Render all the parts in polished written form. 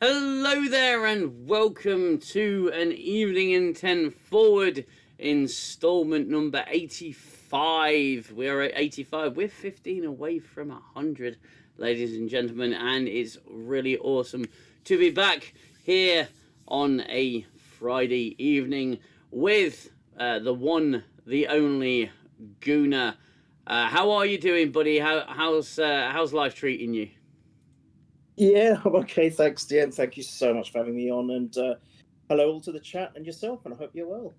Hello there and welcome to an Evening in 10 Forward installment number 85. We are at 85. We're 15 away from 100, ladies and gentlemen, and it's really awesome to be back here on a Friday evening with the one, the only Gooner. How are you doing, buddy? How's life treating you? Yeah, I'm okay, thanks, Dean. Thank you so much for having me on, and hello all to the chat and yourself, and I hope you're well.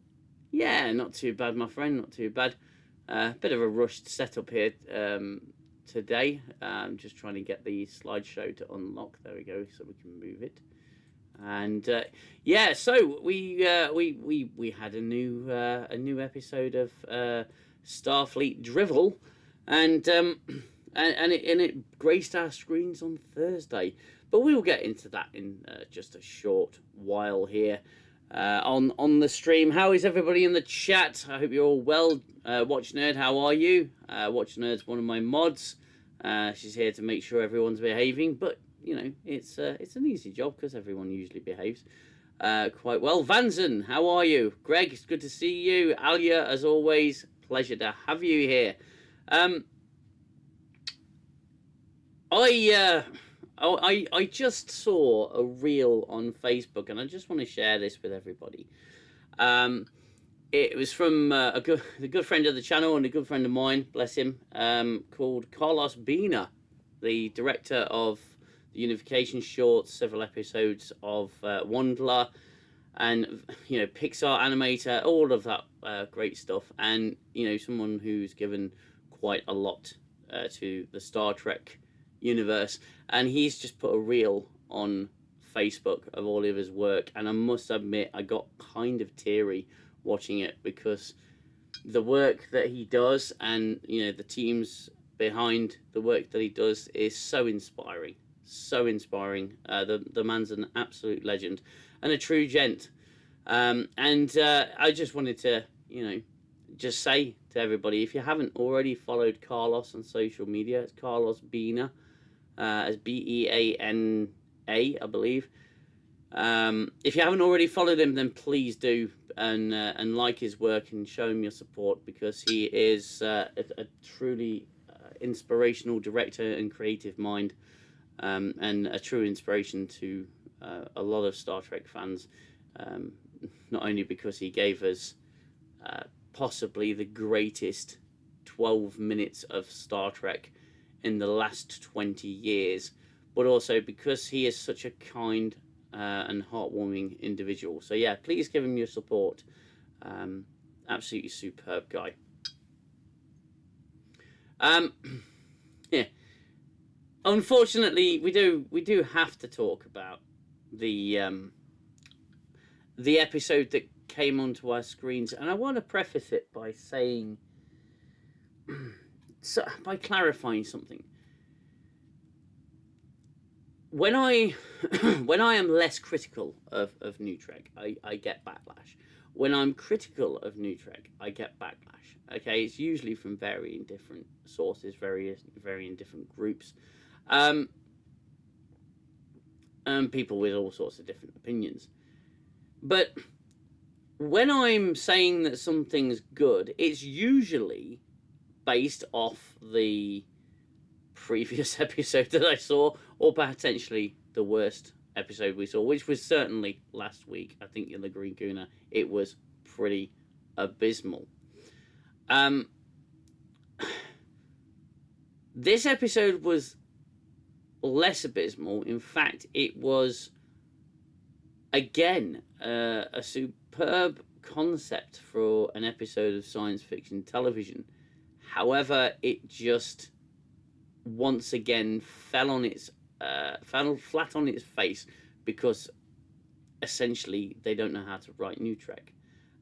Yeah, not too bad, my friend, not too bad. Bit of a rushed setup here today. Just trying to get the slideshow to unlock. There we go, so we can move it. And yeah, so we had a new episode of Starfleet Drivel, and it graced our screens on Thursday. But we'll get into that in just a short while here on the stream. How is everybody in the chat? I hope you're all well. Watch Nerd, how are you? Watch Nerd's one of my mods. She's here to make sure everyone's behaving, but you know it's an easy job because everyone usually behaves quite well. Vanzen, how are you? Greg, it's good to see you. Alia, as always, pleasure to have you here. I just saw a reel on Facebook, and I just want to share this with everybody. It was from a good friend of the channel and a good friend of mine, bless him, called Carlos Baena, the director of the Unification shorts, several episodes of Wandler, and you know, Pixar animator, all of that great stuff, and you know, someone who's given quite a lot to the Star Trek universe, and he's just put a reel on Facebook of all of his work, and I must admit I got kind of teary watching it because the work that he does and you know the teams behind the work that he does is so inspiring. The man's an absolute legend and a true gent, and I just wanted to just say to everybody, if you haven't already followed Carlos on social media, it's Carlos Baena, as Beana, I believe. If you haven't already followed him, then please do, and like his work and show him your support, because he is a truly inspirational director and creative mind, and a true inspiration to a lot of Star Trek fans, not only because he gave us possibly the greatest 12 minutes of Star Trek in the last 20 years, but also because he is such a kind and heartwarming individual. So yeah, please give him your support. Absolutely superb guy. Yeah. Unfortunately, we do have to talk about the episode that came onto our screens, and I want to preface it by saying, by clarifying something. When I am less critical of New Trek, I get backlash. When I'm critical of New Trek, I get backlash. Okay, it's usually from varying different sources, varying different groups, and people with all sorts of different opinions. But when I'm saying that something's good, it's usually based off the previous episode that I saw, or potentially the worst episode we saw, which was certainly last week. I think in the Green Gooner, it was pretty abysmal. This episode was less abysmal. In fact, it was again a superb concept for an episode of science fiction television. However, it just once again fell flat on its face because essentially they don't know how to write New Trek.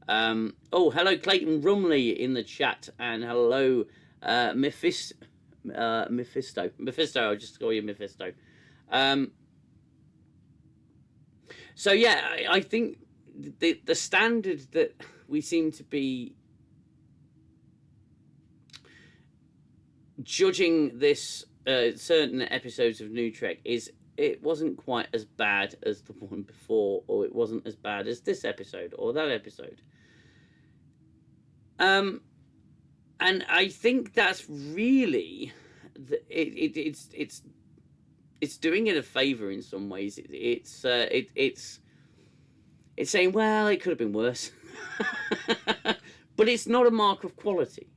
Oh, hello Clayton Rumley in the chat, and hello Mephisto. I'll just call you Mephisto. So yeah, I think the standard that we seem to be judging this certain episodes of New Trek is it wasn't quite as bad as the one before, or it wasn't as bad as this episode or that episode. And I think that's really it's doing it a favor in some ways. It's saying, well, it could have been worse, but it's not a mark of quality.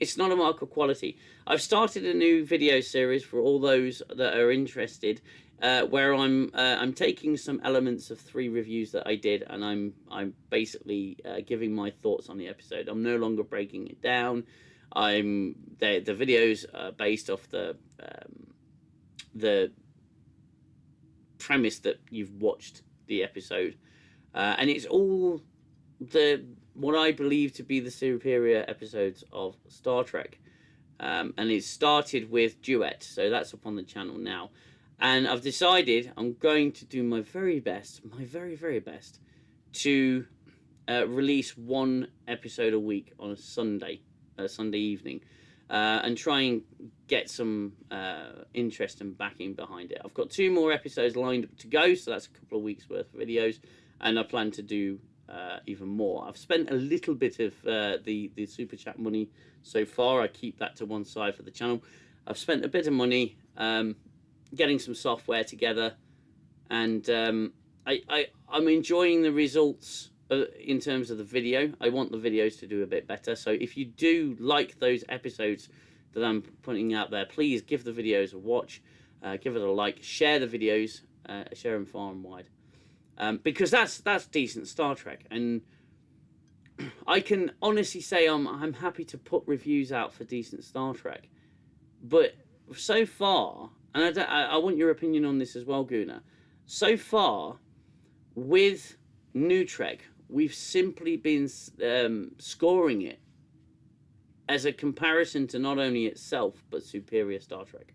It's not a mark of quality. I've started a new video series for all those that are interested, where I'm taking some elements of 3 reviews that I did, and I'm basically giving my thoughts on the episode. I'm no longer breaking it down. The videos are based off the premise that you've watched the episode, and it's all what I believe to be the superior episodes of Star Trek. And it started with Duet, so that's up on the channel now. And I've decided I'm going to do my very best, very best, to release 1 episode a week on a Sunday evening, and try and get some interest and backing behind it. I've got 2 more episodes lined up to go, so that's a couple of weeks worth of videos, and I plan to do even more. I've spent a little bit of the super chat money so far. I keep that to one side for the channel. I've spent a bit of money getting some software together, and I'm enjoying the results in terms of the video. I want the videos to do a bit better, so if you do like those episodes that I'm putting out there, please give the videos a watch, give it a like, share the videos, share them far and wide. Because that's decent Star Trek, and I can honestly say I'm happy to put reviews out for decent Star Trek. But so far, and I want your opinion on this as well, Gooner. So far, with New Trek, we've simply been scoring it as a comparison to not only itself but superior Star Trek.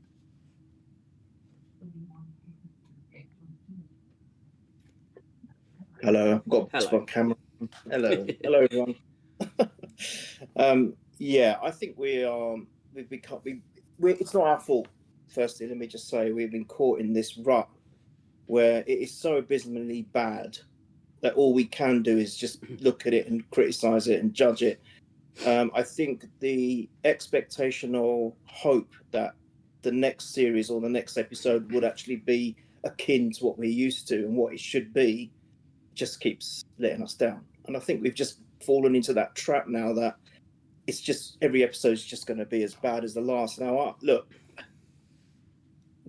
Hello, I've got Hello. camera. Hello, hello everyone. Yeah, I think we've become. It's not our fault. Firstly, let me just say we've been caught in this rut where it is so abysmally bad that all we can do is just look at it and criticize it and judge it. I think the expectation or hope that the next series or the next episode would actually be akin to what we're used to and what it should be just keeps letting us down. And I think we've just fallen into that trap now that it's just every episode is just going to be as bad as the last. Now, look,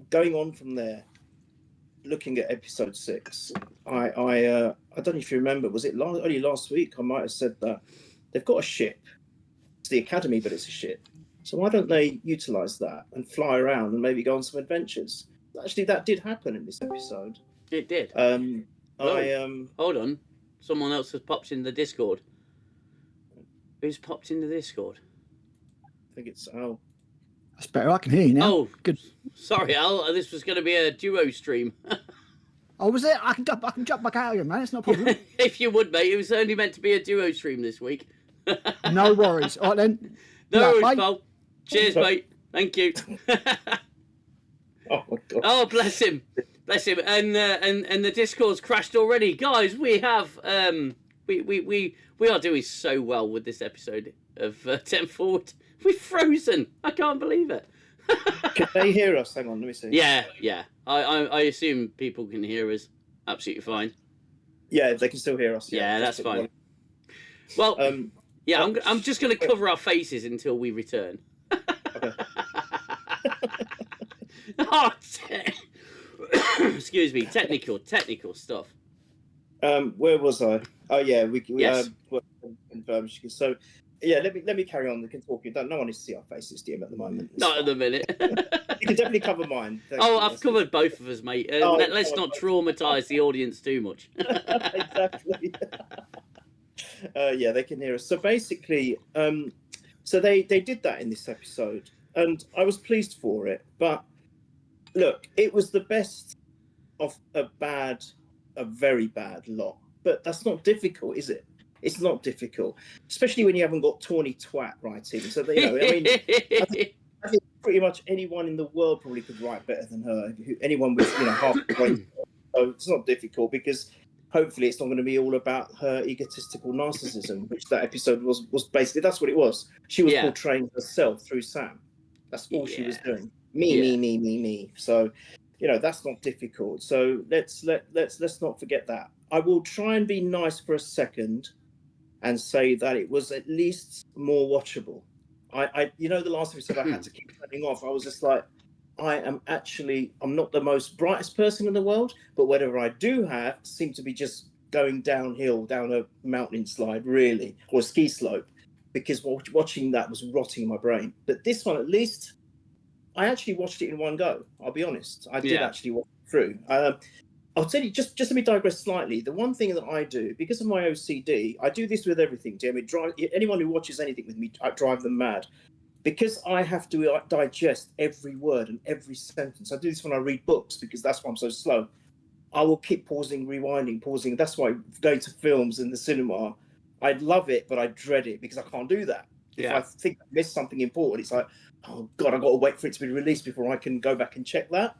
going on from there, looking at episode 6, I don't know if you remember, was it only last week I might have said that they've got a ship. It's the Academy, but it's a ship. So why don't they utilize that and fly around and maybe go on some adventures? Actually, that did happen in this episode. It did. Hold on. Someone else has popped in the Discord. Who's popped in the Discord? I think it's Al. That's better. I can hear you now. Oh, good. Sorry, Al. This was going to be a duo stream. Oh, was it? I can jump back out of here, man. It's not a problem. If you would, mate. It was only meant to be a duo stream this week. No worries. All right, then. No Yeah, worries, bye. pal. Cheers, mate. Thank you. Oh my God. Oh, bless him. Bless him. And the Discord's crashed already. Guys, we have we are doing so well with this episode of 10 Forward. We've frozen. I can't believe it. Can they hear us? Hang on, let me see. Yeah. I assume people can hear us absolutely fine. Yeah, they can still hear us. Yeah, that's fine. Well, yeah, I'm just going to cover our faces until we return. Okay. Oh, excuse me, technical stuff. Where was I? Oh yeah, we Yes. confirmed. So yeah, let me carry on. We can talk. No one needs to see our faces, DM, at the moment. It's Not at the minute. You can definitely cover mine. Thank Oh, you. I've covered both of us, mate. Let's not traumatise the audience too much. Exactly. Yeah, they can hear us. So basically, so they did that in this episode, and I was pleased for it. But look, it was the best of a very bad lot. But that's not difficult, is it? It's not difficult, especially when you haven't got Tawny Twat writing. So I mean, I think pretty much anyone in the world probably could write better than her. Anyone with half the brain. So it's not difficult because hopefully it's not going to be all about her egotistical narcissism, which that episode was basically. That's what it was. She was portraying herself through Sam. That's all she was doing. Me. So, that's not difficult. So let's not forget that. I will try and be nice for a second and say that it was at least more watchable. I the last episode I had to keep turning off. I was just like, I'm not the most brightest person in the world, but whatever I do have seem to be just going downhill, down a mountain slide, really, or a ski slope, because watching that was rotting my brain. But this one, at least, I actually watched it in one go. I'll be honest. I did actually watch it through. I'll tell you, just let me digress slightly. The one thing that I do, because of my OCD, I do this with everything, Jim. Anyone who watches anything with me, I drive them mad. Because I have to digest every word and every sentence. I do this when I read books because that's why I'm so slow. I will keep pausing, rewinding, pausing. That's why going to films in the cinema, I love it, but I dread it because I can't do that. If I think I missed something important, it's like, oh God, I've got to wait for it to be released before I can go back and check that.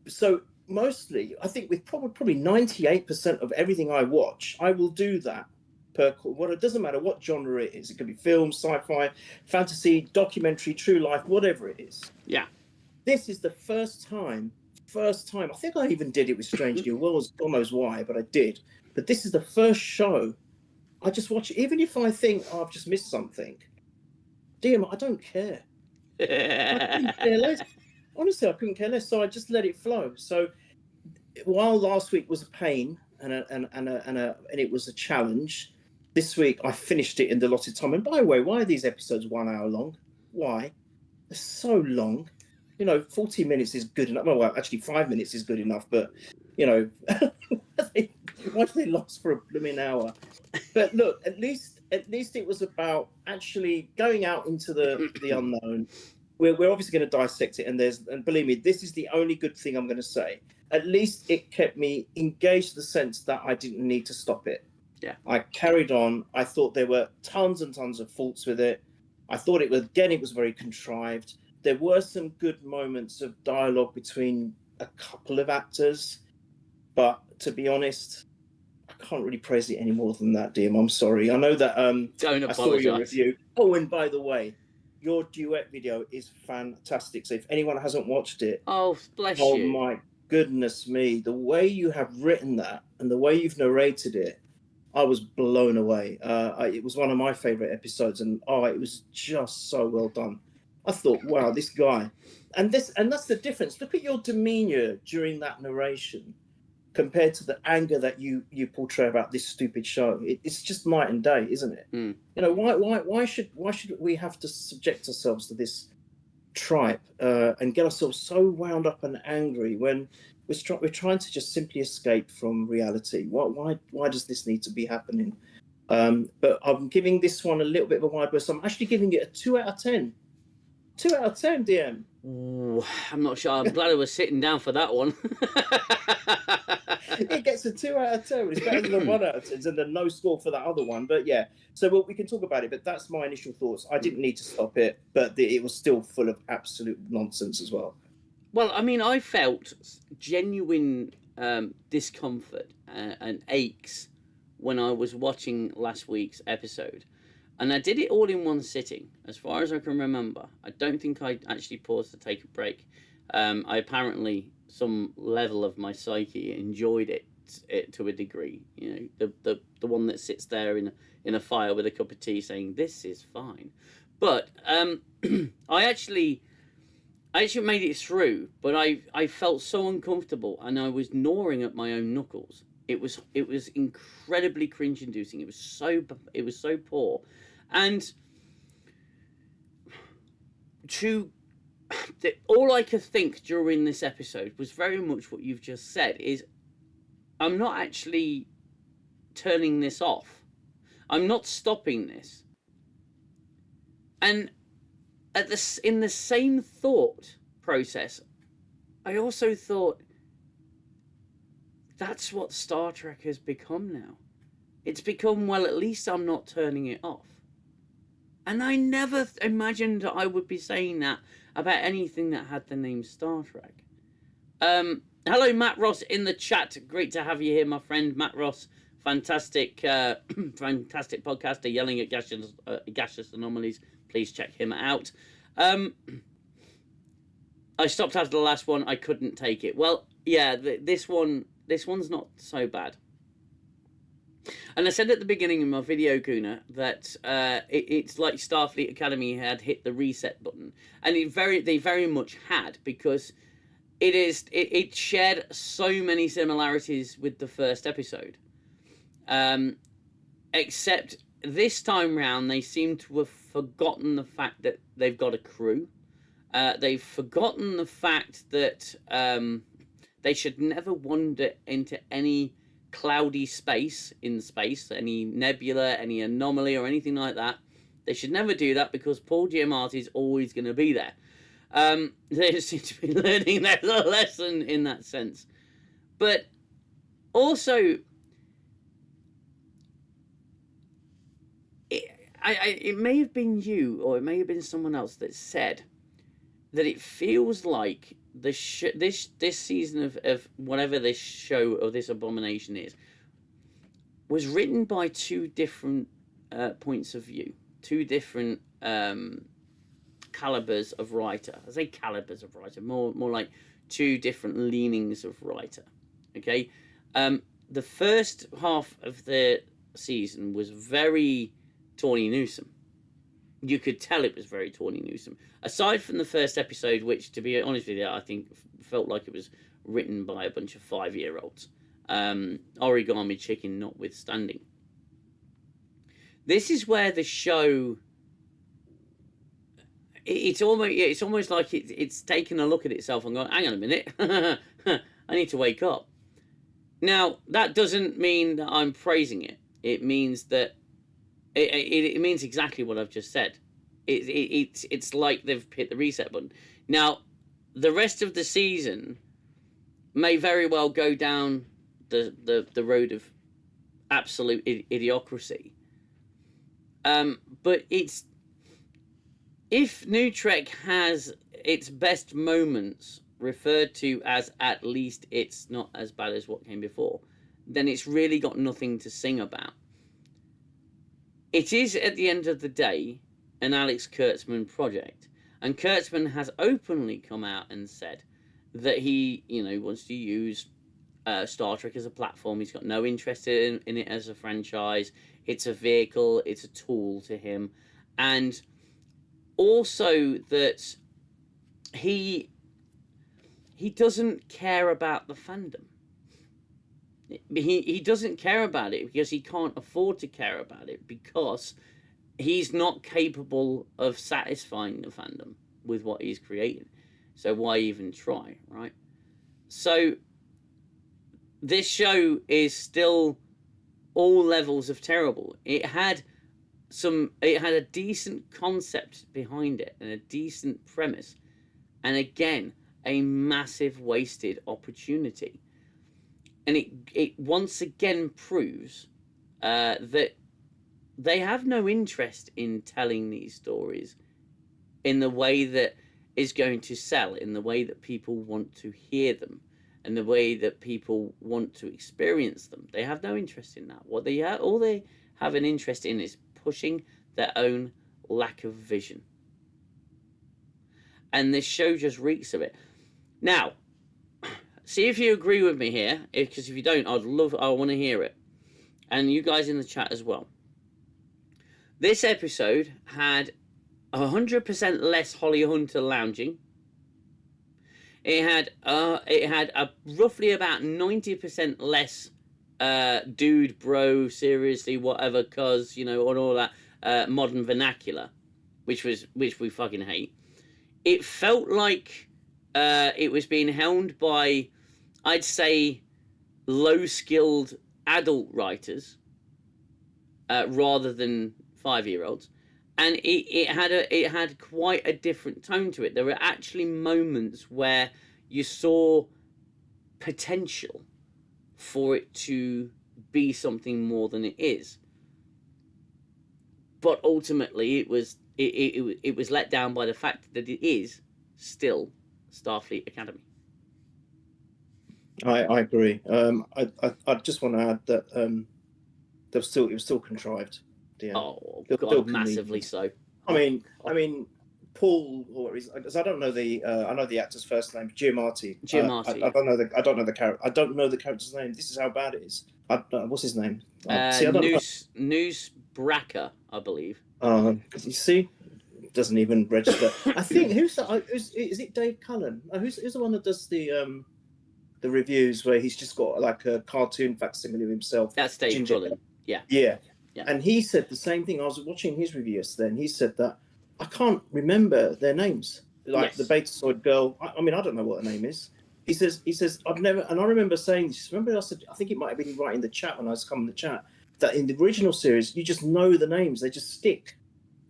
So mostly, I think with probably 98% of everything I watch, I will do that. It doesn't matter what genre it is. It could be film, sci-fi, fantasy, documentary, true life, whatever it is. Yeah. This is the first time. I think I even did it with Strange New Worlds. God knows why, but I did. But this is the first show I just watch it. Even if I think I've just missed something, damn, I don't care. I couldn't care less. Honestly, I couldn't care less. So I just let it flow. So while last week was a pain and it was a challenge, this week I finished it in the allotted time. And by the way, why are these episodes 1 hour long? Why? They're so long. 40 minutes is good enough. Well, actually 5 minutes is good enough, but why do they last for a blooming hour? But look, at least it was about actually going out into the unknown. We're obviously going to dissect it, and believe me, this is the only good thing I'm going to say. At least it kept me engaged in the sense that I didn't need to stop it. Yeah. I carried on. I thought there were tons and tons of faults with it. I thought it was very contrived. There were some good moments of dialogue between a couple of actors, but to be honest, I can't really praise it any more than that, Liam. I'm sorry. I know that Don't I saw your apologise. review. Oh, and by the way, your duet video is fantastic. So if anyone hasn't watched it, Oh, bless oh you. my goodness me, the way you have written that and the way you've narrated it, I was blown away. It was one of my favorite episodes, and it was just so well done. I thought, wow, this guy, and that's the difference. Look at your demeanor during that narration compared to the anger that you portray about this stupid show. It's just night and day, isn't it? Mm. Why should we have to subject ourselves to this tripe and get ourselves so wound up and angry when we're trying to just simply escape from reality? Why does this need to be happening? But I'm giving this one a little bit of a wide berth. So I'm actually giving it a 2 out of 10. 2 out of 10, DM. Ooh, I'm not sure. I'm glad I was sitting down for that one. It gets a 2 out of 10. It's better than a 1 out of 10 and then no score for that other one. But yeah, so we can talk about it. But that's my initial thoughts. I didn't need to stop it, but it was still full of absolute nonsense as well. Well, I mean, I felt genuine discomfort and aches when I was watching last week's episode. And I did it all in one sitting, as far as I can remember. I don't think I actually paused to take a break. I apparently, some level of my psyche enjoyed it to a degree. The one that sits there in a fire with a cup of tea saying, this is fine. But I actually made it through, but I felt so uncomfortable, and I was gnawing at my own knuckles. It was incredibly cringe-inducing. It was so poor, and all I could think during this episode was very much what you've just said. Is I'm not actually turning this off. I'm not stopping this. And in the same thought process, I also thought, that's what Star Trek has become now. It's become, well, at least I'm not turning it off. And I never imagined I would be saying that about anything that had the name Star Trek. Hello, Matt Ross in the chat. Great to have you here, my friend. Matt Ross, fantastic, fantastic podcaster, yelling at gaseous anomalies. Please check him out. I stopped after the last one. I couldn't take it. Well, yeah, this one's not so bad. And I said at the beginning of my video, Gooner, that it's like Starfleet Academy had hit the reset button, and they very much had, because it shared so many similarities with the first episode. Except this time round, they seem to have forgotten the fact that they've got a crew. They've forgotten the fact that they should never wander into any cloudy space in space, any nebula, any anomaly, or anything like that. They should never do that, because Paul Giamatti is always going to be there. They seem to be learning their lesson in that sense. But also, it may have been you, or it may have been someone else that said that it feels like this season of whatever this show or this abomination is was written by two different points of view, two different calibers of writer. I say calibers of writer, more like two different leanings of writer. Okay, the first half of the season was very Tawny Newsome. You could tell it was very Tawny Newsome. Aside from the first episode, which, to be honest with you, I think felt like it was written by a bunch of 5-year-olds. Origami Chicken notwithstanding. This is where the show... It's almost like it's taken a look at itself and gone, hang on a minute, I need to wake up. Now, that doesn't mean that I'm praising it. It means that it means exactly what I've just said. It's like they've hit the reset button. Now, the rest of the season may very well go down the road of absolute idiocracy. But if New Trek has its best moments referred to as at least it's not as bad as what came before, then it's really got nothing to sing about. It is, at the end of the day, an Alex Kurtzman project. And Kurtzman has openly come out and said that he, wants to use Star Trek as a platform. He's got no interest in it as a franchise. It's a vehicle. It's a tool to him. And also that he doesn't care about the fandom. He doesn't care about it because he can't afford to care about it, because he's not capable of satisfying the fandom with what he's creating. So why even try, right? So this show is still all levels of terrible. It had a decent concept behind it and a decent premise, and again, a massive wasted opportunity. And it once again proves that they have no interest in telling these stories in the way that is going to sell, in the way that people want to hear them, and the way that people want to experience them. They have no interest in that. All they have an interest in is pushing their own lack of vision. And this show just reeks of it. Now, see if you agree with me here, because if you don't, I want to hear it. And you guys in the chat as well. This episode had 100% less Holly Hunter lounging. It had roughly about 90% less dude, bro, seriously, whatever, cuz, and all that modern vernacular, which we fucking hate. It felt like it was being helmed by, I'd say, low-skilled adult writers rather than 5-year-olds, and it had quite a different tone to it. There were actually moments where you saw potential for it to be something more than it is, but ultimately it was it was let down by the fact that it is still Starfleet Academy. I agree. I just want to add that it was still contrived. Yeah. Oh Still God, massively convenient. so. I mean, Paul, or I don't know I know the actor's first name, Giamatti. Giamatti. I don't know the character. I don't know the character's name. This is how bad it is. What's his name? See, I don't Noose Bracker, I believe. You see, it doesn't even register. I think who's that? Is it Dave Cullen? Who's the one that does the reviews where he's just got like a cartoon facsimile of himself? That's Dave Cullen. Yeah. Yeah. And he said the same thing. I was watching his review yesterday, and he said that I can't remember their names. Like the Betasoid girl. I mean, I don't know what her name is. He says, I've never, and I remember saying this. Remember, I said, I think it might have been right in the chat when I was coming in the chat, that in the original series, you just know the names. They just stick.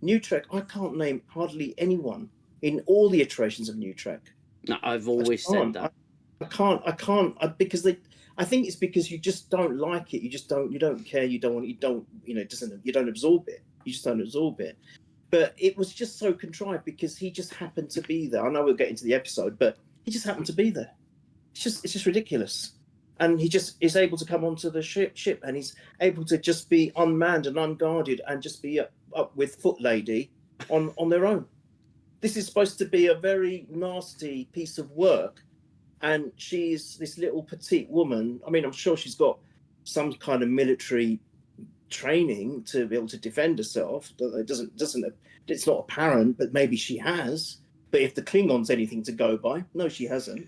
New Trek, I can't name hardly anyone in all the iterations of New Trek. No, I've always said that. I can't, because I think it's because you just don't like it. You don't care. You don't, you don't absorb it. You just don't absorb it. But it was just so contrived because he just happened to be there. I know we'll get into the episode, but he just happened to be there. It's just ridiculous. And he just is able to come onto the ship and he's able to just be unmanned and unguarded and just be up with Foot Lady on their own. This is supposed to be a very nasty piece of work. And she's this little petite woman. I mean, I'm sure she's got some kind of military training to be able to defend herself. It doesn't. It's not apparent, but maybe she has. But if the Klingon's anything to go by, no, she hasn't.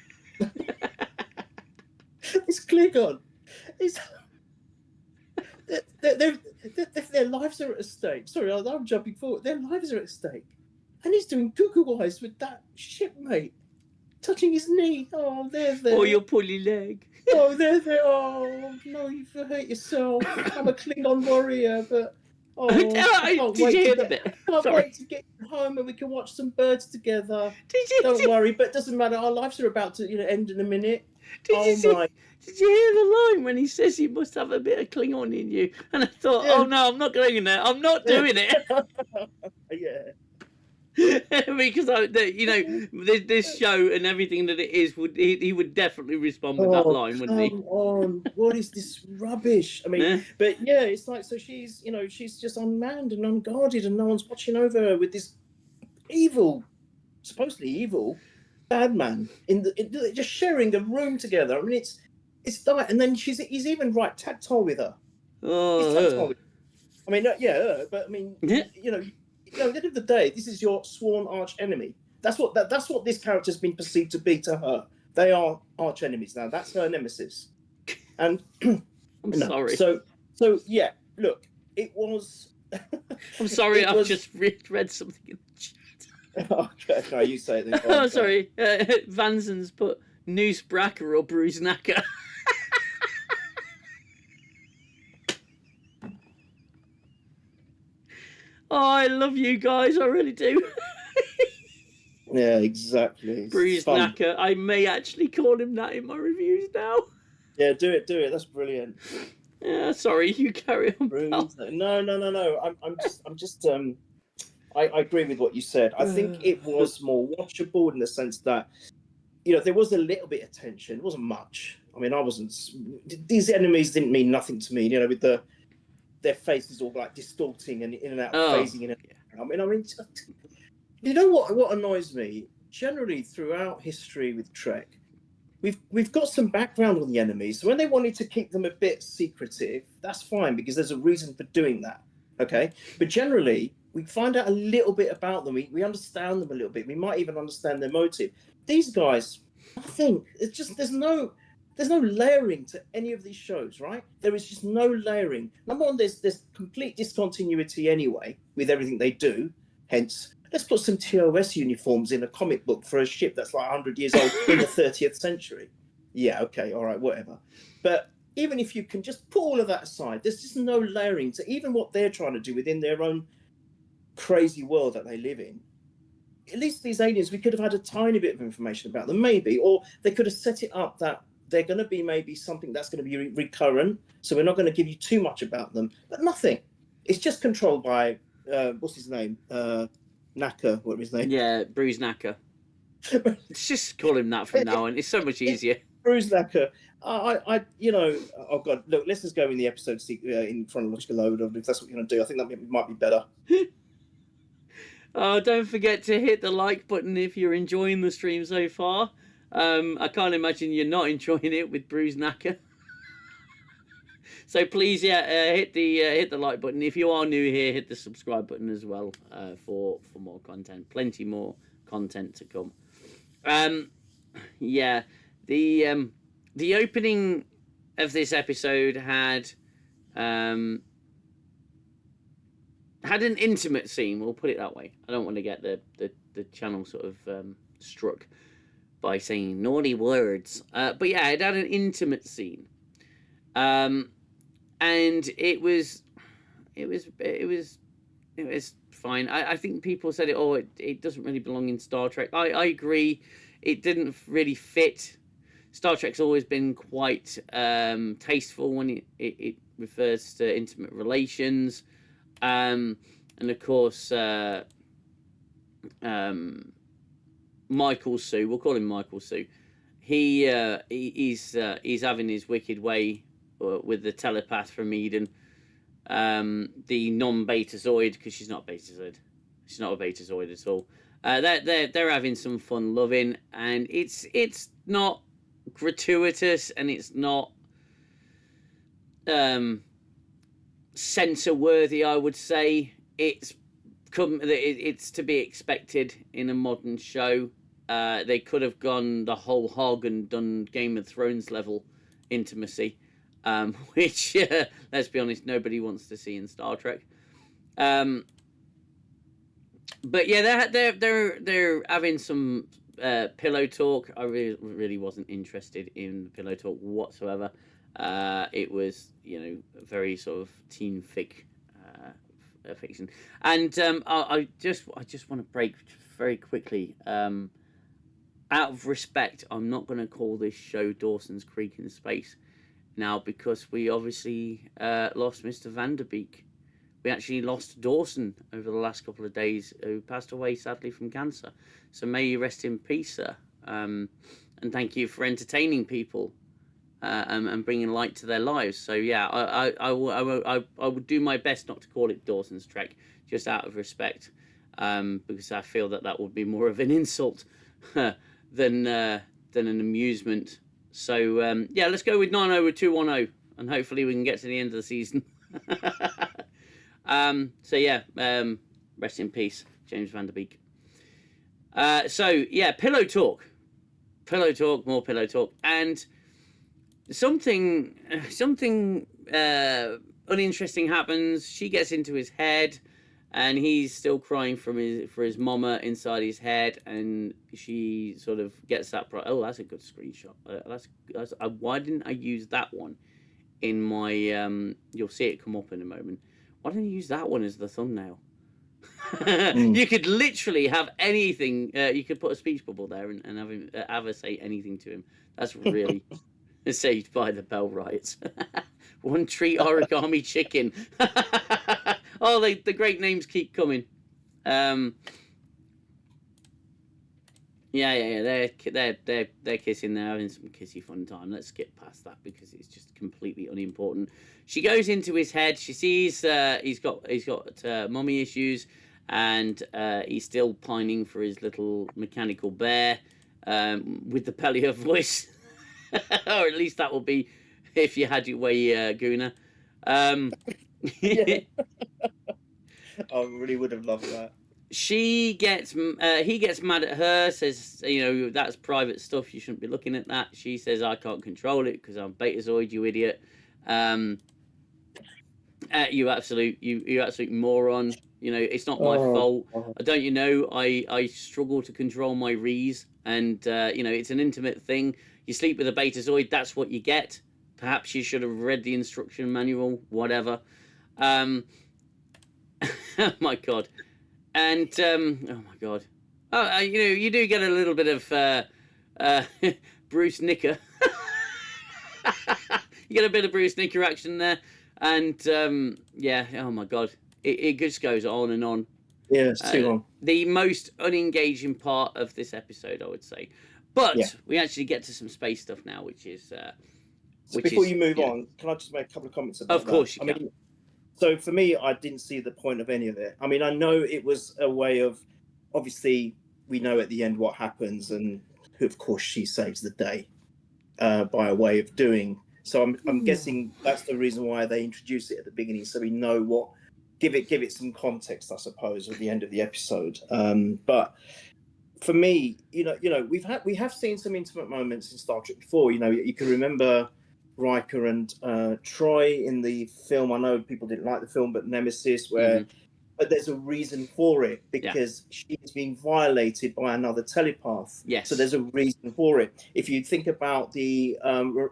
This Klingon, their lives are at stake. Sorry, I'm jumping forward. Their lives are at stake, and he's doing cuckoo eyes with that shipmate. Touching his knee. Oh, there. Or your pulley leg. Oh, there. Oh, no, you've hurt yourself. I'm a Klingon warrior, but... Oh, Did you hear the bit? I can't wait to get home and we can watch some birds together. Don't worry, but it doesn't matter. Our lives are about to end in a minute. Did you hear the line when he says you must have a bit of Klingon in you? And I thought, oh, no, I'm not going in there. I'm not doing it. Yeah. Because this show and everything that it is he would definitely respond with that line, wouldn't he? Come on, what is this rubbish? I mean, but yeah, it's like, so she's just unmanned and unguarded, and no one's watching over her with this supposedly evil bad man just sharing a room together. I mean, it's that, and then he's even tactile with her. Oh, he's tactile with her. I mean, but I mean, at the end of the day, this is your sworn arch enemy. That's what this character's been perceived to be to her. They are arch enemies now. That's her nemesis. And I'm sorry. So yeah. Look, it was. I'm sorry. I've just read something in the chat. Okay, no, you say it then. Oh, sorry. Vansen's put Noose Bracker or Bruce Knacker. Oh, I love you guys. I really do. Yeah, exactly. Bruce Knacker. I may actually call him that in my reviews now. Yeah, do it. That's brilliant. Yeah, sorry, you carry on. No. I agree with what you said. I think it was more watchable in the sense that, there was a little bit of tension. It wasn't much. I mean, these enemies didn't mean nothing to me, with their faces all like distorting and in and out, phasing in and out. I mean, you know what annoys me? Generally, throughout history with Trek, we've got some background on the enemies. So when they wanted to keep them a bit secretive, that's fine because there's a reason for doing that. Okay, but generally, we find out a little bit about them. We understand them a little bit. We might even understand their motive. These guys, nothing. It's just there's no layering to any of these shows, right? There is just no layering. Number one, there's complete discontinuity anyway with everything they do. Hence, let's put some TOS uniforms in a comic book for a ship that's like 100 years old in the 30th century. Yeah, okay, all right, whatever. But even if you can just put all of that aside, there's just no layering to even what they're trying to do within their own crazy world that they live in. At least these aliens, we could have had a tiny bit of information about them, maybe, or they could have set it up that they're going to be maybe something that's going to be recurrent, so we're not going to give you too much about them, but nothing. It's just controlled by, what's his name? Knacker, whatever his name. Yeah, Bruce Knacker. Let's just call him that from now on. It's so much easier. Bruce Knacker. You know, oh God, look, let's just go in the episode in chronological order if that's what you're going to do. I think that might be better. Oh, don't forget to hit the like button if you're enjoying the stream so far. I can't imagine you're not enjoying it with Bruce Knacker. So please, hit the like button. If you are new here, hit the subscribe button as well for more content. Plenty more content to come. Yeah, the opening of this episode had an intimate scene. We'll put it that way. I don't want to get the channel sort of struck by saying naughty words. But yeah, it had an intimate scene. And it was fine. I think people said it doesn't really belong in Star Trek. I agree. It didn't really fit. Star Trek's always been quite tasteful when it refers to intimate relations. And of course, Michael Sue, we'll call him Michael Sue. He's having his wicked way with the telepath from Eden, the non-Betazoid, because she's not Betazoid. She's not a Betazoid at all. They're having some fun loving, and it's not gratuitous, and it's not censor worthy. I would say it's to be expected in a modern show. They could have gone the whole hog and done Game of Thrones level intimacy. Which, let's be honest, nobody wants to see in Star Trek. But yeah, they're having some pillow talk. I really wasn't interested in the pillow talk whatsoever. It was, very sort of teen fic fiction. And I just want to break very quickly. Out of respect, I'm not going to call this show Dawson's Creek in Space now, because we obviously lost Mr. Vanderbeek. We actually lost Dawson over the last couple of days, who passed away sadly from cancer. So may you rest in peace, sir. And thank you for entertaining people and bringing light to their lives. So yeah, I would do my best not to call it Dawson's Trek, just out of respect, because I feel that would be more of an insult than an amusement. So, yeah, let's go with 90210, and hopefully we can get to the end of the season. So, yeah, rest in peace, James Van Der Beek. So, yeah, pillow talk, more pillow talk. And something uninteresting happens. She gets into his head, and he's still crying for his mama inside his head, and she sort of gets that. Oh, that's a good screenshot. Why didn't I use that one in my? You'll see it come up in a moment. Why didn't you use that one as the thumbnail? You could literally have anything. You could put a speech bubble there and have her say anything to him. That's really Saved by the Bell riots. One treat origami chicken. Oh, the great names keep coming. Yeah. They're kissing. They're having some kissy fun time. Let's skip past that because it's just completely unimportant. She goes into his head. She sees he's got mummy issues, and he's still pining for his little mechanical bear with the Pellier voice, or at least that will be if you had your way, Gooner. Yeah. I really would have loved that. He gets mad at her, says, that's private stuff, you shouldn't be looking at that. She says, I can't control it because I'm Betazoid, you idiot. You absolute moron. It's not my fault. Don't you know, I struggle to control my Rees, and it's an intimate thing. You sleep with a Betazoid, that's what you get. Perhaps you should have read the instruction manual, whatever. Oh my god. And oh my god. Oh, you do get a little bit of Bruce Nicker. You get a bit of Bruce Nicker action there, and yeah. Oh my god. It just goes on and on. Yeah, it's too long. The most unengaging part of this episode, I would say. But Yeah. we actually get to some space stuff now, which is. So before you move on, can I just make a couple of comments about that? Of course you can. I mean, so for me, I didn't see the point of any of it. I mean, I know it was a way of, obviously, we know at the end what happens, and of course she saves the day by a way of doing. So I'm guessing that's the reason why they introduce it at the beginning, so we know what. Give it some context, I suppose, at the end of the episode. But for me, you know, we have seen some intimate moments in Star Trek before. You know, you can remember Riker and Troy in the film. I know people didn't like the film, but Nemesis, where but there's a reason for it, because she is being violated by another telepath. Yes. So there's a reason for it. If you think about the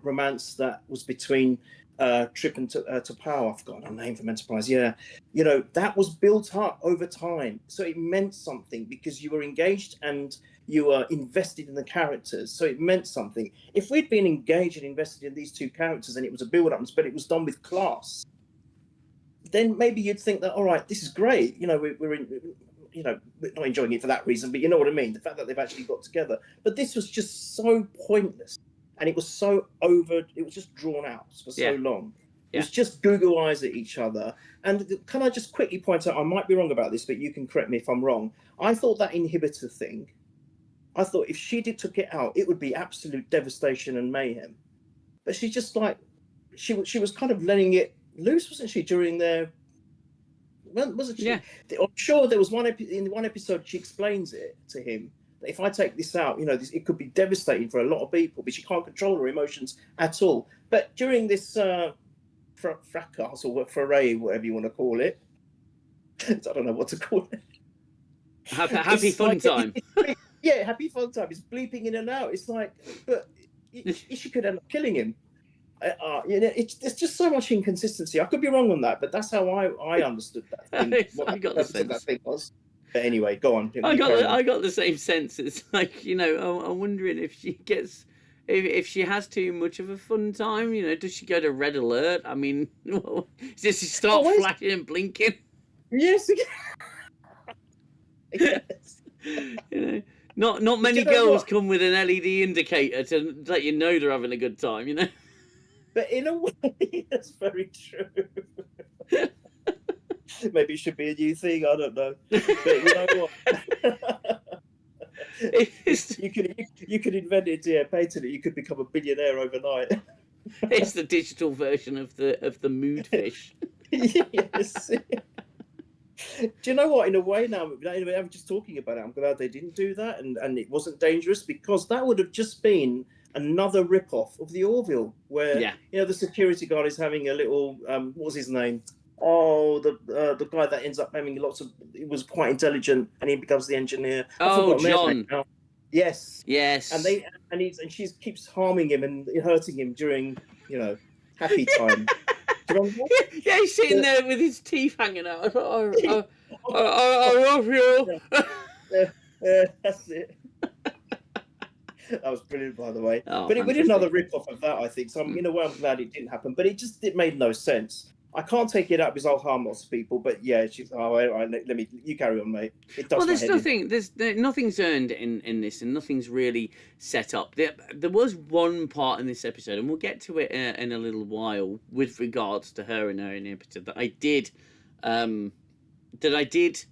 romance that was between Trip and T'Pau, I've forgotten her name from Enterprise. Yeah, you know, that was built up over time, so it meant something because you were engaged and you were invested in the characters, so it meant something. If we'd been engaged and invested in these two characters and it was a build-up, but it was done with class, then maybe you'd think that, all right, this is great. You know, we're in, you know, we're not enjoying it for that reason, but you know what I mean. The fact that they've actually got together, but this was just so pointless. And it was so it was just drawn out for so long. It was just Google eyes at each other. And can I just quickly point out, I might be wrong about this, but you can correct me if I'm wrong. I thought that inhibitor thing, I thought if she took it out, it would be absolute devastation and mayhem. But she just like, she was kind of letting it loose, wasn't she, during their, wasn't she? Yeah. I'm sure there was in one episode, she explains it to him. If I take this out, you know, it could be devastating for a lot of people, but she can't control her emotions at all. But during this fracas or foray, whatever you want to call it, I don't know what to call it. Happy fun time. Yeah, happy fun time. It's bleeping in and out. It's like, but she could end up killing him. You know, it's just so much inconsistency. I could be wrong on that, but that's how I understood that thing. I got the sense that thing was. But anyway, go on. I got the same sense. It's like, you know, I'm wondering if she gets, if she has too much of a fun time. You know, does she go to red alert? I mean, does she start flashing and blinking? Yes. Yes. You know, not many girls come with an LED indicator to let you know they're having a good time. You know. But in a way, that's very true. Maybe it should be a new thing. I don't know. But you know what? you could invent it, patent it. You could become a billionaire overnight. It's the digital version of the mood fish. Yes. Do you know what? In a way, now I'm just talking about it. I'm glad they didn't do that, and it wasn't dangerous, because that would have just been another rip-off of the Orville, where you know, the security guard is having a little what was his name? Oh, the guy that ends up having he was quite intelligent, and he becomes the engineer. Oh, John. Yes. And she keeps harming him and hurting him during, you know, happy time. Yeah, he's sitting there with his teeth hanging out. I thought, I love you. That's it. That was brilliant, by the way. Oh, but we did another rip-off of that, I think. So in a way, I'm glad it didn't happen. But it made no sense. I can't take it out because I'll harm lots of people. But yeah, you carry on, mate. It does. Well, nothing's earned in this, and nothing's really set up. There was one part in this episode, and we'll get to it in a little while, with regards to her and her inhibitor, that I did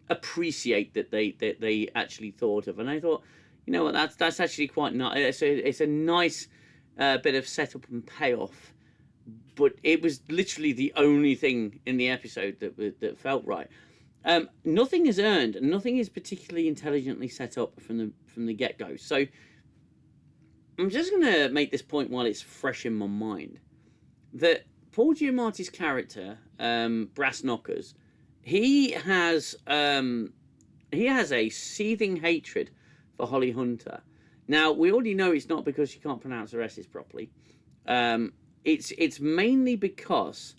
appreciate that they actually thought of, and I thought, you know what, that's actually quite nice. It's a nice bit of setup and payoff. But it was literally the only thing in the episode that felt right. Nothing is earned, and nothing is particularly intelligently set up from the get-go. So I'm just going to make this point while it's fresh in my mind, that Paul Giamatti's character, Brass Knockers, he has a seething hatred for Holly Hunter. Now, we already know it's not because she can't pronounce her S's properly. It's mainly because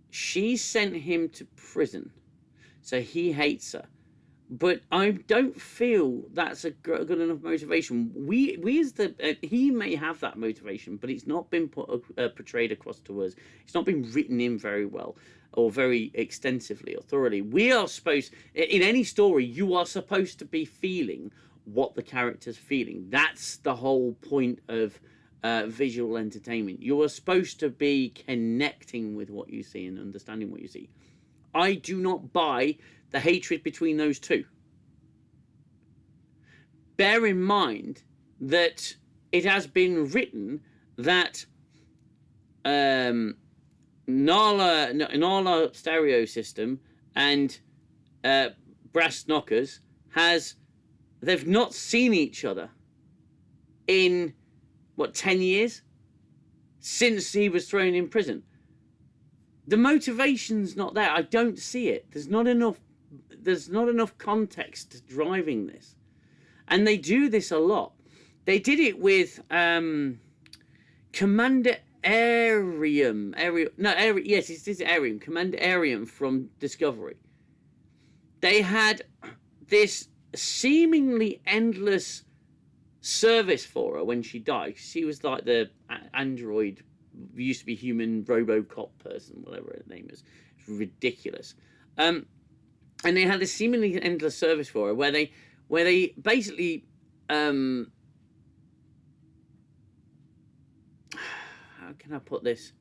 she sent him to prison, so he hates her. but I don't feel that's a good enough motivation. We as the he may have that motivation, but it's not been portrayed across to us. It's not been written in very well, or very extensively or thoroughly. We are supposed, in any story, you are supposed to be feeling what the character's feeling. That's the whole point of visual entertainment. You are supposed to be connecting with what you see and understanding what you see. I do not buy the hatred between those two. Bear in mind that it has been written that Nala stereo system and Brass Knockers they've not seen each other in what, 10 years since he was thrown in prison. The motivation's not there. I don't see it. There's not enough context driving this. And they do this a lot. They did it with Commander Arium. Yes, it's Arium. Commander Arium from Discovery. They had this seemingly endless service for her when she died. She was like the android, used to be human RoboCop person, whatever her name is. It's ridiculous. And they had this seemingly endless service for her where they basically how can I put this?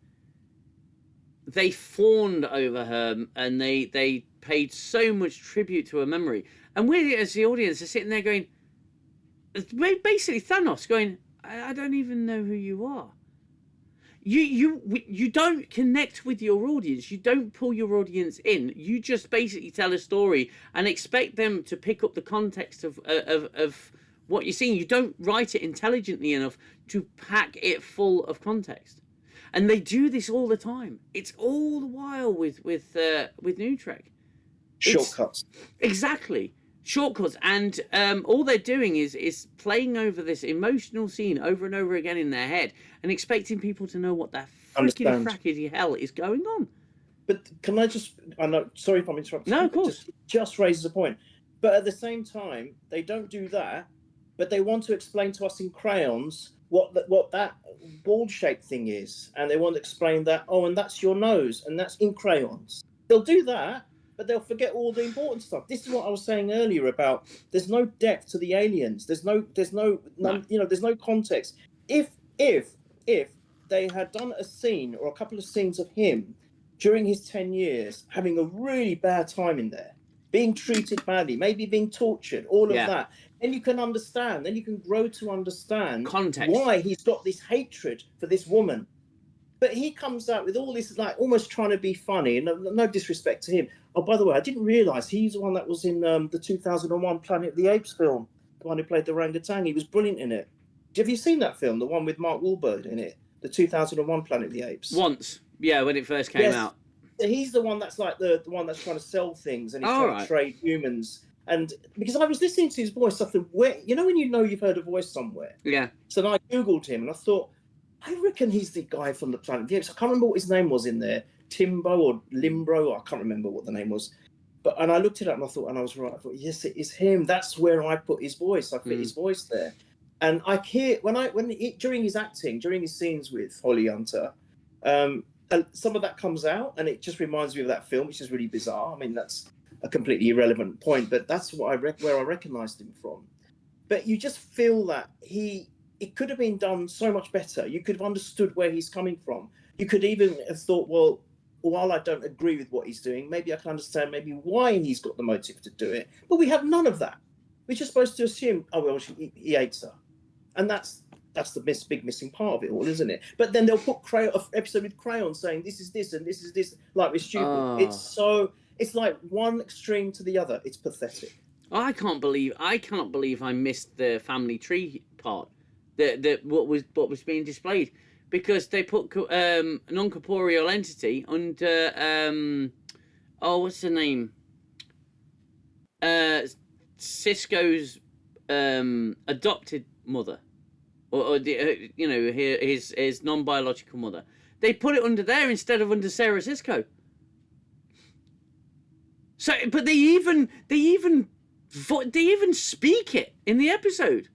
They fawned over her and they paid so much tribute to her memory. And we as the audience are sitting there going, basically Thanos going, I don't even know who you are. You don't connect with your audience. You don't pull your audience in. You just basically tell a story and expect them to pick up the context of what you're seeing. You don't write it intelligently enough to pack it full of context. And they do this all the time. It's all the while with New Trek. Shortcuts. Exactly. Shortcuts. And all they're doing is playing over this emotional scene over and over again in their head and expecting people to know what that freaking frackety hell is going on. But can I just, I know, sorry if I'm interrupting. No, of course. Just raises a point. But at the same time, they don't do that, but they want to explain to us in crayons what that ball-shaped thing is. And they want to explain that, oh, and that's your nose, and that's in crayons. They'll do that, but they'll forget all the important stuff. This is what I was saying earlier about there's no depth to the aliens. There's no context. If they had done a scene or a couple of scenes of him during his 10 years having a really bad time in there, being treated badly, maybe being tortured, all of that, then you can understand, then you can grow to understand context why he's got this hatred for this woman. But he comes out with all this, like, almost trying to be funny, and no disrespect to him. Oh, by the way, I didn't realise he's the one that was in the 2001 Planet of the Apes film, the one who played the orangutan. He was brilliant in it. Have you seen that film, the one with Mark Wahlberg in it, the 2001 Planet of the Apes? Once, yeah, when it first came out. He's the one that's like the one that's trying to sell things and he's trying to trade humans. And because I was listening to his voice, I thought, where, when you've heard a voice somewhere. Yeah. So then I Googled him and I thought, I reckon he's the guy from the Planet of the Apes. I can't remember what his name was in there. Timbo or Limbro, I can't remember what the name was. And I looked it up and I thought, and I was right. I thought, yes, it is him. That's where I put his voice. I fit his voice there. And I hear during his acting, during his scenes with Holly Hunter, some of that comes out, and it just reminds me of that film, which is really bizarre. I mean, that's a completely irrelevant point, but that's what where I recognised him from. But you just feel that it could have been done so much better. You could have understood where he's coming from. You could even have thought, well, while I don't agree with what he's doing, maybe I can understand maybe why he's got the motive to do it. But we have none of that. We're just supposed to assume, oh, well, he hates her. And that's the big missing part of it all, isn't it? But then they'll put an episode with crayons saying this is this and this is this, like we're stupid. It's like one extreme to the other. It's pathetic. I cannot believe I missed the family tree part. What was being displayed, because they put a non-corporeal entity under what's the name? Cisco's adopted mother. Or his non-biological mother. They put it under there instead of under Sarah Cisco. So, but they even They even speak it in the episode.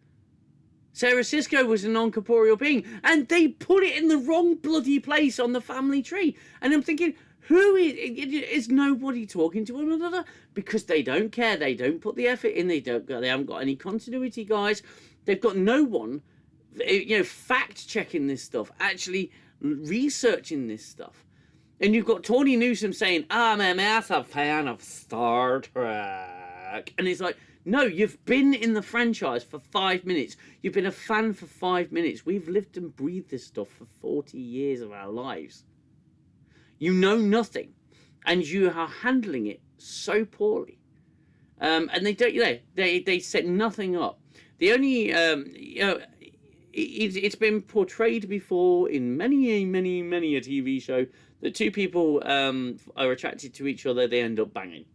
Sarah Sisko was a non-corporeal being, and they put it in the wrong bloody place on the family tree. And I'm thinking, who is nobody talking to one another? Because they don't care. They don't put the effort in. They haven't got any continuity, guys. They've got no one, fact checking this stuff, actually researching this stuff. And you've got Tawny Newsom saying, I'm a massive fan of Star Trek. And it's like, no, you've been in the franchise for 5 minutes. You've been a fan for 5 minutes. We've lived and breathed this stuff for 40 years of our lives. You know nothing. And you are handling it so poorly. And they don't, they set nothing up. The only, it's been portrayed before in many a TV show that two people are attracted to each other, they end up banging.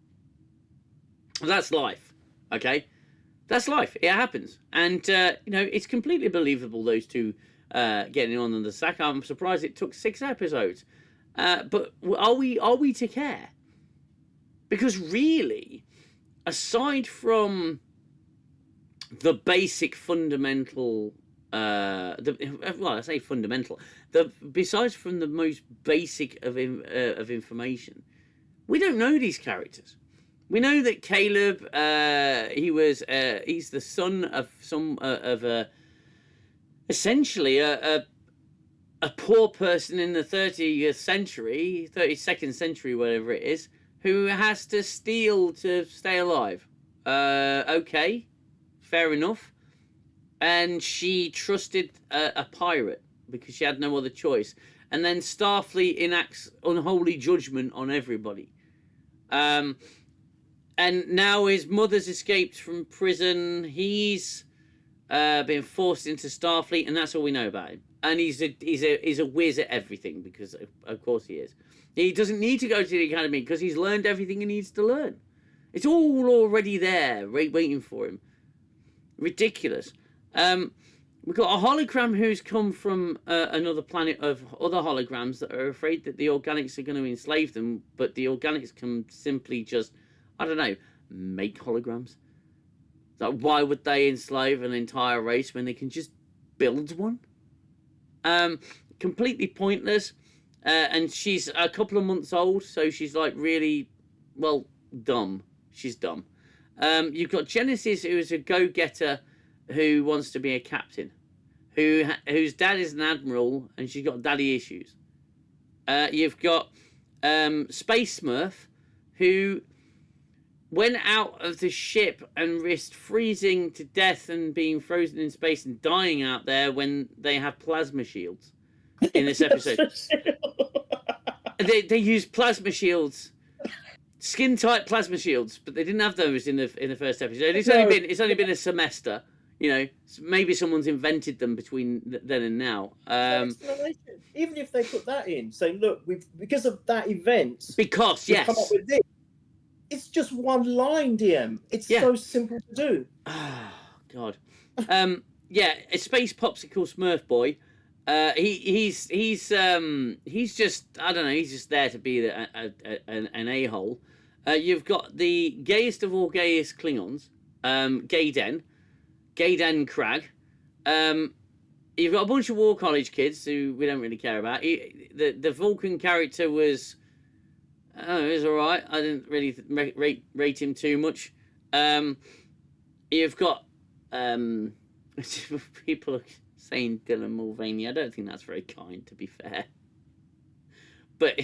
That's life. Okay, that's life. It happens, and it's completely believable. Those two getting on the sack. I'm surprised it took 6 episodes. But are we to care? Because really, aside from the basic fundamental, I say fundamental. Besides from the most basic of information, we don't know these characters. We know that Caleb, he's the son of essentially a poor person in the 32nd century, whatever it is, who has to steal to stay alive. Okay, fair enough. And she trusted a pirate because she had no other choice. And then Starfleet enacts unholy judgment on everybody. And now his mother's escaped from prison. He's been forced into Starfleet, and that's all we know about him. And he's a whiz at everything because, of course, he is. He doesn't need to go to the academy because he's learned everything he needs to learn. It's all already there, waiting for him. Ridiculous. We've got a hologram who's come from another planet of other holograms that are afraid that the organics are going to enslave them, but the organics can simply just, I don't know, make holograms. So why would they enslave an entire race when they can just build one? Completely pointless. And she's a couple of months old, so she's like really, well, dumb. She's dumb. You've got Genesis, who is a go-getter who wants to be a captain, whose dad is an admiral, and she's got daddy issues. You've got Space Smurf, who went out of the ship and risked freezing to death and being frozen in space and dying out there when they have plasma shields in this episode. they use plasma shields, skin tight plasma shields, but they didn't have those in the first episode. It's only been a semester. Maybe someone's invented them between then and now. Even if they put that in, saying, look, because of that event, yes, come up with this. It's just one line, DM. It's so simple to do. Oh, God. A Space Popsicle Smurf Boy. He's just, I don't know, he's just there to be an a-hole. You've got the gayest of all gayest Klingons, Gayden Crag. You've got a bunch of War College kids who we don't really care about. The Vulcan character was... Oh, it was all right. I didn't really rate him too much. You've got people are saying Dylan Mulvaney. I don't think that's very kind, to be fair. But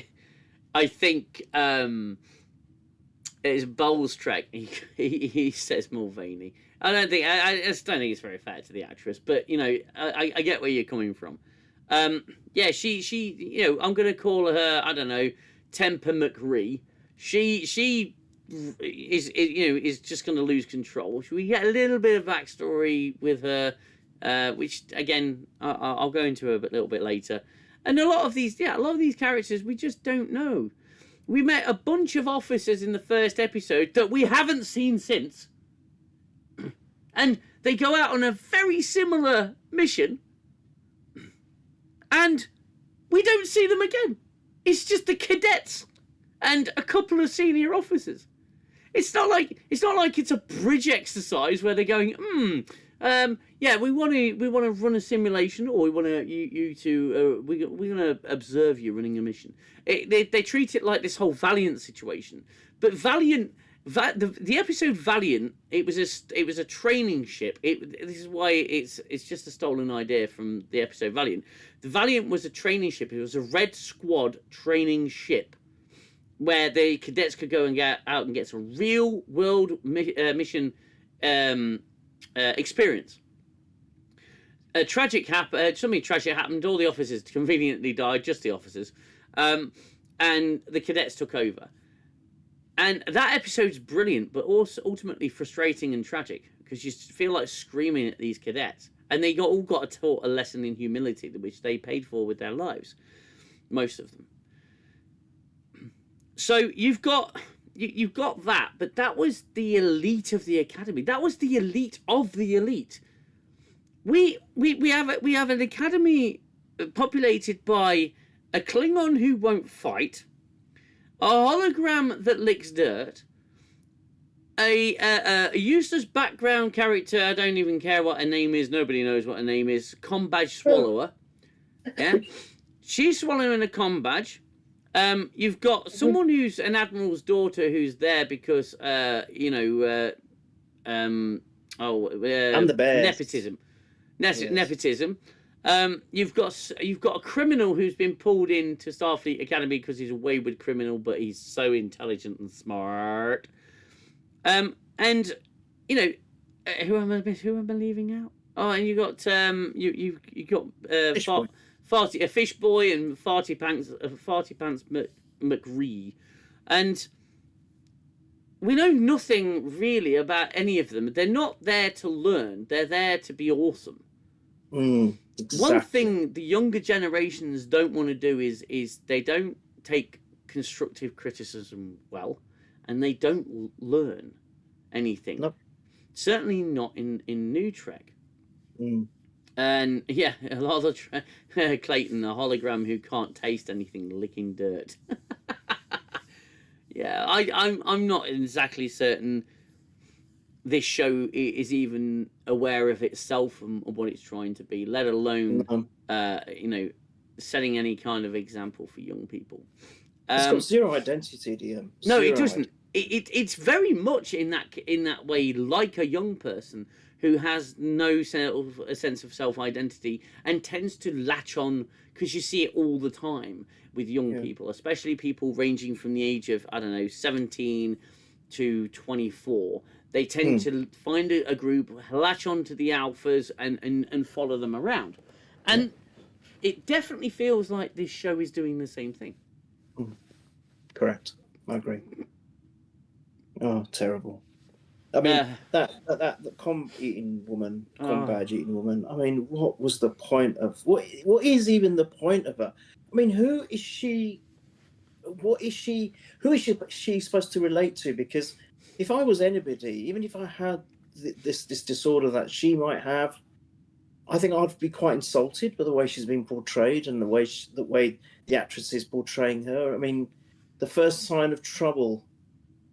I think it's Bowles Trek. He says Mulvaney. I just don't think it's very fair to the actress. But I get where you're coming from. She I'm gonna call her, I don't know, Temper McRee. She is just going to lose control. We get a little bit of backstory with her, which again I'll go into a little bit later. And a lot of these characters we just don't know. We met a bunch of officers in the first episode that we haven't seen since, and they go out on a very similar mission, and we don't see them again. It's just the cadets and a couple of senior officers. It's not like it's a bridge exercise where they're going, yeah, we want to run a simulation, or we want to we're going to observe you running a mission. They treat it like this whole Valiant situation, but Valiant. The episode Valiant, it was a training ship. This is why it's just a stolen idea from the episode Valiant. The Valiant was a training ship. It was a Red Squad training ship where the cadets could go and get out and get some real world mission experience. Something tragic happened. All the officers conveniently died, just the officers, and the cadets took over. And that episode's brilliant, but also ultimately frustrating and tragic, because you feel like screaming at these cadets. And they all got taught a lesson in humility, which they paid for with their lives. Most of them. So you've got that, but that was the elite of the academy. That was the elite of the elite. We have an academy populated by a Klingon who won't fight, a hologram that licks dirt, a useless background character. I don't even care what her name is. Nobody knows what her name is. Com badge swallower. Yeah, she's swallowing a com badge. You've got someone who's an admiral's daughter who's there because I'm the best. Nepotism. Nepotism. You've got a criminal who's been pulled into Starfleet Academy because he's a wayward criminal, but he's so intelligent and smart. And who am I leaving out? Oh, and you got you got a fish boy and farty pants McRee, and we know nothing really about any of them. They're not there to learn. They're there to be awesome. Exactly. One thing the younger generations don't want to do is they don't take constructive criticism well, and they don't learn anything. Nope. Certainly not in New Trek. And yeah, a lot of Clayton, a hologram who can't taste anything, licking dirt. Yeah, I'm not exactly certain this show is even aware of itself and what it's trying to be, let alone setting any kind of example for young people. It's got zero identity, DM. No, it doesn't. It's very much in that way like a young person who has no sense of self-identity and tends to latch on, because you see it all the time with young people, especially people ranging from the age of, 17 to 24. They tend to find a group, latch onto the alphas and follow them around. And it definitely feels like this show is doing the same thing. Correct. I agree. Oh, terrible. I mean, that com eating woman, com badge eating woman. I mean, what was the point of what is even the point of her? I mean, who is she? What is she? Who is she supposed to relate to? Because if I was anybody, even if I had this disorder that she might have, I think I'd be quite insulted by the way she's been portrayed and the way the actress is portraying her. I mean, the first sign of trouble,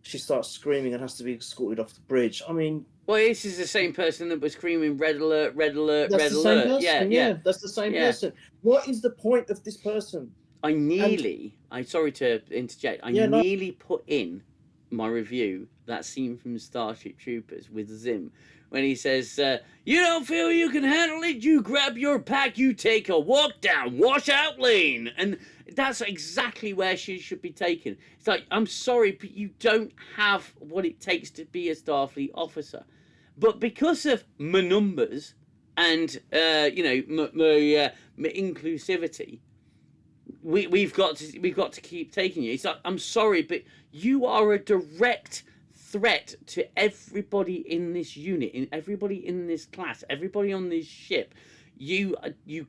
she starts screaming and has to be escorted off the bridge. I mean, well, this is the same person that was screaming "Red alert! Red alert! That's Red the alert!" Same person. Yeah, that's the same person. What is the point of this person? I'm sorry to interject. Nearly put in my review that scene from Starship Troopers with Zim when he says, "You don't feel you can handle it? You grab your pack, you take a walk down washout lane." And that's exactly where she should be taken. It's like, I'm sorry, but you don't have what it takes to be a Starfleet officer. But because of my numbers and my inclusivity, we've got to keep taking you. It's like, I'm sorry, but you are a direct threat to everybody in this unit, in everybody in this class, everybody on this ship. You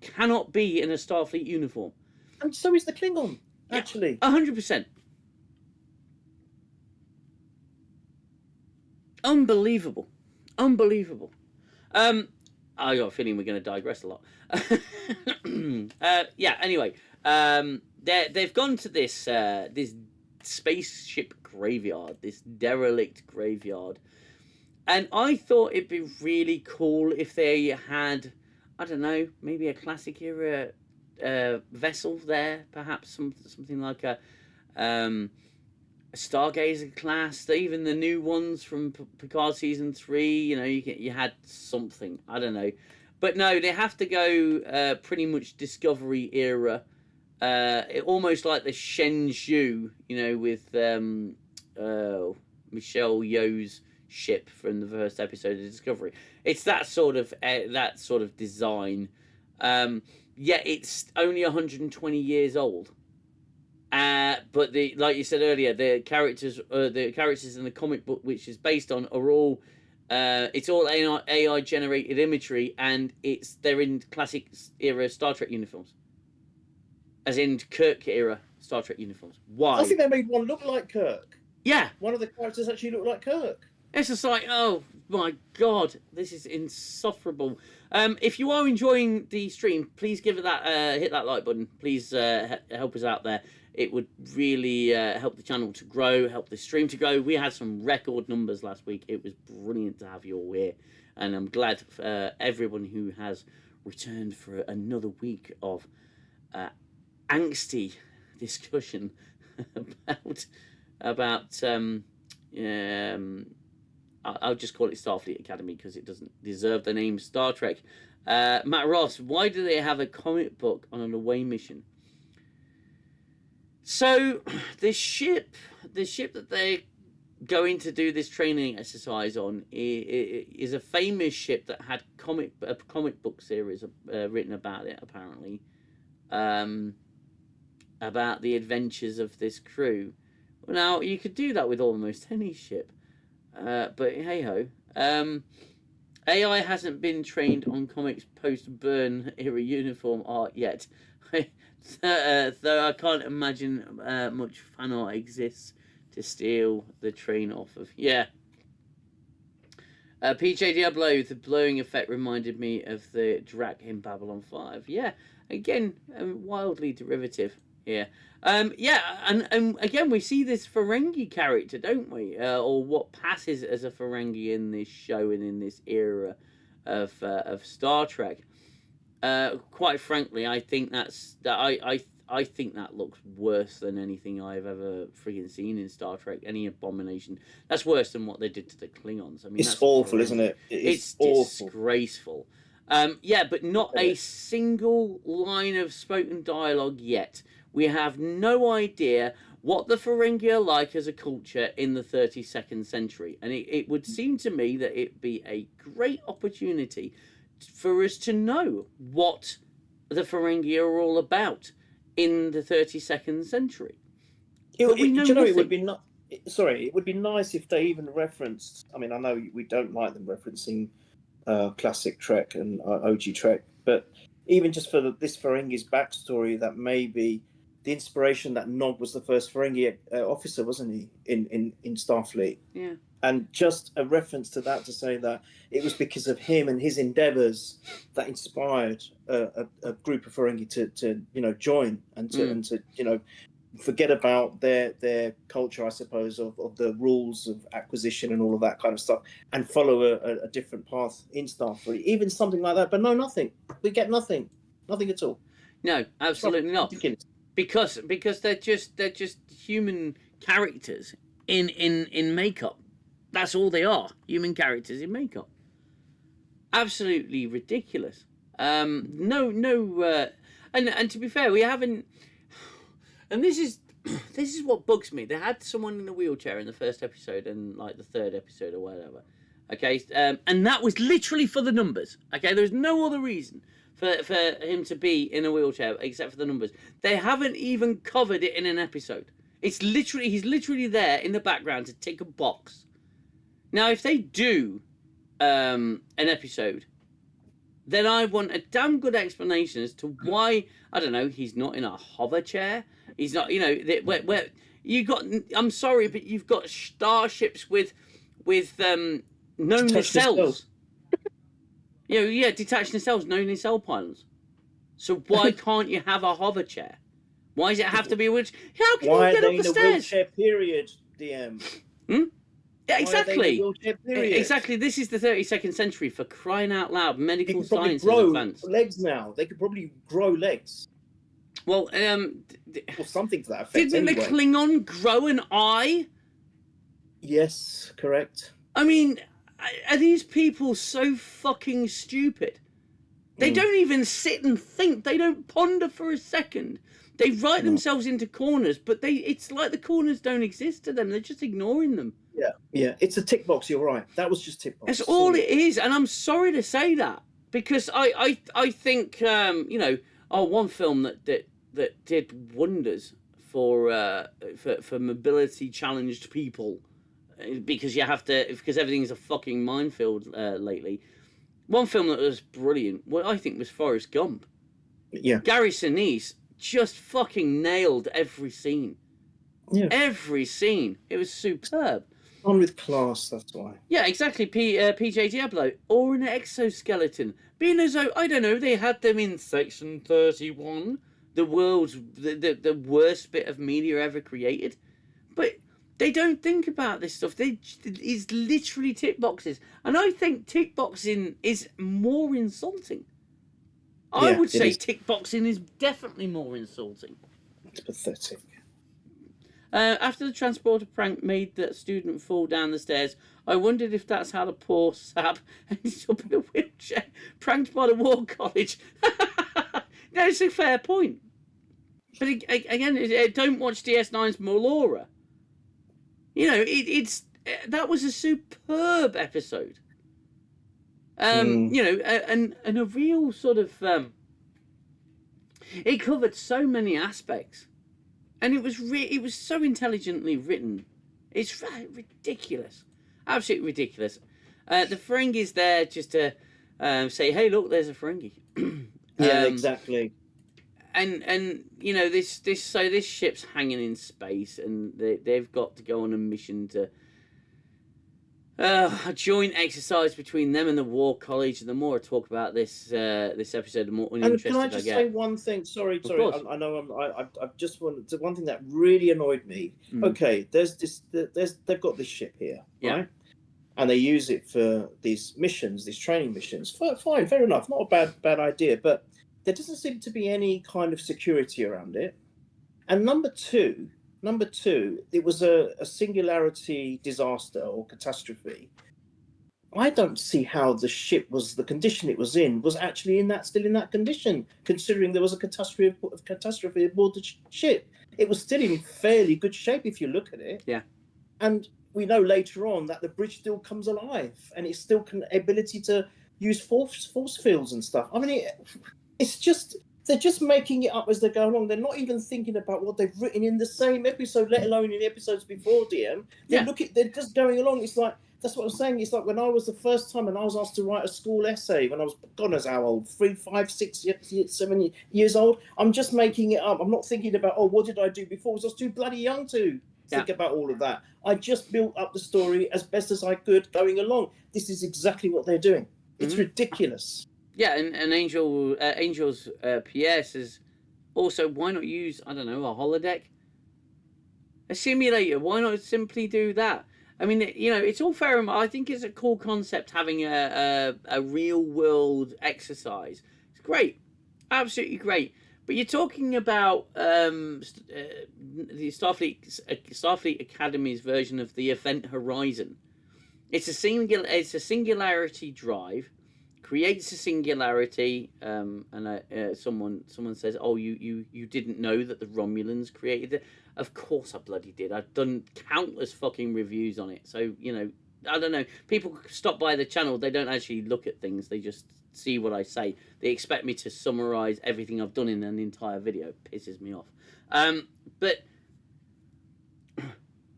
cannot be in a Starfleet uniform. And so is the Klingon, actually. 100%. Unbelievable. I got a feeling we're going to digress a lot. Anyway, they've gone to this spaceship graveyard, this derelict graveyard. And I thought it'd be really cool if they had, I don't know, maybe a classic era vessel there, perhaps something like a Stargazer class, even the new ones from Picard season 3. You know, you had something, I don't know, but no, they have to go pretty much Discovery era, almost like the Shenzhou, you know, with Michelle Yeoh's ship from the first episode of Discovery. It's that sort of design. Yeah, it's only 120 years old. But like you said earlier, the characters in the comic book, which is based on, are all it's all AI generated imagery, and they're in classic era Star Trek uniforms, as in Kirk era Star Trek uniforms. Why? I think they made one look like Kirk. Yeah, one of the characters actually looked like Kirk. It's just like, oh my god, this is insufferable. If you are enjoying the stream, please give it that, hit that like button. Please help us out there. It would really help the channel to grow, help the stream to grow. We had some record numbers last week. It was brilliant to have you all here, and I'm glad for everyone who has returned for another week of angsty discussion about I'll just call it Starfleet Academy because it doesn't deserve the name Star Trek. Matt Ross, why do they have a comic book on an away mission? So the ship that they're going to do this training exercise on is a famous ship that had a comic book series written about it, apparently, about the adventures of this crew. Now, you could do that with almost any ship. But hey ho, AI hasn't been trained on comics post-burn era uniform art yet. Though I can't imagine much fan art exists to steal the train off of. Yeah. PJ Diablo, the blowing effect reminded me of the Drac in Babylon 5. Yeah, again, wildly derivative here. Yeah, and again, we see this Ferengi character, don't we? Or what passes as a Ferengi in this show and in this era of Star Trek. Quite frankly, I think I think that looks worse than anything I've ever friggin' seen in Star Trek. Any abomination. That's worse than what they did to the Klingons. I mean, it's awful, isn't it? It's awful. Disgraceful. Yeah, but not a single line of spoken dialogue yet. We have no idea what the Ferengi are like as a culture in the 32nd century. And it would seem to me that it'd be a great opportunity for us to know what the Ferengi are all about in the 32nd century. It would be not. Sorry, it would be nice if they even referenced. I mean, I know we don't like them referencing classic Trek and OG Trek, but even just for this Ferengi's backstory, that maybe the inspiration that Nog was the first Ferengi officer, wasn't he, in Starfleet? Yeah. And just a reference to that, to say that it was because of him and his endeavours that inspired a group of Ferengi to join and to forget about their culture, I suppose, of the rules of acquisition and all of that kind of stuff, and follow a different path in Starfleet. Even something like that, but no, nothing. We get nothing at all. No, absolutely not. Because they're just human characters in makeup. That's all they are, human characters in makeup. Absolutely ridiculous. And to be fair, we haven't. And this is what bugs me. They had someone in a wheelchair in the first episode and like the third episode or whatever. Okay, and that was literally for the numbers. Okay, there was no other reason for him to be in a wheelchair except for the numbers. They haven't even covered it in an episode. He's literally there in the background to tick a box. Now, if they do an episode, then I want a damn good explanation as to why, I don't know, he's not in a hover chair. He's not, where you got. I'm sorry, but you've got starships with no nacelles. Detached nacelles, no nacelle pilots. So why can't you have a hover chair? Why does it have to be a wheelchair? How can you get up the stairs? Why are they in a wheelchair period? DM? Yeah, Why are they in exactly. the wheelchair period? Exactly. This is the 32nd century, for crying out loud. You Medical could probably science is grow advanced. legs now. They could probably grow legs Well, or something to that effect. didn't Anyway. the Klingon grow an eye? Yes, correct. I mean, are these people so fucking stupid? They don't even sit and think. They don't ponder for a second. They write themselves into corners, but it's like the corners don't exist to them. They're just ignoring them. Yeah. It's a tick box. You're right. That was just tick box. That's all it is, and I'm sorry to say that, because I think one film that did wonders for mobility challenged people, because everything's a fucking minefield lately. One film that was brilliant, what I think, was Forrest Gump. Yeah. Gary Sinise just fucking nailed every scene. Yeah. Every scene. It was superb. On with class, that's why. Yeah, exactly. PJ Diablo. Or an exoskeleton. Being as though, I don't know, they had them in Section 31, the world's the worst bit of media ever created. But they don't think about this stuff. It's literally tick boxes. And I think tick boxing is more insulting. I would say tick boxing is definitely more insulting. It's pathetic. After the transporter prank made that student fall down the stairs, I wondered if that's how the poor sap ended up in a wheelchair, pranked by the War College. No, it's a fair point. But again, don't watch DS9's Melora. That was a superb episode. And a real sort of it covered so many aspects, and it was so intelligently written. It's ridiculous, absolutely ridiculous. The Ferengi's there just to say, "Hey, look, there's a Ferengi." Yeah, exactly. And this ship's hanging in space, and they've got to go on a mission to a joint exercise between them and the War College. And the more I talk about this episode, the more uninterested I get. And can I just say one thing? Sorry. I know I just wanted to, one thing that really annoyed me. Okay, they've got this ship here, right? And they use it for these missions, these training missions. Fine, fair enough. Not a bad idea, but there doesn't seem to be any kind of security around it. And number two, it was a singularity disaster or catastrophe. I don't see how the ship the condition it was in was actually still in that condition, considering there was a catastrophe aboard the ship. It was still in fairly good shape if you look at it. Yeah. And we know later on that the bridge still comes alive, and it's still ability to use force fields and stuff. I mean, it's just, they're just making it up as they go along. They're not even thinking about what they've written in the same episode, let alone in the episodes before, DM. They're just going along. It's like, that's what I'm saying. It's like when I was the first time and I was asked to write a school essay when I was, God knows how old, 3, 5, 6, 7 years old. I'm just making it up. I'm not thinking about, what did I do before? I was too bloody young to think about all of that. I just built up the story as best as I could going along. This is exactly what they're doing. It's ridiculous. Yeah, and Angel's PS is also, why not use, I don't know, a holodeck? A simulator, why not simply do that? I mean, it's all fair, and I think it's a cool concept having a real world exercise. It's great, absolutely great. But you're talking about the Starfleet Academy's version of the Event Horizon. It's a singularity drive, creates a singularity, and someone says, "Oh, you didn't know that the Romulans created it." Of course I bloody did. I've done countless fucking reviews on it. So, I don't know. People stop by the channel. They don't actually look at things. They just see what I say. They expect me to summarize everything I've done in an entire video. It pisses me off. But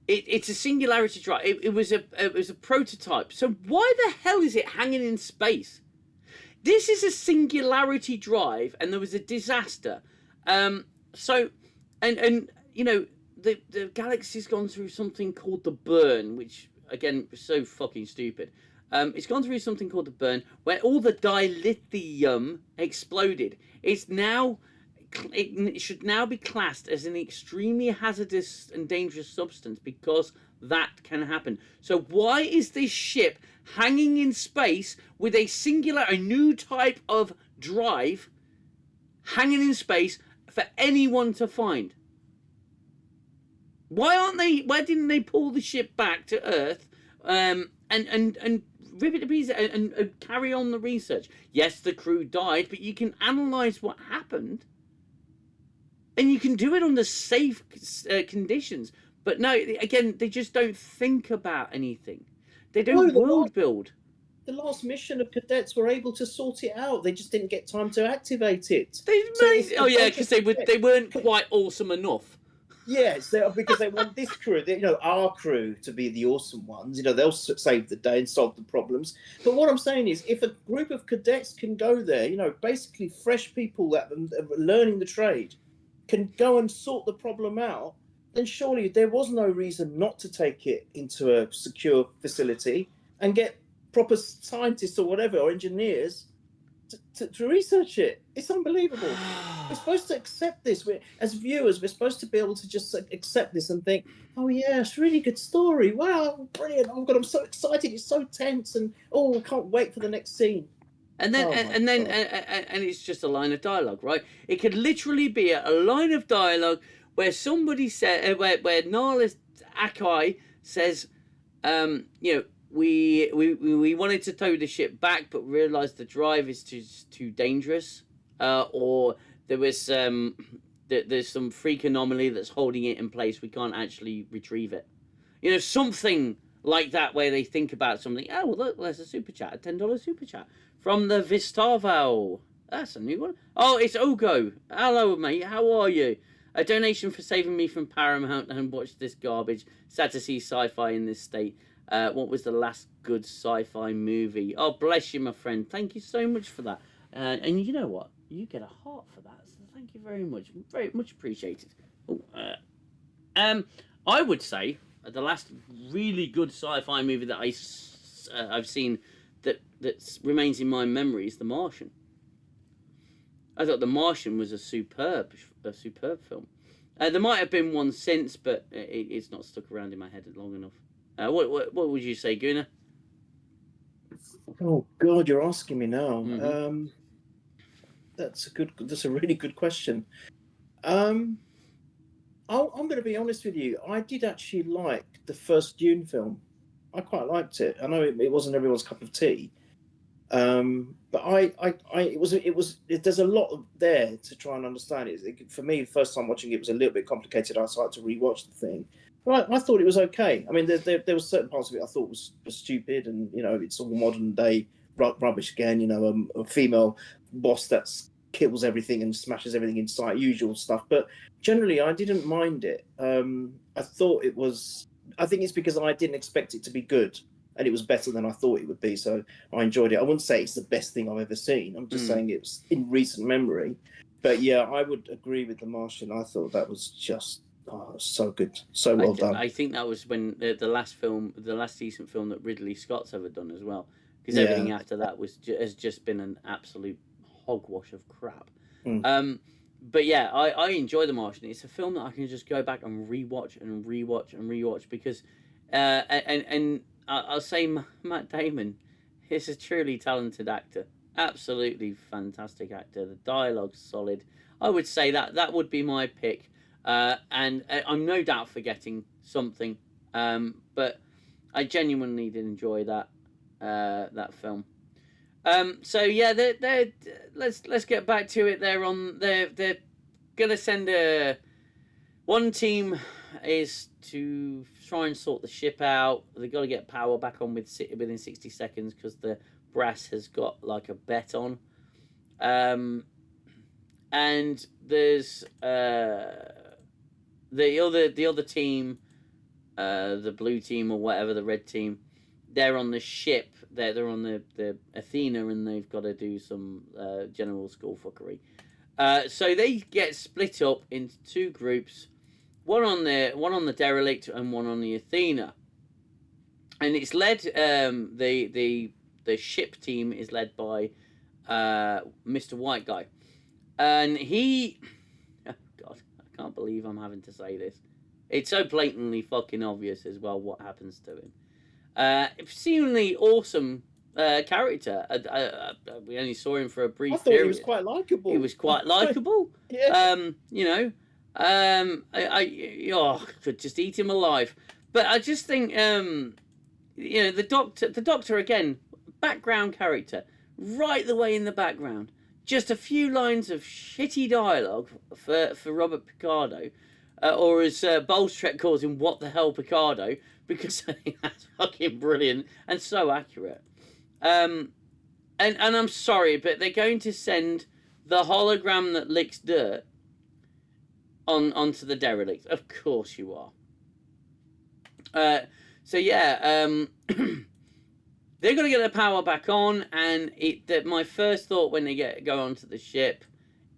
it's a singularity drive. It was a prototype. So why the hell is it hanging in space? This is a singularity drive, and there was a disaster. The galaxy's gone through something called the burn, which, again, was so fucking stupid. It's gone through something called the burn, where all the dilithium exploded. It's now it should now be classed as an extremely hazardous and dangerous substance because that can happen. So why is this ship hanging in space with a new type of drive hanging in space for anyone to find? Why didn't they pull the ship back to Earth and rip it to pieces and carry on the research? Yes, the crew died, but you can analyze what happened. And you can do it under safe conditions. But no, again, they just don't think about anything. They don't world build. The last mission of cadets were able to sort it out. They just didn't get time to activate it. Because they weren't quite awesome enough. Yes, because they want this crew, our crew, to be the awesome ones. They'll save the day and solve the problems. But what I'm saying is, if a group of cadets can go there, basically fresh people that are learning the trade, can go and sort the problem out, then surely there was no reason not to take it into a secure facility and get proper scientists or whatever, or engineers, to research it. It's unbelievable. We're supposed to accept this. As viewers, we're supposed to be able to just accept this and think, oh yeah, it's a really good story. Wow, brilliant. Oh God, I'm so excited. It's so tense, and I can't wait for the next scene. And then, and it's just a line of dialogue, right? It could literally be a line of dialogue where somebody said, where Nahla Akai says, we wanted to tow the ship back, but realized the drive is too dangerous, or there was there's some freak anomaly that's holding it in place. We can't actually retrieve it. Something like that, where they think about something. Oh, well, look, there's a super chat, a $10 super chat from the Vistavao. That's a new one. Oh, it's Ogo. Hello, mate. How are you? A donation for saving me from Paramount and watch this garbage. Sad to see sci-fi in this state. What was the last good sci-fi movie? Oh, bless you, my friend. Thank you so much for that. And you know what? You get a heart for that. So thank you very much. Very much appreciated. I would say the last really good sci-fi movie that I've seen that remains in my memory is The Martian. I thought The Martian was a superb film. There might have been one since, but it's not stuck around in my head long enough. What would you say, Gooner? Oh God, you're asking me now. Mm-hmm. That's a really good question. I'm going to be honest with you. I did actually like the first Dune film. I quite liked it. I know it wasn't everyone's cup of tea, but there's a lot there to try and understand it. For me, the first time watching it was a little bit complicated. I started to rewatch the thing. But I thought it was okay. I mean, there was certain parts of it I thought was stupid, and it's all modern day rubbish again. A female boss that kills everything and smashes everything in sight, usual stuff. But generally, I didn't mind it. I thought it was. I think it's because I didn't expect it to be good, and it was better than I thought it would be. So I enjoyed it. I wouldn't say it's the best thing I've ever seen. I'm just saying it was in recent memory. But yeah, I would agree with The Martian. I thought that was just so good, so well done. I think that was when the last decent film that Ridley Scott's ever done as well. Because everything after that has just been an absolute hogwash of crap. But yeah, I enjoy The Martian. It's a film that I can just go back and rewatch because, and I'll say Matt Damon is a truly talented actor, absolutely fantastic actor. The dialogue's solid. I would say that would be my pick, and I'm no doubt forgetting something, but I genuinely did enjoy that film. So yeah, let's get back to it. They're gonna send one team is to try and sort the ship out. They got to get power back on within 60 seconds because the brass has got like a bet on. And there's the other team, the blue team or whatever, the red team. They're on the ship. They're on the Athena, and they've got to do some general school fuckery. So they get split up into two groups, one on the derelict and one on the Athena. And it's led the ship team is led by Mr. White Guy, and he can't believe I'm having to say this. It's so blatantly fucking obvious as well what happens to him. Seemingly awesome character. We only saw him for a brief I thought period. he was quite likable. He was quite likable. Yeah. You know, I could just eat him alive. But I just think, you know, the Doctor again, background character, right the way in the background. Just a few lines of shitty dialogue for Robert Picardo. Or as Bolstrek calls him, what the hell, Picardo? Because I think that's fucking brilliant and so accurate. And I'm sorry, but they're going to send the hologram that licks dirt onto the derelict. Of course you are. So yeah, they're going to get their power back on, and my first thought when they go onto the ship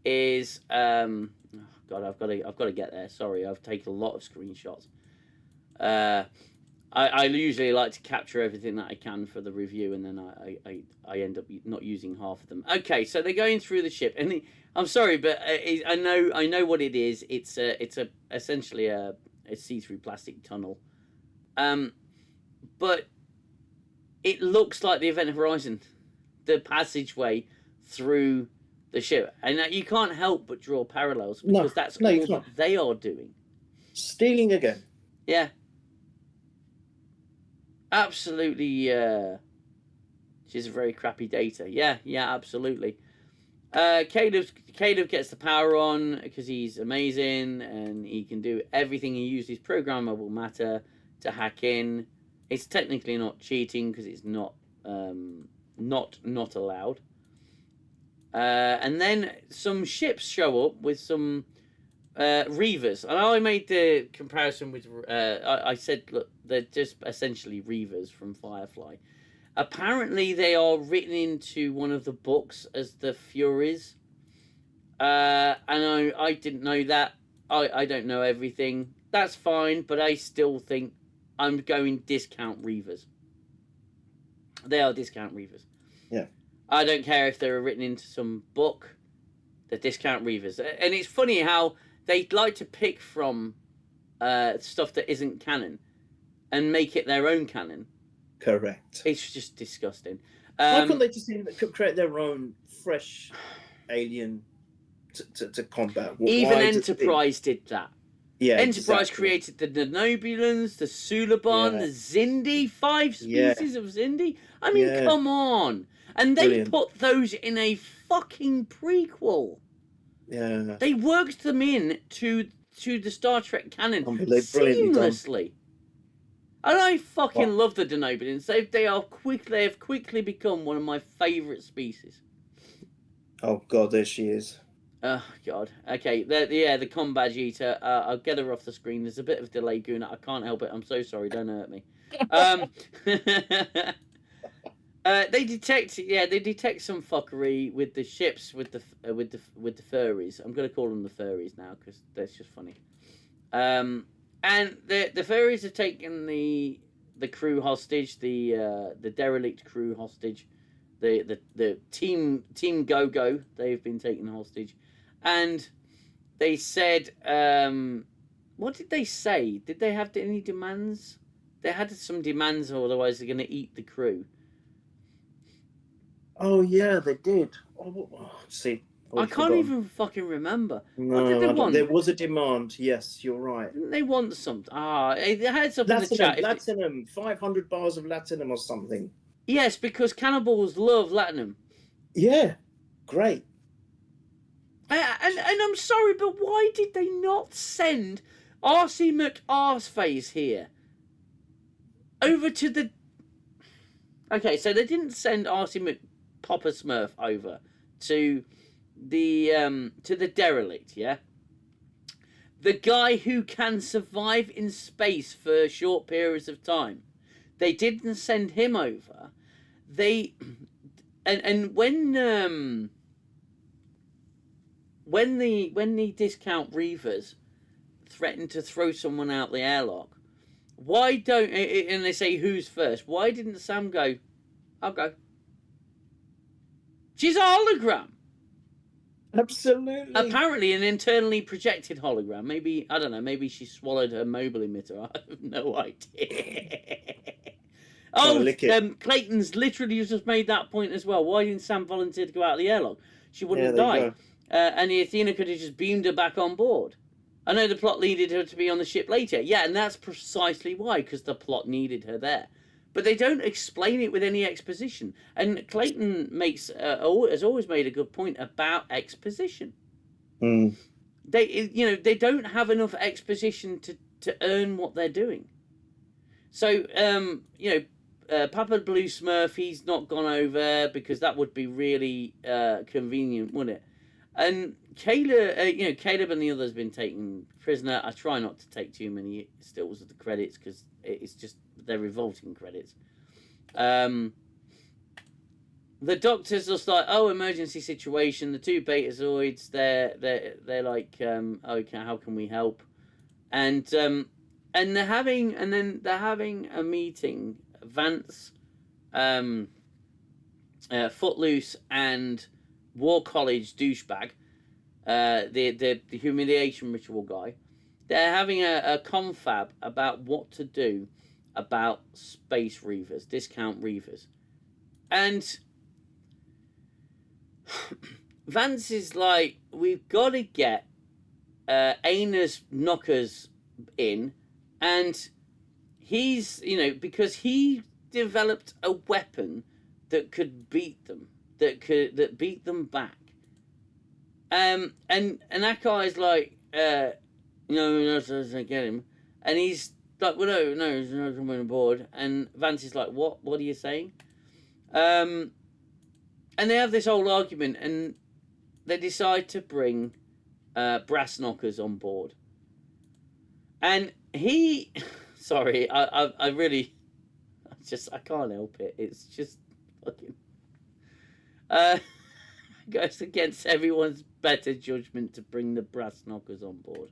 is God, I've got to get there. Sorry, I've taken a lot of screenshots. I usually like to capture everything that I can for the review, and then I end up not using half of them. Okay, so they're going through the ship, and I'm sorry, but I know what it is. It's essentially a see-through plastic tunnel, but it looks like the Event Horizon, the passageway through the ship, and you can't help but draw parallels because that's all that they are doing. Stealing again. Yeah. Absolutely. She's a very crappy data. Yeah, absolutely. Caleb gets the power on because he's amazing and he can do everything. He uses programmable matter to hack in. It's technically not cheating because it's not allowed. And then some ships show up with some Reavers. And I made the comparison with... I said, look, they're just essentially Reavers from Firefly. Apparently, they are written into one of the books as the Furies. And I didn't know that. I don't know everything. That's fine, but I still think I'm going discount Reavers. They are discount Reavers. Yeah. I don't care if they were written into some book. They're discount Reavers. And it's funny how they like to pick from stuff that isn't canon and make it their own canon. Correct. It's just disgusting. Why couldn't they just create their own fresh alien to combat? Even Enterprise did that. Yeah, Enterprise created the Denobulans, the Suliban, the Xindi, 5 species of Xindi. I mean, come on. And they put those in a fucking prequel. Yeah. They worked them in to the Star Trek canon seamlessly. And I fucking love the Denobulans. They have quickly become one of my favourite species. Oh God, there she is. Oh God. Okay. The Combadge Eater. I'll get her off the screen. There's a bit of delay, Gooner. I can't help it. I'm so sorry. Don't hurt me. They detect some fuckery with the ships with the furries. I'm gonna call them the furries now because that's just funny. And the furries have taken the crew hostage, the derelict crew hostage, the team Go-Go. They've been taken hostage, and they said, what did they say? Did they have any demands? They had some demands, or otherwise they're gonna eat the crew. Oh yeah, they did. See, I can't even fucking remember. No, what did they want? There was a demand. Yes, you're right. Didn't they want something? They had something in the chat. Latinum, 500 bars of latinum or something. Yes, because cannibals love latinum. Yeah, great. And I'm sorry, but why did they not send R.C. McArseface here over to the? Okay, so they didn't send R.C. McPopper Smurf over to the derelict, yeah? The guy who can survive in space for short periods of time. They didn't send him over. And when the discount Reavers threaten to throw someone out the airlock, why don't, and they say who's first, why didn't Sam go, I'll go? She's a hologram. Absolutely. Apparently, an internally projected hologram. Maybe, I don't know, maybe she swallowed her mobile emitter. I have no idea. Oh, lick it. Clayton's literally just made that point as well. Why didn't Sam volunteer to go out of the airlock? She wouldn't there you die. go. And the Athena could have just beamed her back on board. I know the plot needed her to be on the ship later. Yeah, and that's precisely why, because the plot needed her there. But they don't explain it with any exposition. And Clayton has always made a good point about exposition. Mm. They don't have enough exposition to earn what they're doing. So, Papa Blue Smurf, he's not gone over because that would be really convenient, wouldn't it? And Caleb and the others been taken prisoner. I try not to take too many stills of the credits because it's just they're revolting credits. The doctor's just like, oh, emergency situation. The two Betazoids, they're like, okay, how can we help? And they're having a meeting. Vance, Footloose, and War College douchebag, the humiliation ritual guy. They're having a confab about what to do about space Reavers, discount Reavers. And Vance is like, we've got to get Aina's knockers in, and he's, because he developed a weapon that could beat them, that beat them back. And that guy's like, no, I get him. And he's like, well, no, he's not coming aboard. And Vance is like, what are you saying? And they have this whole argument, and they decide to bring brass knockers on board. And he, sorry, I can't help it. It's just fucking goes against everyone's better judgment to bring the brass knockers on board.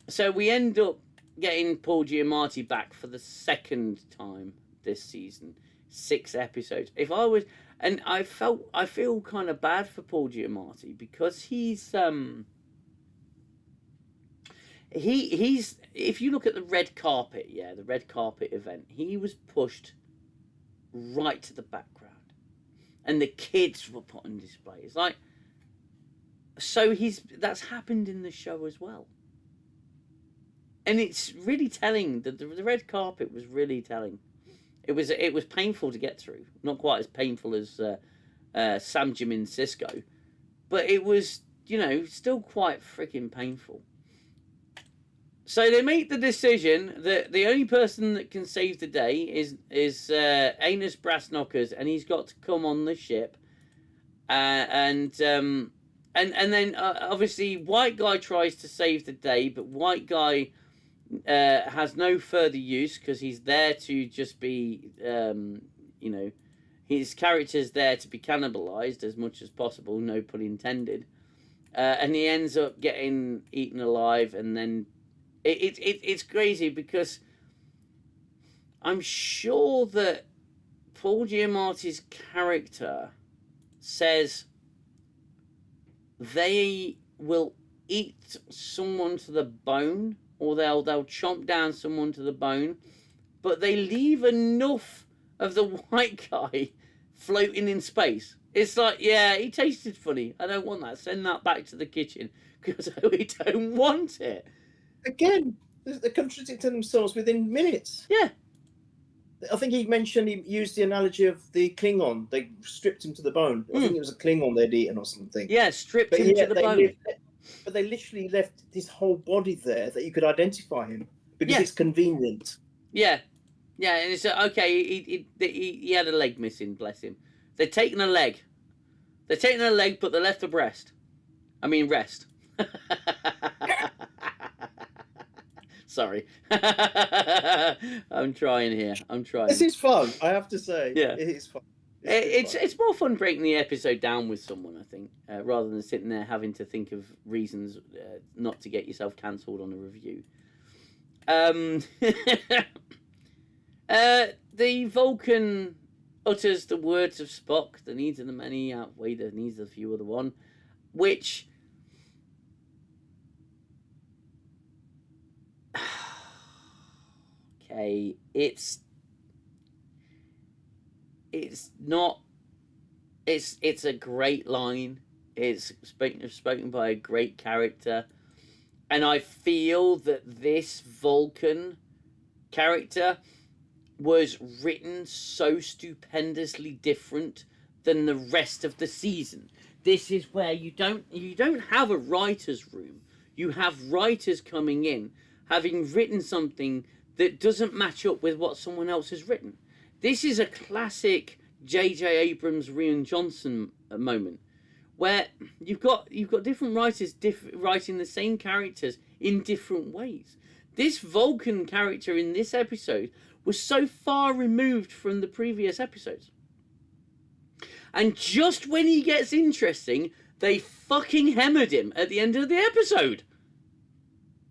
So we end up getting Paul Giamatti back for the second time this season. 6 episodes. I feel kind of bad for Paul Giamatti because he's if you look at the red carpet, the red carpet event, he was pushed right to the background, and the kids were put on display. It's like, so that's happened in the show as well, and it's really telling. The red carpet was really telling. It was painful to get through, not quite as painful as Sam, Jim, and Cisco, but it was still quite freaking painful. So they make the decision that the only person that can save the day is Aina's brass knockers, and he's got to come on the ship. And then obviously White Guy tries to save the day, but White Guy has no further use because he's there to just be, his character's there to be cannibalized as much as possible, no pun intended. And he ends up getting eaten alive, and then it's crazy because I'm sure that Paul Giamatti's character says they will eat someone to the bone, or they'll chomp down someone to the bone, but they leave enough of the white guy floating in space. It's like, yeah, he tasted funny. I don't want that. Send that back to the kitchen because we don't want it. Again, they're contradicting themselves within minutes. Yeah. I think he used the analogy of the Klingon. They stripped him to the bone. I think it was a Klingon they'd eaten or something. Yeah, stripped him to the bone. But they literally left this whole body there that you could identify him because it's convenient. Yeah. Yeah, and it's okay, he had a leg missing, bless him. They're taking a leg. But they left the breast. I mean, rest. Sorry. I'm trying here. This is fun, I have to say. Yeah. It is fun. It's more fun breaking the episode down with someone, I think, rather than sitting there having to think of reasons not to get yourself cancelled on a review. The Vulcan utters the words of Spock, the needs of the many outweigh the needs of the few of the one, which... okay, it's not... It's a great line. It's spoken by a great character. And I feel that this Vulcan character was written so stupendously different than the rest of the season. This is where you don't have a writer's room. You have writers coming in, having written something that doesn't match up with what someone else has written. This is a classic J.J. Abrams, Rian Johnson moment, where you've got different writers writing the same characters in different ways. This Vulcan character in this episode was so far removed from the previous episodes. And just when he gets interesting, they fucking hammered him at the end of the episode.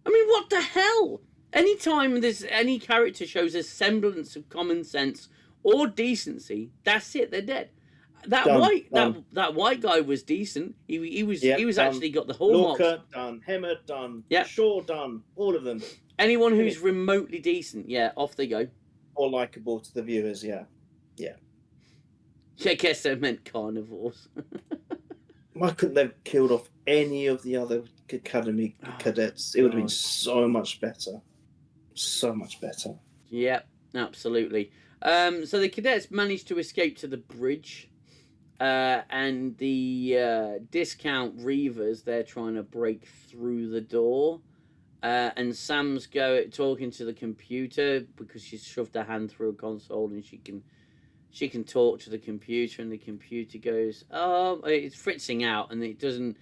I mean, what the hell? Anytime there's any character shows a semblance of common sense or decency, that's it, they're dead. That white guy was decent. He was actually got the hallmarks. Lorca done, Hemmer done, yeah. Shaw done, all of them. Anyone who's remotely decent, yeah, off they go. Or likable to the viewers, yeah. Yeah, I guess they meant carnivores. Why couldn't they have killed off any of the other academy cadets? It would have been so much better. So much better. Yeah, absolutely. So the cadets managed to escape to the bridge. And the discount Reavers, they're trying to break through the door. And Sam's talking to the computer because she's shoved her hand through a console and she can talk to the computer, and the computer goes, "Oh, it's fritzing out," and it doesn't.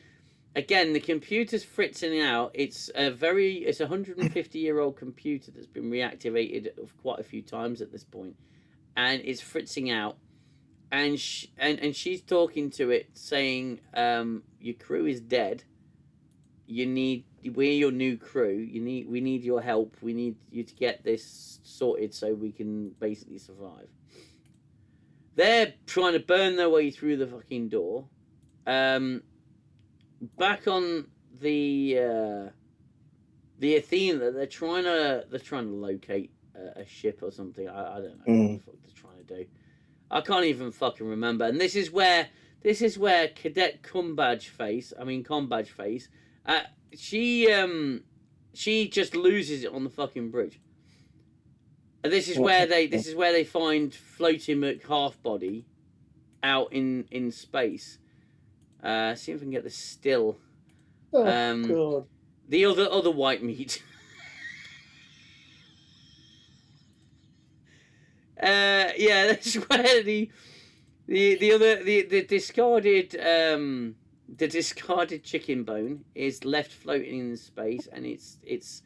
Again, the computer's fritzing out. It's a 150-year-old computer that's been reactivated quite a few times at this point, and it's fritzing out. And she's talking to it, saying, "Your crew is dead. We're your new crew. We need your help. We need you to get this sorted so we can basically survive." They're trying to burn their way through the fucking door. Back on the Athena, they're trying to locate a ship or something. I don't know what the fuck they're trying to do. I can't even fucking remember. And this is where Cadet Combadge Face, she just loses it on the fucking bridge. And this is where they find Floaty McHalfbody out in space. See if we can get the still. God. The other white meat. Yeah, that's where the discarded chicken bone is left floating in space, and it's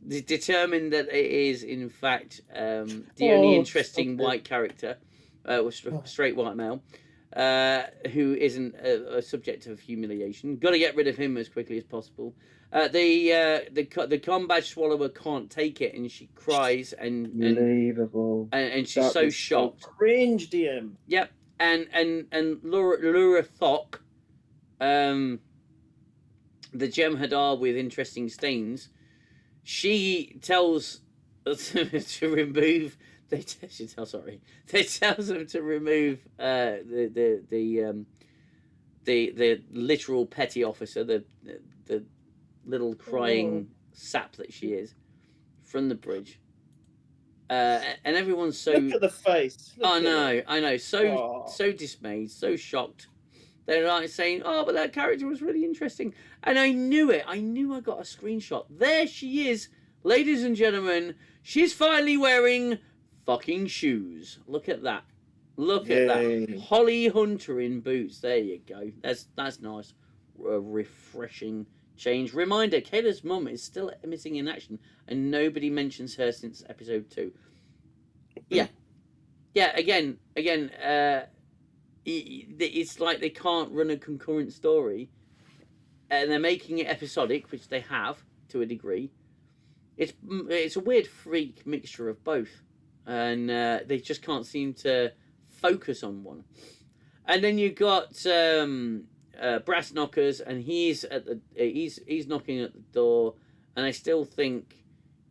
determined that it is in fact the only interesting white character, straight white male, who isn't a subject of humiliation. Got to get rid of him as quickly as possible. The combat swallower can't take it, and she cries and she's so shocked. So cringe, DM. Yep, and Laura Thock, the Jem'Hadar with interesting stains, she tells to remove. They tells them to remove the literal petty officer, the little crying sap that she is, from the bridge. And everyone's so... Look at the face. I know. So dismayed, so shocked. They're like saying, "Oh, but that character was really interesting." And I knew it. I knew I got a screenshot. There she is. Ladies and gentlemen, she's finally wearing fucking shoes. Look at that. Look at that. Holly Hunter in boots. There you go. That's nice. A refreshing change. Reminder, Kayla's mum is still missing in action, and nobody mentions her since episode 2. Yeah. Again. It's like they can't run a concurrent story, and they're making it episodic, which they have to a degree. It's a weird freak mixture of both, and they just can't seem to focus on one. And then you got Brass Knockers, and he's knocking at the door, and I still think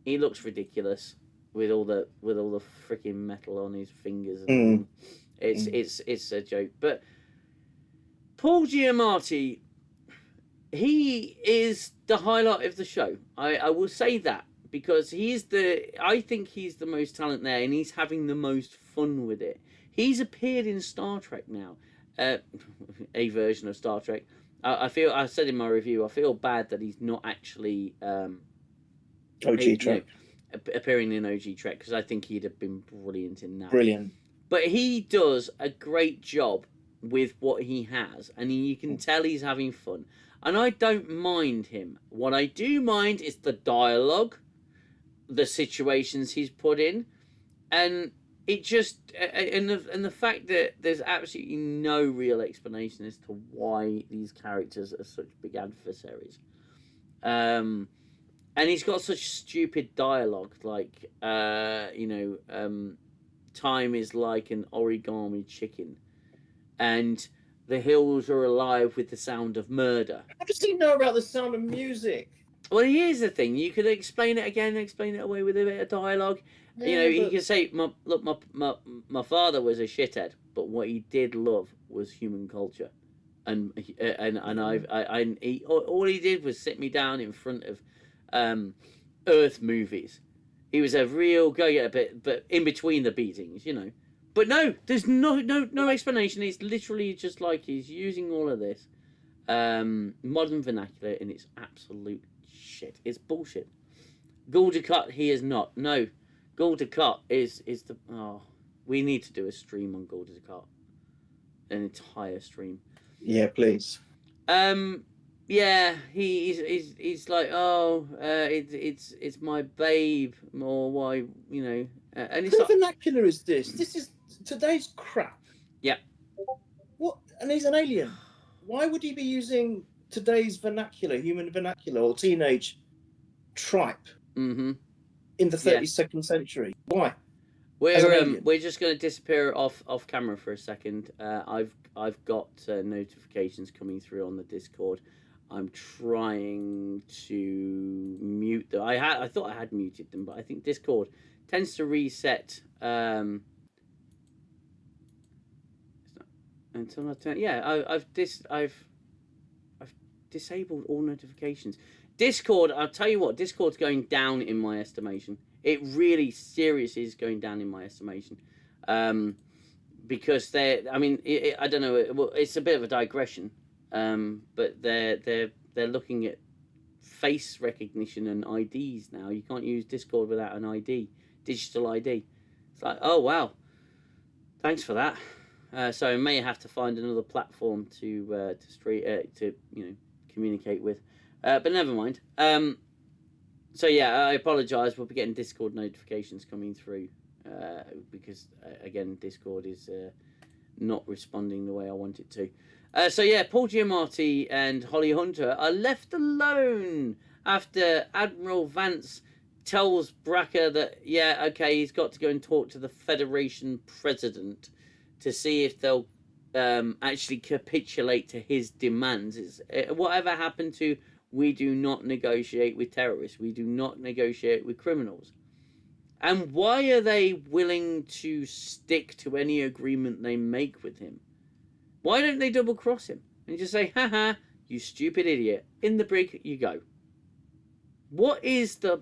he looks ridiculous with all the freaking metal on his fingers. And it's a joke. But Paul Giamatti, he is the highlight of the show. I will say that, because I think he's the most talent there, and he's having the most fun with it. He's appeared in Star Trek now, a version of Star Trek. I said in my review, I feel bad that he's not actually OG Trek appearing in OG Trek, because I think he'd have been brilliant in that. Brilliant. But he does a great job with what he has, and you can tell he's having fun. And I don't mind him. What I do mind is the dialogue, the situations he's put in, and it just and the fact that there's absolutely no real explanation as to why these characters are such big adversaries. And he's got such stupid dialogue, like time is like an origami chicken, and the hills are alive with the sound of murder. How does he know about the sound of music? Well, here's the thing: you could explain it again, explain it away with a bit of dialogue. Yeah, You could say, my father was a shithead, but what he did love was human culture, and all he did was sit me down in front of Earth movies. He was a real go-getter, but in between the beatings, But no, there's no explanation. It's literally just like he's using all of this modern vernacular, and it's absolute shit. It's bullshit. Gul Dukat, he is not. No, Gul Dukat is the. Oh, we need to do a stream on Gul Dukat, an entire stream. Yeah, please. Yeah, he's like, it's my babe, or why, and it's What like, vernacular is this? This is today's crap. Yeah. What? And he's an alien. Why would he be using today's vernacular, human vernacular, or teenage tripe in the 32nd century? Why? We're just going to disappear off camera for a second. I've got notifications coming through on the Discord. I'm trying to mute them. I thought I had muted them, but I think Discord tends to reset until I turn. Yeah, I've disabled all notifications. Discord, I'll tell you what, Discord's going down in my estimation. It really seriously is going down in my estimation, because I don't know. Well, it's a bit of a digression. But they're looking at face recognition and IDs now. You can't use Discord without an ID, digital ID. It's like, oh wow, thanks for that. So I may have to find another platform to communicate with. But never mind. So yeah, I apologise. We'll be getting Discord notifications coming through because again, Discord is not responding the way I want it to. So yeah, Paul Giamatti and Holly Hunter are left alone after Admiral Vance tells Bracker that, he's got to go and talk to the Federation president to see if they'll actually capitulate to his demands. Whatever happened to, we do not negotiate with terrorists, we do not negotiate with criminals. And why are they willing to stick to any agreement they make with him? Why don't they double cross him and just say, haha, you stupid idiot, in the brig you go? What is the...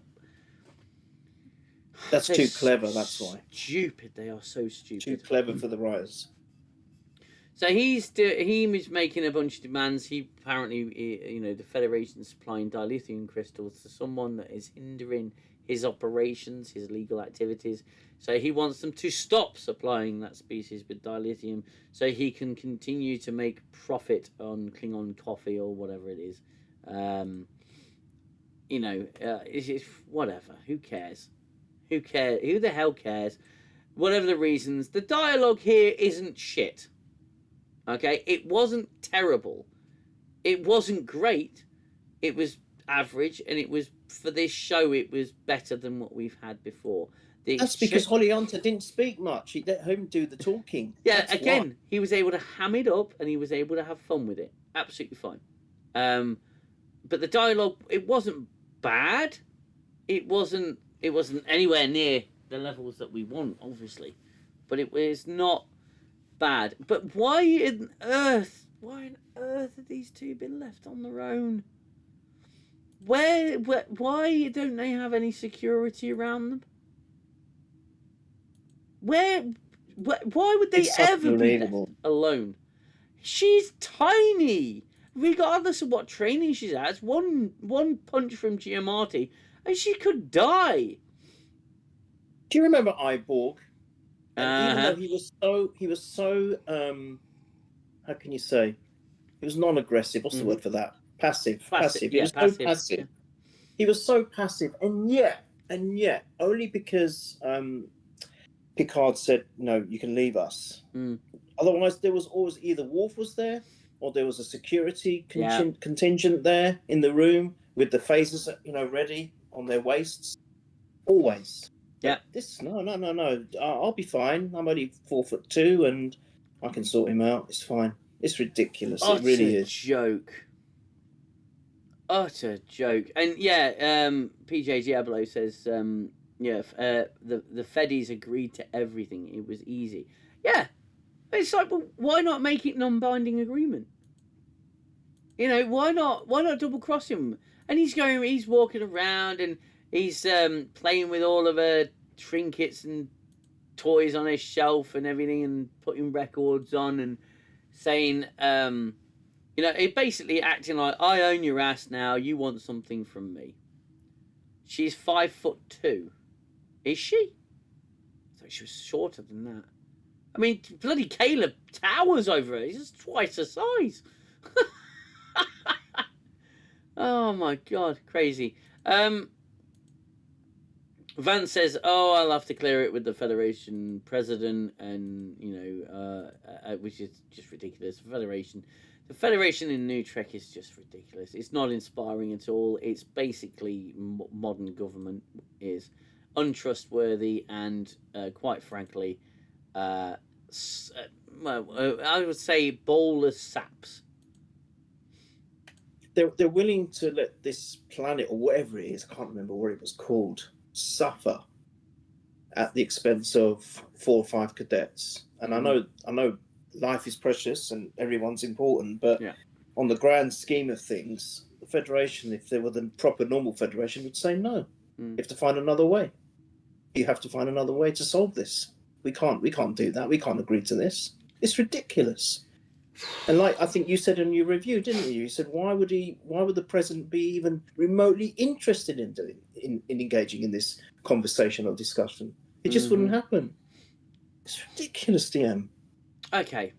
That's too clever, that's why. Stupid, they are so stupid. Too clever for the writers. So he's making a bunch of demands. He apparently, the Federation's supplying dilithium crystals to someone that is hindering his operations, his illegal activities. So he wants them to stop supplying that species with dilithium so he can continue to make profit on Klingon coffee or whatever it is. It's whatever. Who cares? Who cares? Who the hell cares? Whatever the reasons. The dialogue here isn't shit. Okay? It wasn't terrible. It wasn't great. It was average, and it was, for this show, it was better than what we've had before. That's because Holly Hunter didn't speak much. He let him do the talking. Yeah, That's again, why. he was able to ham it up and he was able to have fun with it. Absolutely fine. But the dialogue, it wasn't bad. It wasn't anywhere near the levels that we want, obviously. But it was not bad. But why on earth have these two been left on their own? Why don't they have any security around them? Why would they ever be left alone? She's tiny, regardless of what training she's at. One punch from Giamatti, and she could die. Do you remember Iborg? And even though he was so how can you say? He was non-aggressive. What's the word for that? Passive. He was so passive. Yeah. He was so passive, and yet, only because Picard said, "No, you can leave us." Otherwise, there was always either Worf was there, or there was a security contingent there in the room with the phasers, ready on their waists. Always. Yeah. No. I'll be fine. I'm only 4'2", and I can sort him out. It's fine. It's ridiculous. It really is. Utter joke. And PJ Diablo says, the Feddies agreed to everything. It was easy. Yeah. It's like, well, why not make it non-binding agreement? Why not double cross him? And he's walking around and he's playing with all of her trinkets and toys on his shelf and everything and putting records on and saying, it basically acting like, I own your ass now, you want something from me. She's 5'2". Is she? I thought she was shorter than that. I mean, bloody Caleb towers over her. He's just twice her size. Oh my God, crazy. Vance says, I'll have to clear it with the Federation president, and, which is just ridiculous. The Federation in New Trek is just ridiculous. It's not inspiring at all. It's basically modern government is untrustworthy and, quite frankly, I would say ballless saps. They're willing to let this planet, or whatever it is, I can't remember what it was called, suffer at the expense of 4 or 5 cadets. And I know life is precious and everyone's important, but on the grand scheme of things, the Federation, if they were the proper normal Federation, would say no. You have to find another way. You have to find another way to solve this. We can't do that. We can't agree to this. It's ridiculous. And like I think you said in your review, didn't you? You said why would the president be even remotely interested in engaging in this conversation or discussion? It just wouldn't happen. It's ridiculous, DM. Okay.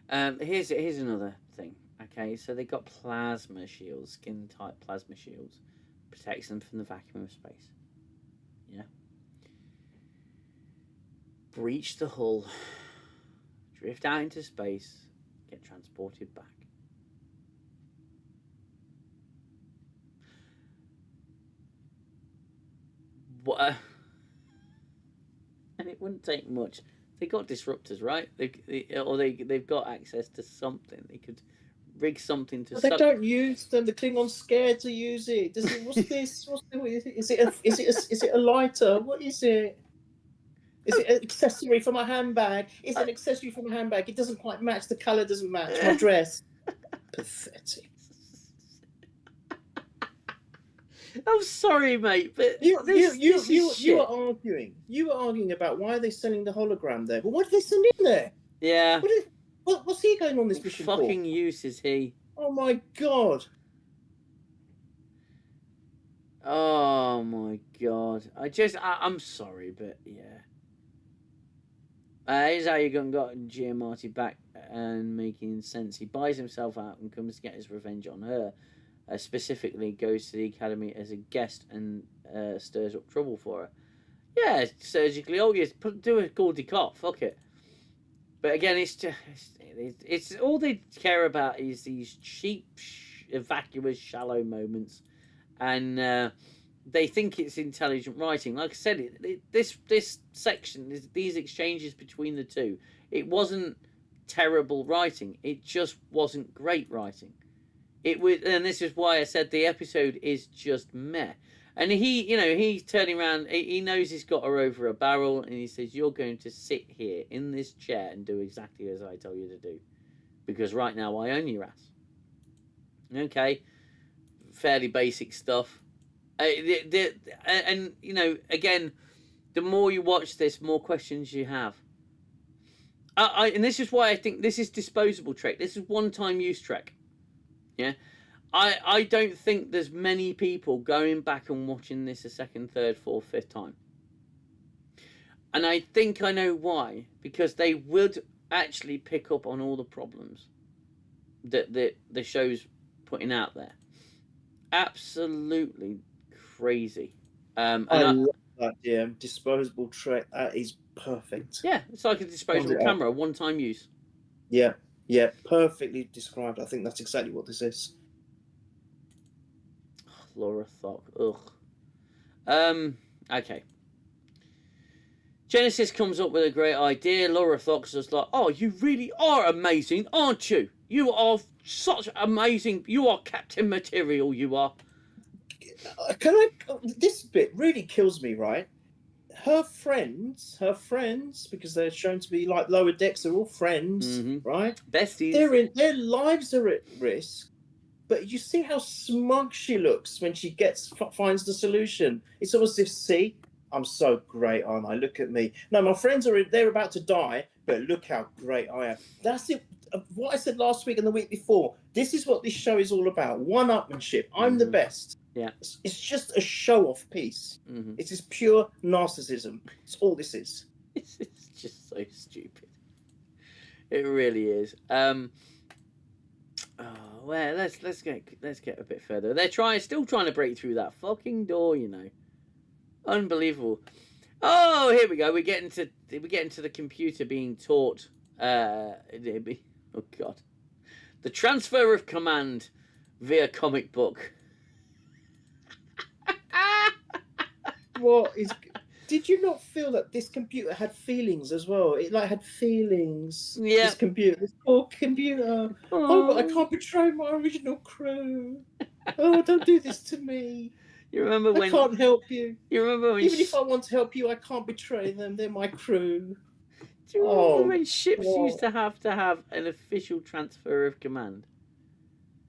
Here's another thing. Okay, so they got plasma shields, skin type plasma shields, protects them from the vacuum of space. Yeah. Breach the hull, drift out into space, get transported back. What? And it wouldn't take much. They got disruptors, right? They've got access to something. They could rig something to. Well, they don't use them. The Klingons scared to use it. What's this? Is it a lighter? What is it? Is it an accessory for my handbag? It's an accessory for my handbag. It doesn't quite match. The colour doesn't match my dress. Pathetic. I'm sorry, mate, but you were arguing about why are they sending the hologram there. But what did they send in there? Yeah. What's he going on this mission for? Fucking use is he? Oh my God. Oh my God. I'm sorry, but yeah. Here's how you got Giamatti back and making sense. He buys himself out and comes to get his revenge on her. Specifically goes to the academy as a guest and stirs up trouble for her. Yeah, surgically. Oh, yes, do a Goldie cop. Fuck it. But again, it's all they care about is these cheap, vacuous, shallow moments, and they think it's intelligent writing. Like I said, this section, these exchanges between the two, it wasn't terrible writing. It just wasn't great writing. It was, and this is why I said the episode is just meh. And he's turning around. He knows he's got her over a barrel, and he says, "You're going to sit here in this chair and do exactly as I tell you to do, because right now I own your ass." Okay, fairly basic stuff. And again, the more you watch this, more questions you have. And this is why I think this is disposable Trek. This is one-time use Trek. Yeah, I don't think there's many people going back and watching this a second, third, fourth, fifth time. And I think I know why. Because they would actually pick up on all the problems that the show's putting out there. Absolutely crazy. I love that, yeah. Disposable Trek, that is perfect. Yeah, it's like a disposable camera, one-time use. Yeah, yeah, perfectly described. I think that's exactly what this is. Laura Thok, ugh. Okay. Genesis comes up with a great idea. Laura Thok's just like, "Oh, you really are amazing, aren't you? You are such amazing. You are Captain Material, you are." This bit really kills me, right? Her friends, because they're shown to be like lower decks, they're all friends, right? Besties. Their lives are at risk, but you see how smug she looks when she finds the solution. It's almost as if, see, I'm so great, aren't I? Look at me. No, my friends they're about to die, but look how great I am. That's it. What I said last week and the week before. This is what this show is all about. One-upmanship. I'm the best. Yeah. It's just a show-off piece. It's just pure narcissism. It's all this is. It's just so stupid. It really is. Well, let's get a bit further. They're still trying to break through that fucking door, you know. Unbelievable. Oh, here we go. We're getting to the computer being taught. Oh God, the transfer of command via comic book. Did you not feel that this computer had feelings as well? It had feelings. Yeah. This poor computer. Oh, but I can't betray my original crew. Oh, don't do this to me. You remember when? I can't help you. You remember when? Even if I want to help you, I can't betray them. They're my crew. Do you remember when ships used to have an official transfer of command?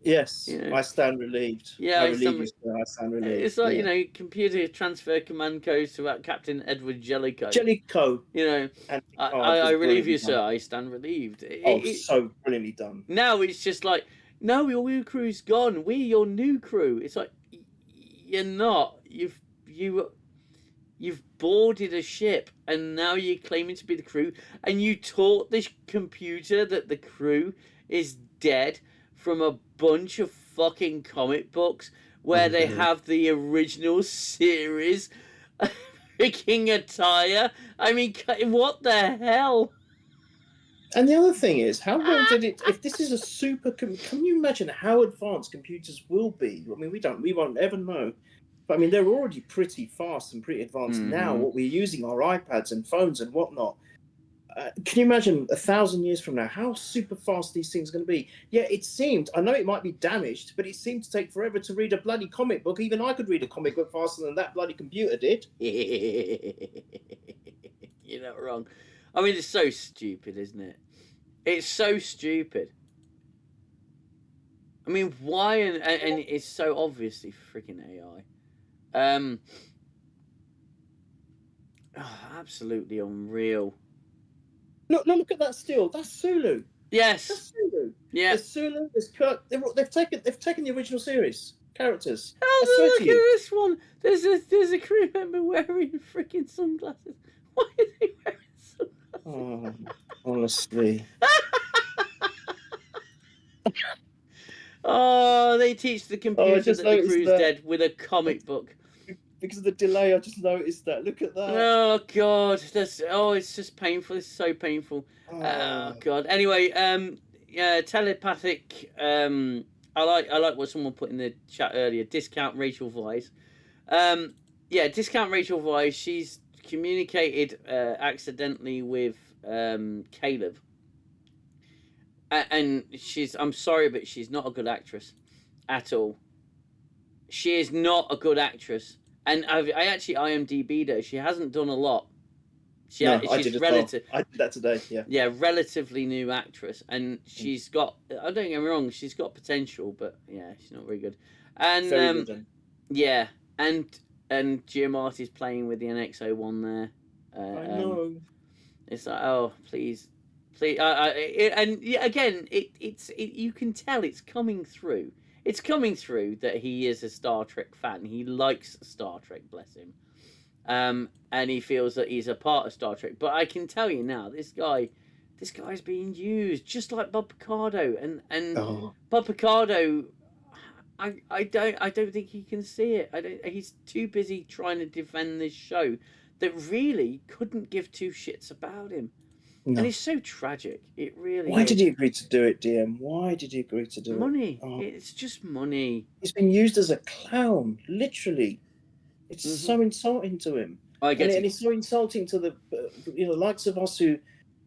Yes, you know? I stand relieved. Yeah, I relieve you, sir. I stand relieved. It's like, computer transfer command codes to Captain Edward Jellicoe. Jellicoe. I relieve you, sir. I stand relieved. So brilliantly done. Now it's just like, no, your crew's gone. We're your new crew. It's like, you're not. You've boarded a ship, and now you're claiming to be the crew, and you taught this computer that the crew is dead from a bunch of fucking comic books where they have the original series freaking attire. I mean, what the hell? And the other thing is, how long did it? If this is a super, can you imagine how advanced computers will be? I mean, we won't ever know. But I mean, they're already pretty fast and pretty advanced now. What we're using, our iPads and phones and whatnot. Can you imagine 1,000 years from now how super fast these things are going to be? Yeah, it seemed. I know it might be damaged, but it seemed to take forever to read a bloody comic book. Even I could read a comic book faster than that bloody computer did. You're not wrong. I mean, it's so stupid, isn't it? It's so stupid. I mean, why? And it's so obviously freaking AI. Absolutely unreal. Look at that still. That's Sulu. Yes. That's Sulu. Yeah. There's Sulu. There's Kirk. They've taken the original series characters. Look at this one. There's a crew member wearing freaking sunglasses. Why are they wearing sunglasses? Oh, honestly. They teach the computer that the crew's dead with a comic book. Because of the delay, I just noticed that. Look at that. Oh God, it's just painful. It's so painful. Oh God. Anyway, telepathic. I like what someone put in the chat earlier. Discount racial voice. Yeah, discount Rachel Weisz. She's communicated accidentally with Caleb, and I'm sorry, but she's not a good actress at all. She is not a good actress, and I actually IMDb'd her. She hasn't done a lot. I She's did as relative. well. I did that today. Yeah. Yeah, relatively new actress, and she's got. I don't get me wrong, she's got potential, but yeah, she's not very good. And Very good then. yeah, and Giamatti's playing with the NX-01 there. I know. It's like, oh, please, and yeah, again, it's you can tell it's coming through. It's coming through that he is a Star Trek fan. He likes Star Trek, bless him. And he feels that he's a part of Star Trek. But I can tell you now, this guy's being used just like Bob Picardo, and Bob Picardo. I don't think he can see it. He's too busy trying to defend this show that really couldn't give two shits about him. No. And it's so tragic. It really Why is. did he agree to do it, DM? Why did he agree to do money. it? Money. It's just money. He's been used as a clown, literally. It's so insulting to him. And it's so insulting to the likes of us who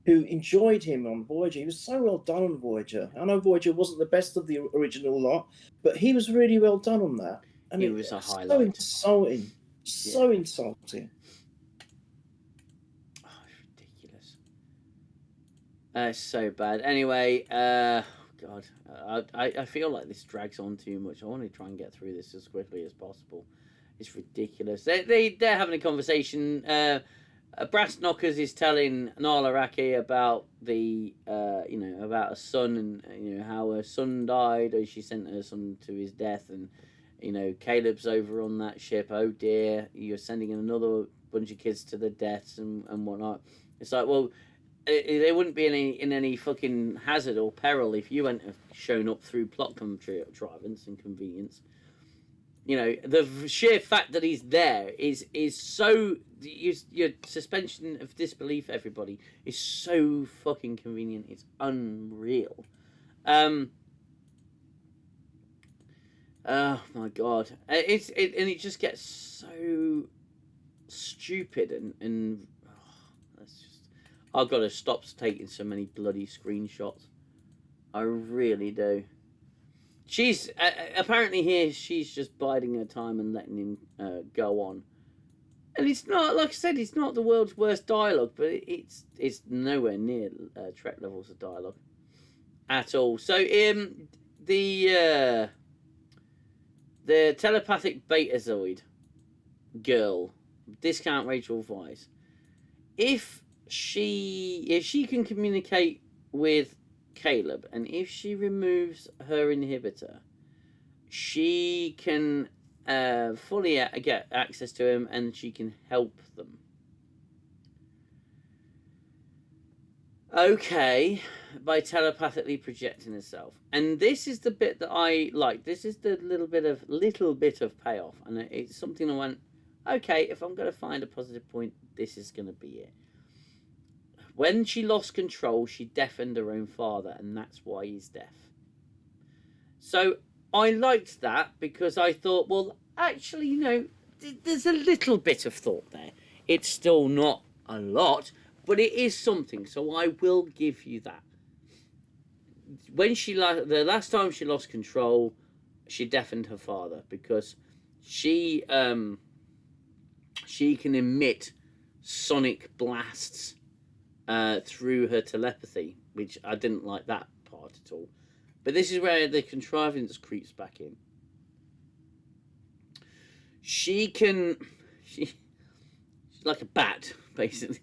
enjoyed him on Voyager. He was so well done on Voyager. I know Voyager wasn't the best of the original lot, but he was really well done on that. And it was a highlight. So insulting. So insulting. Oh, it's ridiculous. It's so bad. Anyway, God, I feel like this drags on too much. I want to try and get through this as quickly as possible. It's ridiculous. They're having a conversation. Brass Knockers is telling Nala Raki about the about her son, and how her son died, or she sent her son to his death, and Caleb's over on that ship. Oh dear, you're sending another bunch of kids to the deaths and whatnot. It's like, well, they wouldn't be in any fucking hazard or peril if you hadn't have shown up through plot contrivance and convenience. The sheer fact that he's there is so... Your suspension of disbelief, everybody, is so fucking convenient. It's unreal. Oh my God. It just gets so stupid and that's just... I've got to stop taking so many bloody screenshots. I really do. She's apparently here. She's just biding her time and letting him go on, and it's not, like I said, it's not the world's worst dialogue, but it's nowhere near Trek levels of dialogue at all. So the telepathic Betazoid girl, discount Rachel Weisz, if she can communicate with Caleb, and if she removes her inhibitor, she can fully get access to him, and she can help them. Okay, by telepathically projecting herself, and this is the bit that I like. This is the little bit of payoff, and it's something I went, okay, if I'm going to find a positive point, this is going to be it. When she lost control, she deafened her own father, and that's why he's deaf. So I liked that because I thought, well, actually, there's a little bit of thought there. It's still not a lot, but it is something, so I will give you that. When the last time she lost control, she deafened her father because she can emit sonic blasts through her telepathy, which I didn't like that part at all. But this is where the contrivance creeps back in. She's like a bat, basically.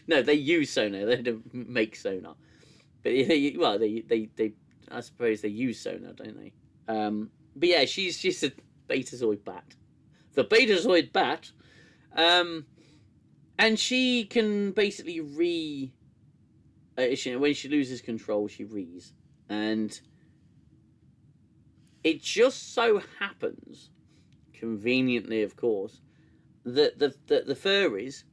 No, they use sonar. They don't make sonar. But they I suppose they use sonar, don't they? But yeah, she's just a Betazoid bat. The Betazoid bat. And she can basically when she loses control, she rees. And it just so happens, conveniently of course, that the furries,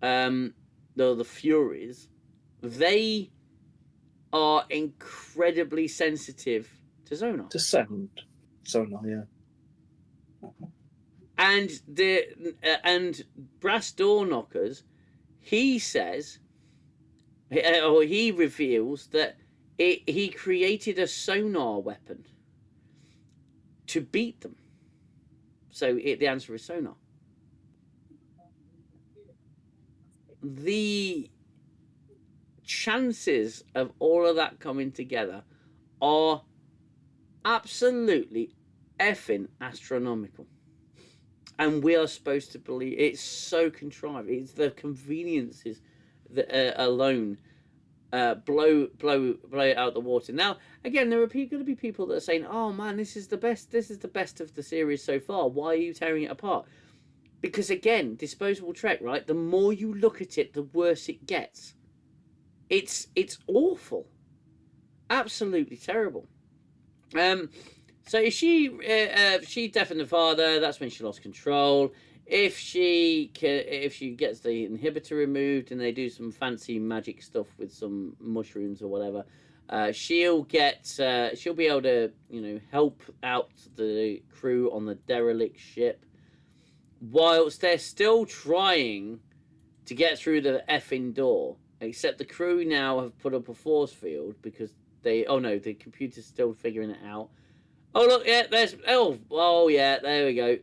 the Furies, they are incredibly sensitive to sonar. To sound. Sonar, yeah. And and brass door knockers, he says, or he reveals that he created a sonar weapon to beat them. So the answer is sonar. The chances of all of that coming together are absolutely effing astronomical. And we are supposed to believe it's so contrived. It's the conveniences that alone blow it out the water. Now, again, there are going to be people that are saying, "Oh man, this is the best. This is the best of the series so far. Why are you tearing it apart?" Because again, disposable Trek, right? The more you look at it, the worse it gets. It's awful, absolutely terrible. So if she deafened the father, that's when she lost control. If she gets the inhibitor removed and they do some fancy magic stuff with some mushrooms or whatever, she'll be able to help out the crew on the derelict ship, whilst they're still trying to get through the effing door. Except the crew now have put up a force field because the computer's still figuring it out. Oh look, yeah, yeah, there we go.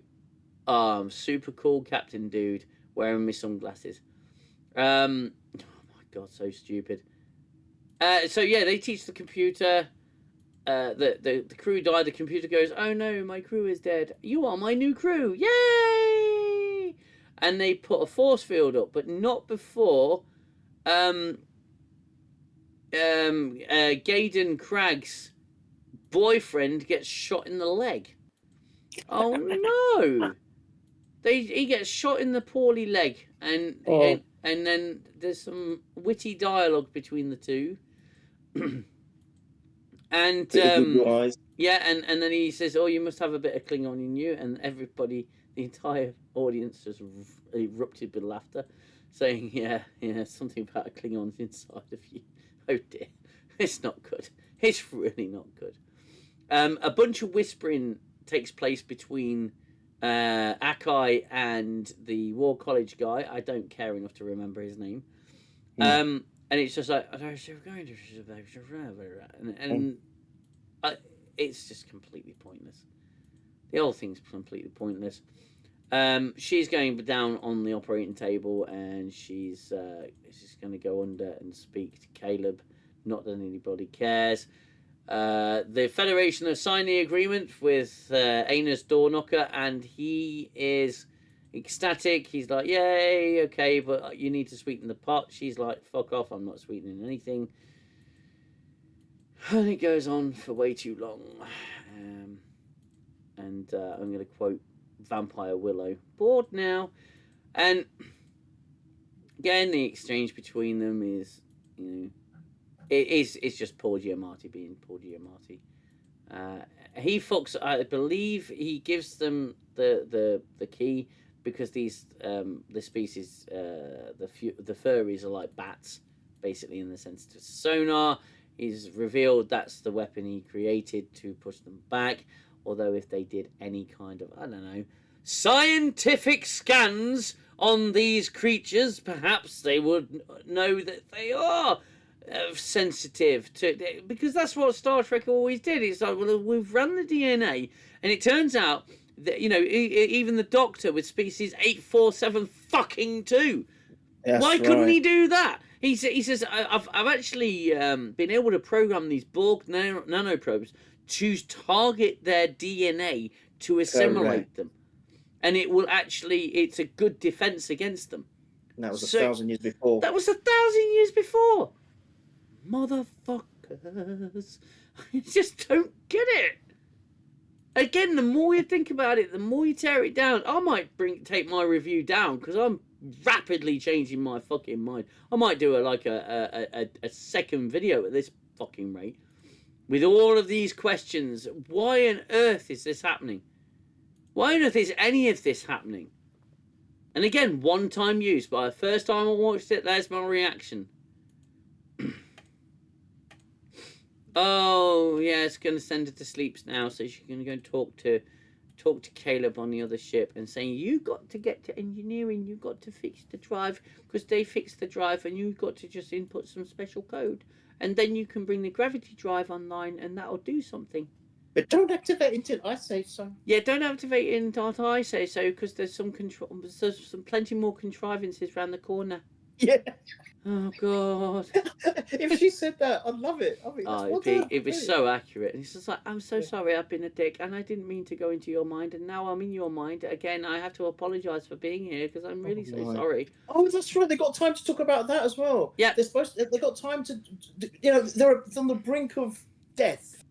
Super cool captain dude wearing my sunglasses. Oh my god, so stupid. So yeah, they teach the computer. The crew died. The computer goes, "Oh no, my crew is dead. You are my new crew, yay!" And they put a force field up, but not before Gaden Cragg's boyfriend gets shot in the leg. Oh no! He gets shot in the poorly leg, and then there's some witty dialogue between the two. And yeah, and then he says, "Oh, you must have a bit of Klingon in you," and everybody, the entire audience, just erupted with laughter, saying, "Yeah, something about a Klingon's inside of you." Oh dear, it's not good. It's really not good. A bunch of whispering takes place between Akai and the War College guy. I don't care enough to remember his name. And it's just like, and it's just completely pointless. The whole thing's completely pointless. She's going down on the operating table, and she's going to go under and speak to Caleb. Not that anybody cares. The Federation have signed the agreement with Aina's door knocker, and he is ecstatic. He's like, "Yay, okay, but you need to sweeten the pot." She's like, "Fuck off, I'm not sweetening anything." And it goes on for way too long. I'm going to quote Vampire Willow. "Bored now." And again, the exchange between them is, it's just Paul Giamatti being Paul Giamatti. He fucks. I believe he gives them the key because these the species the furries are like bats, basically, in the sense of sonar. He's revealed that's the weapon he created to push them back. Although if they did any kind of, I don't know, scientific scans on these creatures, perhaps they would know that they are sensitive to, because that's what Star Trek always did. It's like, well, we've run the DNA, and it turns out that even the Doctor with species 847 fucking 2. Why couldn't he do that? He says, I've actually been able to program these Borg nanoprobes to target their DNA to assimilate them, and it will actually, it's a good defense against them. And that was 1,000 years before. That was 1,000 years before. Motherfuckers. I just don't get it. Again, the more you think about it, the more you tear it down. I might take my review down because I'm rapidly changing my fucking mind. I might do a second video at this fucking rate with all of these questions. Why on earth is this happening? Why on earth is any of this happening? And again, one-time use. But the first time I watched it, there's my reaction. Oh, yeah, it's going to send her to sleep now, so she's going to go and talk talk to Caleb on the other ship and saying, you got to get to engineering, you got to fix the drive, because they fixed the drive and you've got to just input some special code. And then you can bring the gravity drive online and that'll do something. But don't activate until I say so. Yeah, don't activate it until I say so, because there's some plenty more contrivances around the corner. Yeah. Oh God. If she said that, I'd love it. I mean, it was so accurate. And it's just like, I'm so sorry, I've been a dick, and I didn't mean to go into your mind, and now I'm in your mind again. I have to apologise for being here because I'm really sorry. Oh, that's right. They got time to talk about that as well. Yeah, they got time to, they're on the brink of death,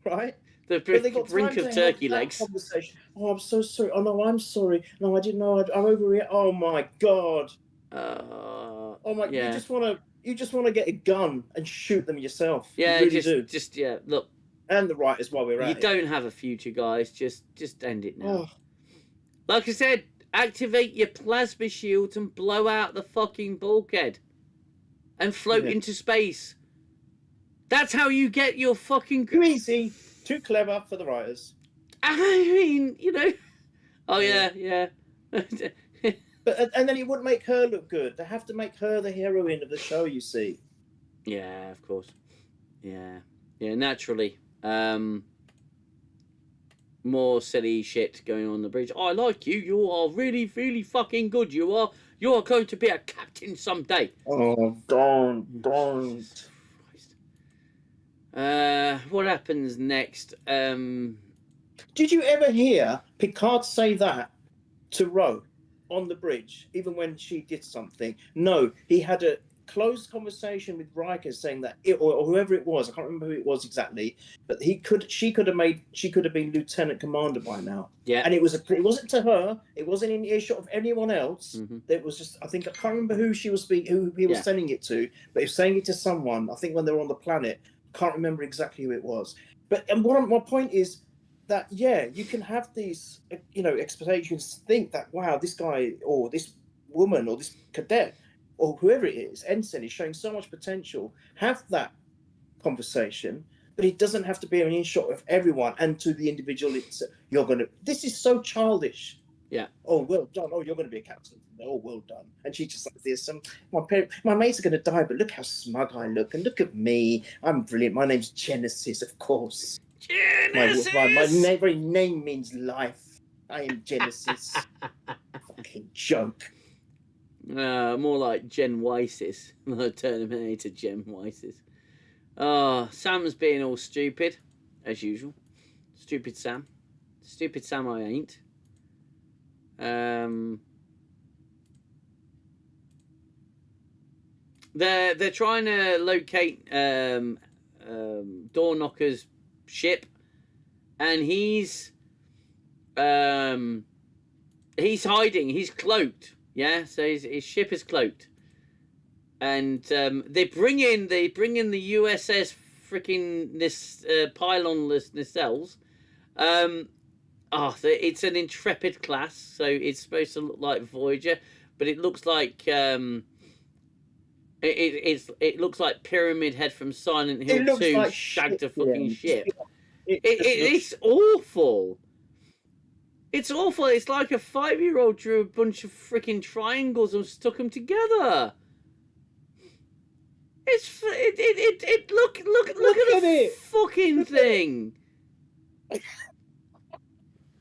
right? The brink of turkey legs. Conversation. Oh, I'm so sorry. Oh no, I'm sorry. No, I didn't know. I'm overreacting. Oh my God. Oh my! Yeah. You just want to get a gun and shoot them yourself. Yeah, you really do. Look. And the writers while we're at it. You don't have a future, guys. Just end it now. Oh. Like I said, activate your plasma shields and blow out the fucking bulkhead, and float into space. That's how you get your fucking. Too easy, too clever for the writers. I mean, Oh yeah. But and then it wouldn't make her look good. They have to make her the heroine of the show, you see. Yeah, of course. Yeah, naturally. More silly shit going on the bridge. I like you. You are really, really fucking good. You are going to be a captain someday. Oh, don't. What happens next? Did you ever hear Picard say that to Ro? On the bridge, even when she did something. No, he had a close conversation with Riker saying that or whoever it was, I can't remember who it was exactly, but she could have been lieutenant commander by now. Yeah. And it wasn't to her, it wasn't in earshot of anyone else. Mm-hmm. It was just, I think, I can't remember who she was speaking, who he was sending it to, but he was saying it to someone, I think when they were on the planet. Can't remember exactly who it was. But my point is that you can have these expectations, think that wow, this guy or this woman or this cadet or whoever it is, ensign, is showing so much potential. Have that conversation, but it doesn't have to be an earshot of everyone and to the individual. This is so childish. Yeah. Oh, well done. Oh, you're going to be a captain. Oh, well done. And she just like this. My mates are going to die, but look how smug I look, and look at me. I'm brilliant. My name's Genesis, of course. Genesis! My very name means life. I am Genesis. Fucking joke. More like Gen Weisis. Terminator Gen Weisis. Sam's being all stupid, as usual. Stupid Sam. Stupid Sam I ain't. They're trying to locate Doorknocker's ship, and he's hiding. He's cloaked. Yeah, so his ship is cloaked, and they bring in the USS freaking pylonless nacelles. It's an Intrepid class, so it's supposed to look like Voyager, but it looks like it looks like Pyramid Head from Silent Hill 2 like shagged a fucking ship. It's awful. It's awful. It's like a 5-year-old drew a bunch of freaking triangles and stuck them together. Look at the fucking thing.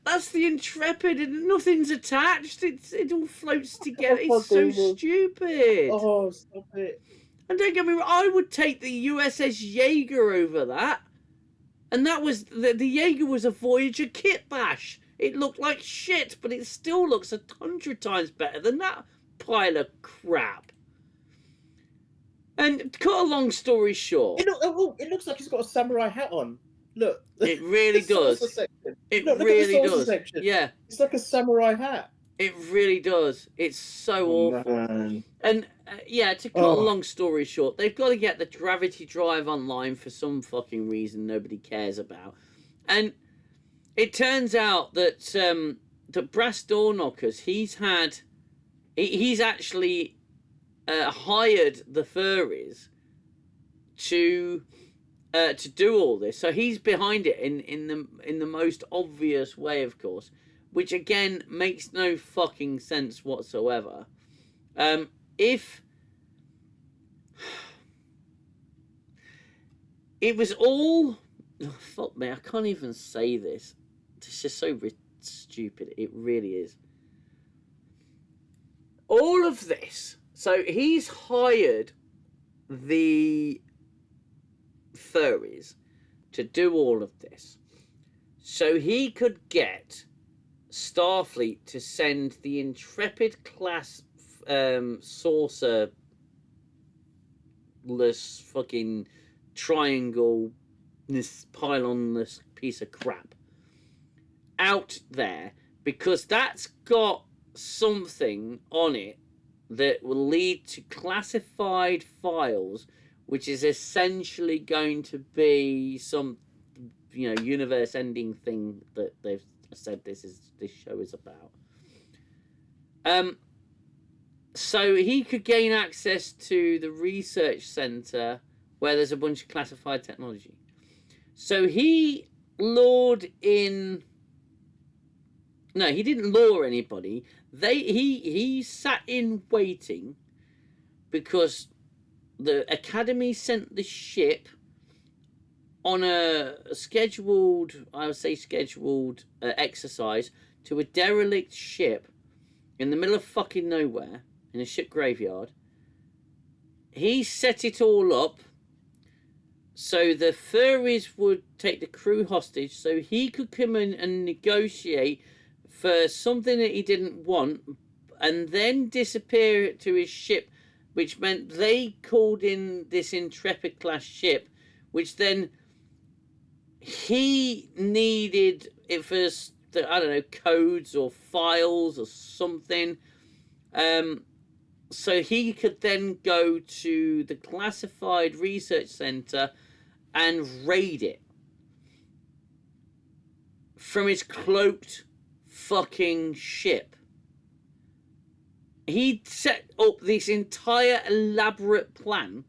That's the Intrepid, and nothing's attached. It all floats together. It's so stupid. Oh, stop it! And don't get me wrong, I would take the USS Jaeger over that. And that was the Jaeger was a Voyager kit bash. It looked like shit, but it still looks 100 times better than that pile of crap. And cut a long story short, it looks like he's got a samurai hat on. Look, it really does. It really does. Section. Yeah, it's like a samurai hat. It really does. It's so awful. Man. And to cut a long story short, they've got to get the gravity drive online for some fucking reason nobody cares about. And it turns out that that Brass Doorknockers, he's actually hired the furries to to do all this. So he's behind it in the most obvious way, of course, which again makes no fucking sense whatsoever. If it was all, oh, fuck me, I can't even say this. It's just so stupid. It really is. All of this. So he's hired the furries to do all of this, so he could get Starfleet to send the Intrepid class saucerless fucking triangle, this pylonless piece of crap out there, because that's got something on it that will lead to classified files, which is essentially going to be some, you know, universe-ending thing that they've said this show is about. So he could gain access to the research center where there's a bunch of classified technology. So he lured in. No, he didn't lure anybody. He sat in waiting because the Academy sent the ship on a scheduled, I would say scheduled exercise to a derelict ship in the middle of fucking nowhere in a ship graveyard. He set it all up so the furries would take the crew hostage so he could come in and negotiate for something that he didn't want and then disappear to his ship, which meant they called in this Intrepid class ship, which then he needed it for, I don't know, codes or files or something. So he could then go to the classified research center and raid it from his cloaked fucking ship. He'd set up this entire elaborate plan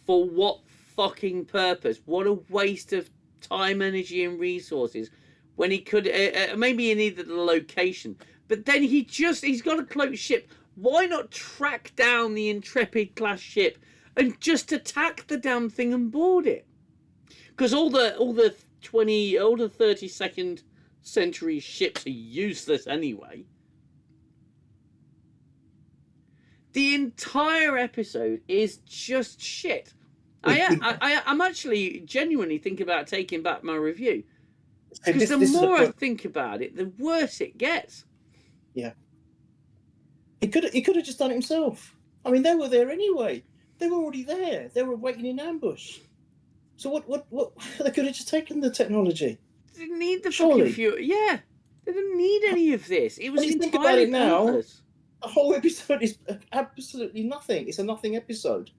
for what fucking purpose? What a waste of time, energy and resources when he could, maybe he needed a location, but then he's got a cloaked ship. Why not track down the Intrepid class ship and just attack the damn thing and board it? Because all the 32nd century ships are useless anyway. The entire episode is just shit. I'm actually genuinely thinking about taking back my review. Because the more I think about it, the worse it gets. Yeah. He could have just done it himself. I mean, they were there anyway. They were already there. They were waiting in ambush. So what they could have just taken the technology. They didn't need the fucking fuel. Yeah. They didn't need any of this. It was entirely pointless. The whole episode is absolutely nothing. It's a nothing episode.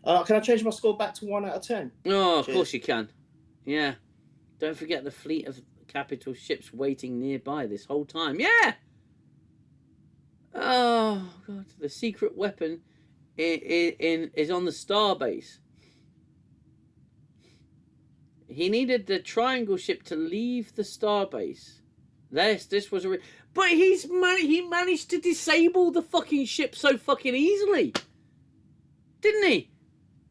Can I change my score back to 1 out of 10? Oh, of course you can. Yeah. Don't forget the fleet of capital ships waiting nearby this whole time. Yeah! Oh, God. The secret weapon is on the starbase. He needed the triangle ship to leave the starbase. This was a... But he managed to disable the fucking ship so fucking easily. Didn't he?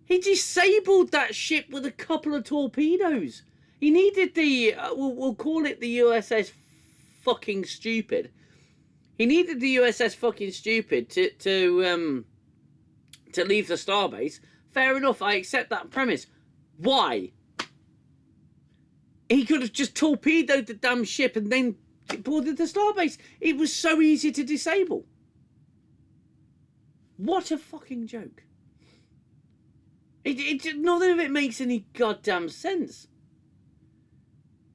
He disabled that ship with a couple of torpedoes. He needed the... we'll call it the USS fucking Stupid. He needed the USS fucking Stupid to leave the starbase. Fair enough, I accept that premise. Why? He could have just torpedoed the damn ship and then boarded the starbase. It was so easy to disable. What a fucking joke. None of it makes any goddamn sense.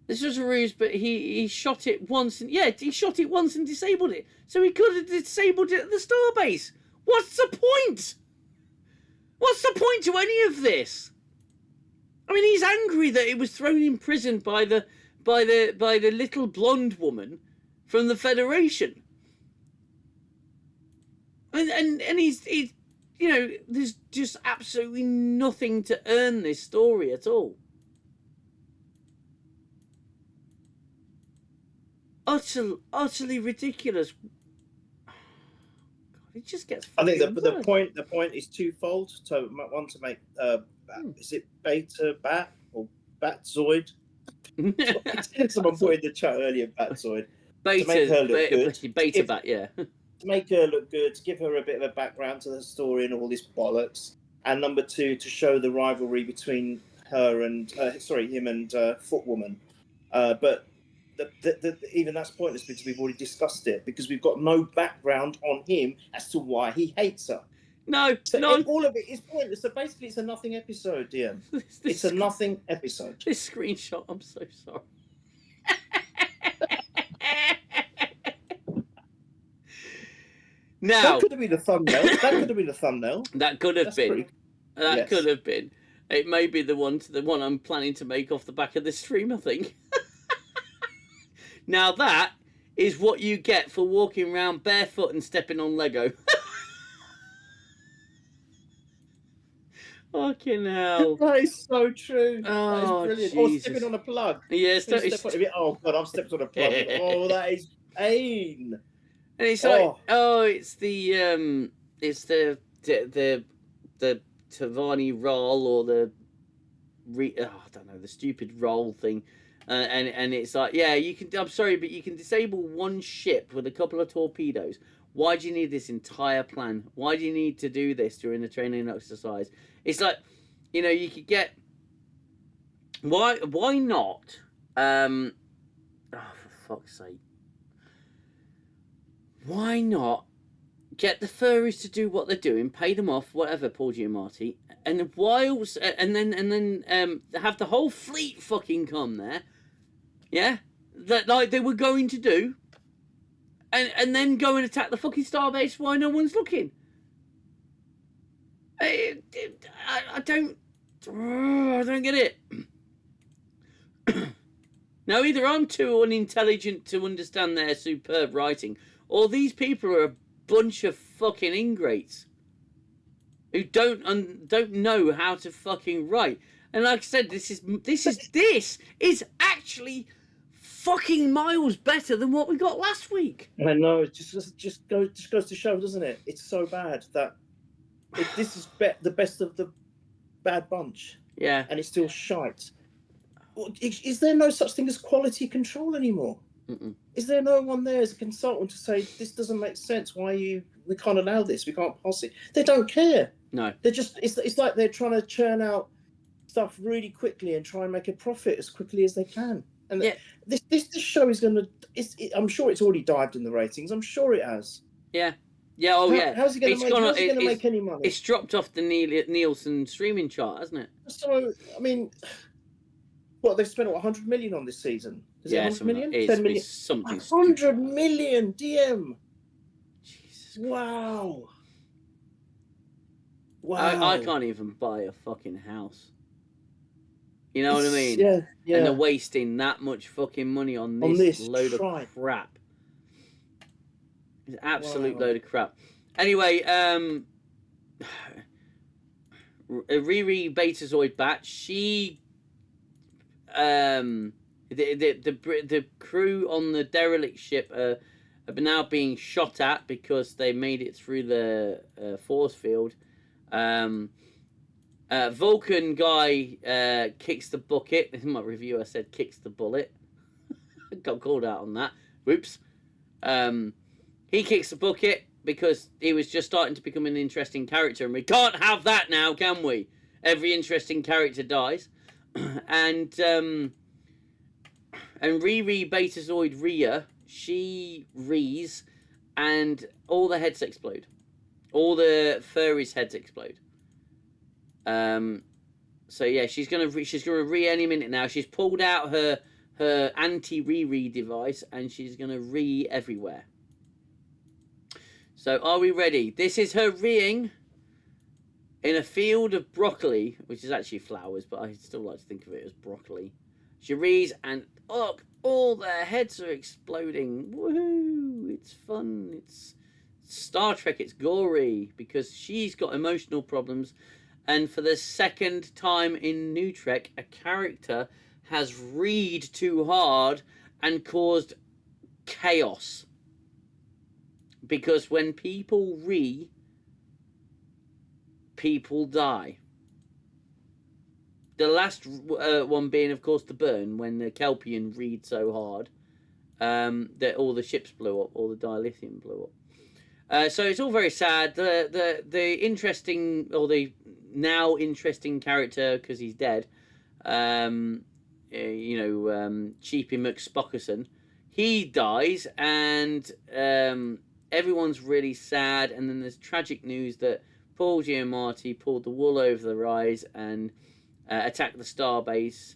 This was a ruse, but he shot it once and he shot it once and disabled it. So he could have disabled it at the starbase. What's the point? What's the point to any of this? I mean, he's angry that he was thrown in prison by the little blonde woman from the Federation. And he's you know, there's just absolutely nothing to earn this story at all. Utterly ridiculous. God, it just gets. I think fucking the worse. the point is twofold. So one to make is it Beta Bat or Batzoid? Someone put in the chat earlier Batzoid. To make her look good. Beta Bat, yeah. To make her look good, to give her a bit of a background to the story and all this bollocks. And number two, to show the rivalry between her and him and Footwoman. But even that's pointless because we've already discussed it, because we've got no background on him as to why he hates her. No, So none. all of it is pointless. So basically, it's a nothing episode, dear. It's a nothing episode. This screenshot, I'm so sorry. Now, that could have been the thumbnail. That could have been. Pretty... That yes. could have been. It may be the one I'm planning to make off the back of this stream, I think. Now that is what you get for walking around barefoot and stepping on Lego. Fucking hell. That is so true. Oh, that is brilliant. Jesus. Or stepping on a plug. Yes, oh God, I've stepped on a plug. Oh, that is pain. And it's like, it's the Tavani roll or the I don't know, the stupid roll thing, and it's like, yeah, you can. I'm sorry, but you can disable one ship with a couple of torpedoes. Why do you need this entire plan? Why do you need to do this during the training exercise? It's like, you know, you could get. Why not? Oh, for fuck's sake. Why not get the furries to do what they're doing, pay them off, whatever, Paul Giamatti, and then have the whole fleet fucking come there, yeah, that like they were going to do, and then go and attack the fucking starbase while no one's looking. I don't get it. Now, either I'm too unintelligent to understand their superb writing, or these people are a bunch of fucking ingrates who don't know how to fucking write. And like I said, this is actually fucking miles better than what we got last week. I know. It just goes to show, doesn't it? It's so bad that this is the best of the bad bunch. Yeah. And it's still shite. Is there no such thing as quality control anymore? Mm-mm. Is there no one there as a consultant to say, this doesn't make sense, we can't allow this, we can't pass it? They don't care. No. They're just, it's like they're trying to churn out stuff really quickly and try and make a profit as quickly as they can. And yeah. This show is going to, I'm sure it's already dived in the ratings. I'm sure it has. Yeah. Yeah, yeah. How's it going to make any money? It's dropped off the Nielsen streaming chart, hasn't it? So, I mean, they've spent 100 million on this season. Is it 100 million? 10 million? Something 100 million, DM. Jesus. Wow. I can't even buy a fucking house. You know what I mean? Yeah. And they're wasting that much fucking money on this load of crap. It's an absolute load of crap. Anyway, Riri Betazoid Bat, she the crew on the derelict ship are now being shot at because they made it through the force field. Vulcan guy kicks the bucket. In my review, I said kicks the bullet. Got called out on that. Whoops. He kicks the bucket because he was just starting to become an interesting character, and we can't have that now, can we? Every interesting character dies. And Riri Betazoid Rhea, she rees, and all the heads explode. All the furries' heads explode. So yeah, she's gonna re any minute now. She's pulled out her anti-re device, and she's gonna re everywhere. So are we ready? This is her reeing in a field of broccoli, which is actually flowers, but I still like to think of it as broccoli. She rees, and look, all their heads are exploding. Woohoo! It's fun. It's Star Trek, it's gory because she's got emotional problems. And for the second time in New Trek, a character has read too hard and caused chaos. Because when people people die. The last one being, of course, the burn, when the Kelpian read so hard that all the ships blew up, all the dilithium blew up. So it's all very sad. The interesting, or the now interesting character, because he's dead, Cheapy McSpockerson, he dies, and everyone's really sad. And then there's tragic news that Paul Giamatti pulled the wool over their eyes and attacked the starbase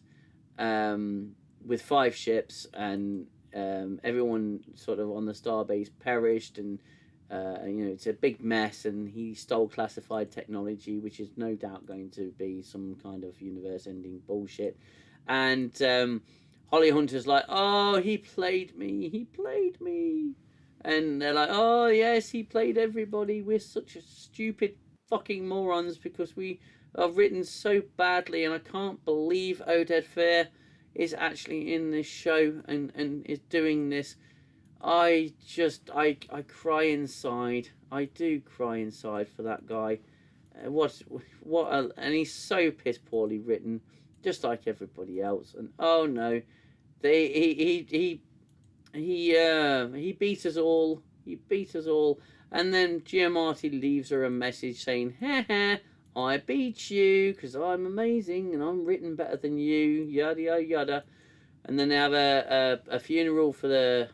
with 5 ships, and everyone sort of on the starbase perished, and it's a big mess. And he stole classified technology, which is no doubt going to be some kind of universe-ending bullshit. And Holly Hunter's like, oh, he played me. And they're like, oh, yes, he played everybody. We're such a stupid fucking morons because we are written so badly. And I can't believe Oded Fair is actually in this show and is doing this. I cry inside. I do cry inside for that guy. And he's so piss poorly written, just like everybody else. And oh no, he beat us all. He beat us all. And then Giamatti leaves her a message saying, "Ha ha, I beat you because I'm amazing and I'm written better than you." Yada yada yada. And then they have a funeral for the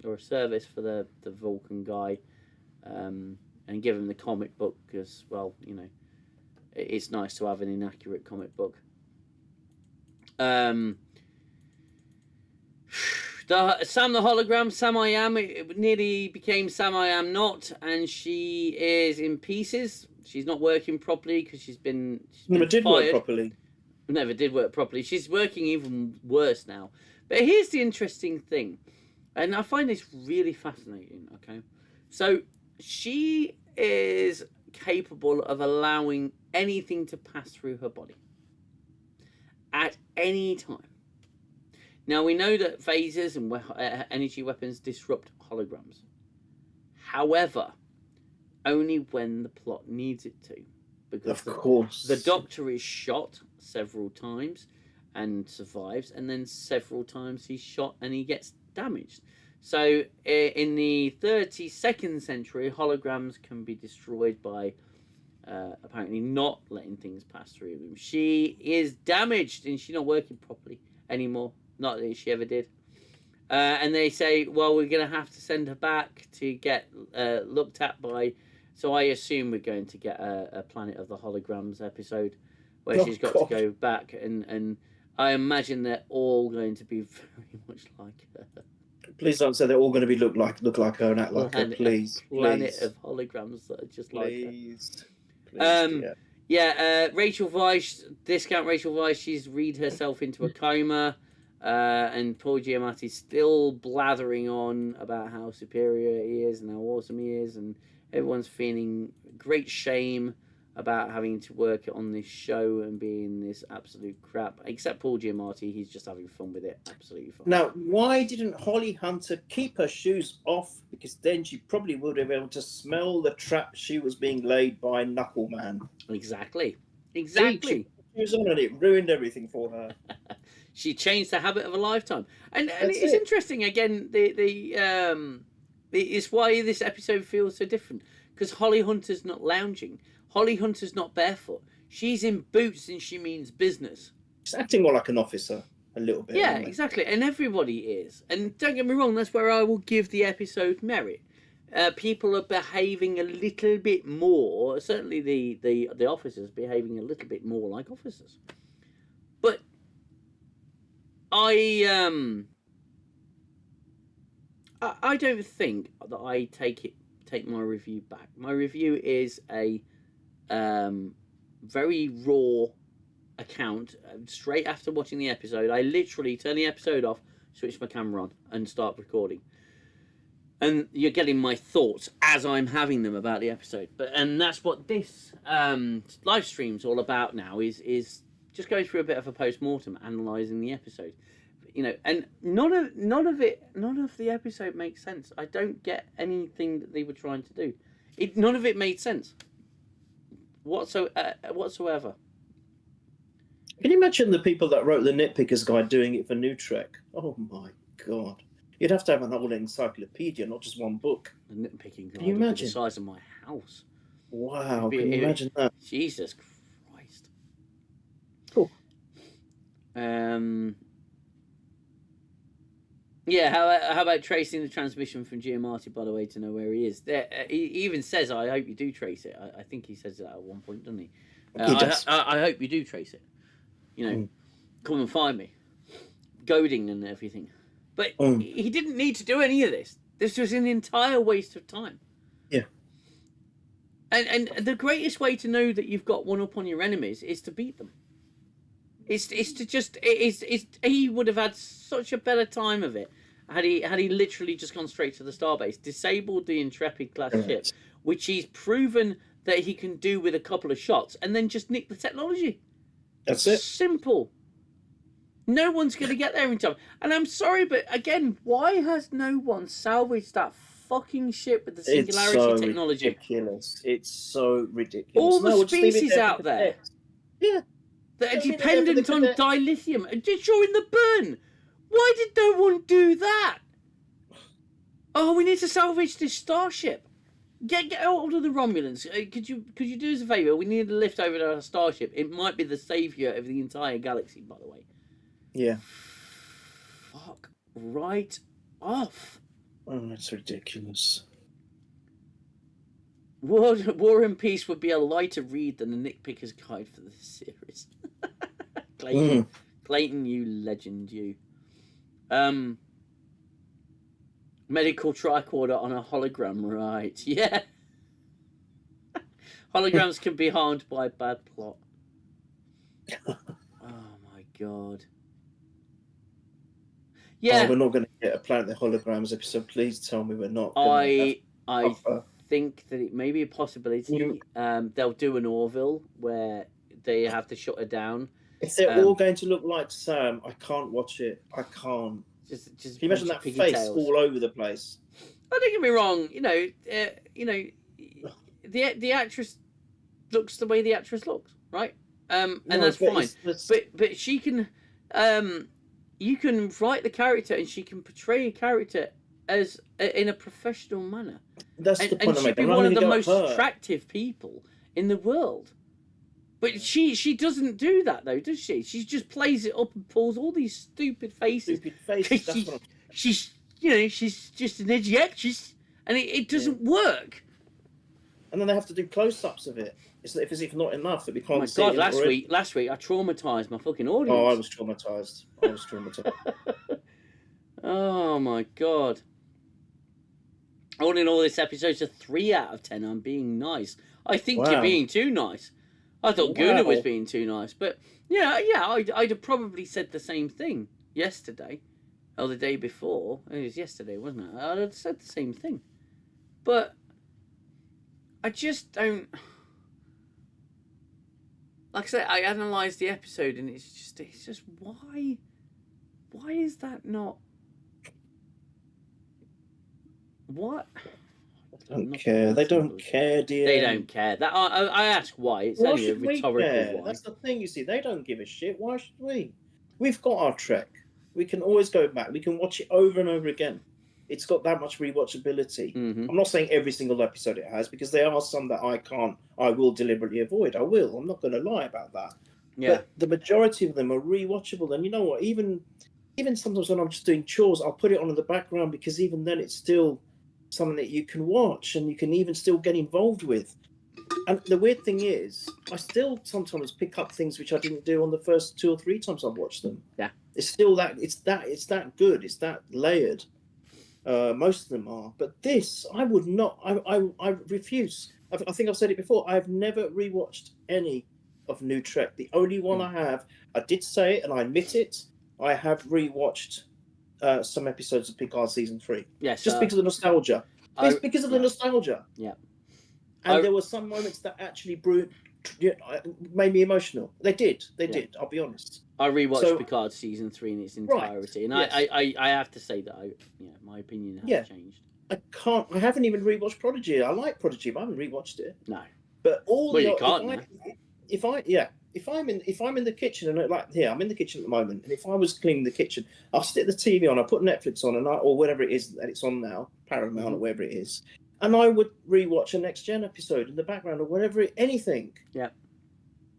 or a service for the Vulcan guy, and give him the comic book because, well, it's nice to have an inaccurate comic book. Sam the hologram, Sam I Am, it nearly became Sam I Am Not, and she is in pieces. She's not working properly because she's been Never did fired. work properly. Never did work properly. She's working even worse now. But here's the interesting thing, and I find this really fascinating, okay? So she is capable of allowing anything to pass through her body at any time. Now, we know that phasers and energy weapons disrupt holograms. However, only when the plot needs it to. Because Of course. the Doctor is shot several times and survives, and then several times he's shot and he gets damaged. So in the 32nd century, holograms can be destroyed by apparently not letting things pass through them. She is damaged and she's not working properly anymore. Not that she ever did. And they say, well, we're going to have to send her back to get looked at by... So I assume we're going to get a Planet of the Holograms episode where she's got to go back, and I imagine they're all going to be very much like her. Please don't say they're all going to be look like her and act like her, please. Planet of Holograms that are just like her. Please. Rachel Weisz, discount Rachel Weisz, she's read herself into a coma, and Paul Giamatti's still blathering on about how superior he is and how awesome he is, and everyone's feeling great shame about having to work on this show and being this absolute crap. Except Paul Giamatti, he's just having fun with it. Absolutely fun. Now, why didn't Holly Hunter keep her shoes off? Because then she probably would have been able to smell the trap she was being laid by Knuckleman. Exactly. She was on and it ruined everything for her. She changed the habit of a lifetime. And it's interesting, again, it's why this episode feels so different. Because Holly Hunter's not lounging. Holly Hunter's not barefoot. She's in boots and she means business. She's acting more like an officer, a little bit. Yeah, exactly. And everybody is. And don't get me wrong, that's where I will give the episode merit. People are behaving a little bit more, certainly the officers behaving a little bit more like officers. But I don't think that I take my review back. My review is a very raw account. Straight after watching the episode, I literally turn the episode off, switch my camera on, and start recording. and you're getting my thoughts as I'm having them about the episode. And that's what this live stream's all about now. Is just going through a bit of a post-mortem, analysing the episode. And none of the episode makes sense. I don't get anything that they were trying to do. None of it made sense whatsoever. Can you imagine the people that wrote the Nitpicker's Guide doing it for New Trek? Oh my god. You'd have to have an whole encyclopedia, not just one book. The Nitpicking Guide Can you imagine? the size of my house. Wow, can you imagine that? Jesus Christ. Cool. Yeah, how about tracing the transmission from Giamatti, by the way, to know where he is? He even says, I hope you do trace it. I think he says that at one point, doesn't he? I hope you do trace it. Come and find me. Goading and everything. But he didn't need to do any of this. This was an entire waste of time. Yeah. And the greatest way to know that you've got one up on your enemies is to beat them. He would have had such a better time of it had he literally just gone straight to the starbase, disabled the Intrepid class ship, which he's proven that he can do with a couple of shots, and then just nick the technology. That's it. Simple. No one's going to get there in time. And I'm sorry, but again, why has no one salvaged that fucking ship with the singularity technology? Ridiculous. It's so ridiculous. All the species out there. Yeah. That are dependent on dilithium during the burn. Why did no one do that? Oh, we need to salvage this starship. Get hold of the Romulans. Could you do us a favour? We need to lift over to our starship. It might be the saviour of the entire galaxy, by the way. Yeah. Fuck right off. Oh, that's ridiculous. War and Peace would be a lighter read than the Nitpicker's Guide for this series. Clayton, you legend, you. Medical tricorder on a hologram, right? Yeah. Holograms can be harmed by bad plot. Oh my god. Yeah. Oh, we're not going to get a Planet of the Holograms episode. Please tell me we're not. I think that it may be a possibility. They'll do an Orville where they have to shut her down. If they're all going to look like Sam, I can't watch it. I can't. Just can you imagine that face all over the place? Oh, don't get me wrong. The actress looks the way the actress looks, right? And that's fine. But she can. You can write the character, and she can portray a character as in a professional manner. That's the point I'm making. And she'd be one of the most attractive people in the world. But she doesn't do that, though, does she? She just plays it up and pulls all these stupid faces. She's just an edgy actress, and it doesn't work. And then they have to do close-ups of it. It's as if not enough that we can't see it. Last week I traumatized my fucking audience. Oh, I was traumatized. Oh my god. All in all, this episode's a 3 out of 10. I'm being nice. I think you're being too nice. I thought Gooner was being too nice, but I'd have probably said the same thing yesterday, or the day before. It was yesterday, wasn't it? I'd have said the same thing, but I just don't. Like I said, I analysed the episode, and it's just why is that not? What? They don't care. They don't care, dear. They don't care. That I ask why. It's only a rhetorical why. That's the thing, you see. They don't give a shit. Why should we? We've got our Trek. We can always go back. We can watch it over and over again. It's got that much rewatchability. Mm-hmm. I'm not saying every single episode it has, because there are some that I will deliberately avoid. I will. I'm not going to lie about that. Yeah. But the majority of them are rewatchable. And you know what? Even sometimes when I'm just doing chores, I'll put it on in the background, because even then it's still something that you can watch and you can even still get involved with. And the weird thing is, I still sometimes pick up things which I didn't do on the first 2 or 3 times I've watched them. Yeah. It's still it's that good. It's that layered. Most of them are. But this, I would not. I refuse. I think I've said it before. I've never rewatched any of New Trek. The only one I did say it, and I admit it, I have rewatched some episodes of Picard season 3. Yes, Just because of the nostalgia. It's because of the nostalgia. Yeah. And there were some moments that actually made me emotional. They did. Did. I'll be honest. I rewatched Picard season 3 in its entirety, and yes. I have to say that my opinion has changed. I haven't even rewatched Prodigy. I like Prodigy, but I haven't rewatched it. No. But you can't. If I'm in the kitchen and I'm in the kitchen at the moment, and if I was cleaning the kitchen, I'll stick the TV on, I'll put Netflix on, or whatever it is that it's on now, Paramount or whatever it is, and I would rewatch a Next Gen episode in the background or whatever, anything. Yeah.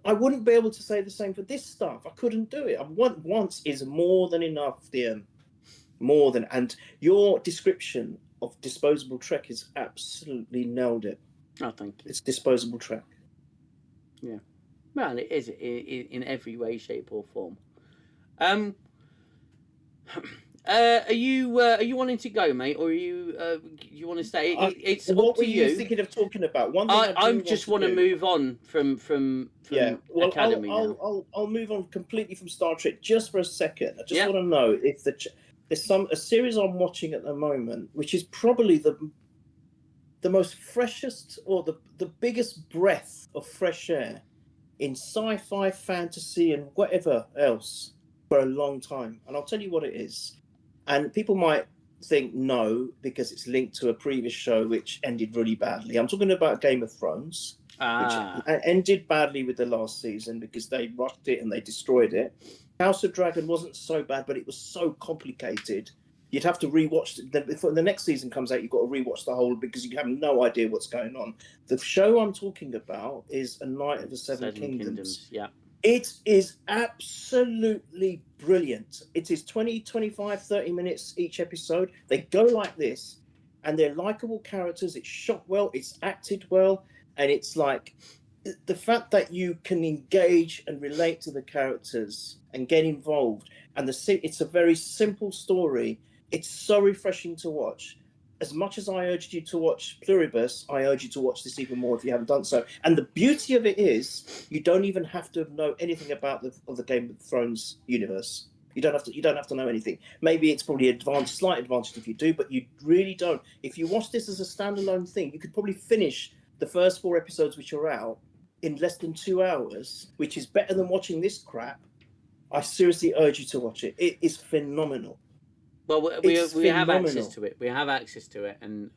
I wouldn't be able to say the same for this stuff. I couldn't do it. Once is more than enough, dear. More than. And your description of Disposable Trek is absolutely nailed it. Oh, thank you. It's Disposable Trek. Yeah. Well, it is in every way, shape, or form. Are you wanting to go, mate, or are you want to stay? It's what up to you. What were you thinking of talking about? One thing I just want to move on from Well, Academy now. I'll move on completely from Star Trek just for a second. I just want to know if there's a series I'm watching at the moment, which is probably the most freshest or the biggest breath of fresh air in sci-fi, fantasy, and whatever else for a long time. And I'll tell you what it is. And people might think no, because it's linked to a previous show which ended really badly. I'm talking about Game of Thrones, which ended badly with the last season because they rushed it and they destroyed it. House of Dragon wasn't so bad, but it was so complicated. You'd have to rewatch it. Before the next season comes out, you've got to rewatch the whole because you have no idea what's going on. The show I'm talking about is A Night of the Seven Kingdoms. Yeah. It is absolutely brilliant. It is 20, 25, 30 minutes each episode. They go like this, and they're likable characters. It's shot well, it's acted well, and it's like the fact that you can engage and relate to the characters and get involved. And it's a very simple story. It's so refreshing to watch. As much as I urged you to watch Pluribus, I urge you to watch this even more if you haven't done so. And the beauty of it is, you don't even have to know anything about the Game of Thrones universe. You don't have to know anything. Maybe it's probably slight advantage if you do, but you really don't. If you watch this as a standalone thing, you could probably finish the first 4 episodes which are out in less than 2 hours, which is better than watching this crap. I seriously urge you to watch it. It is phenomenal. Well, we have access to it. We have access to it, and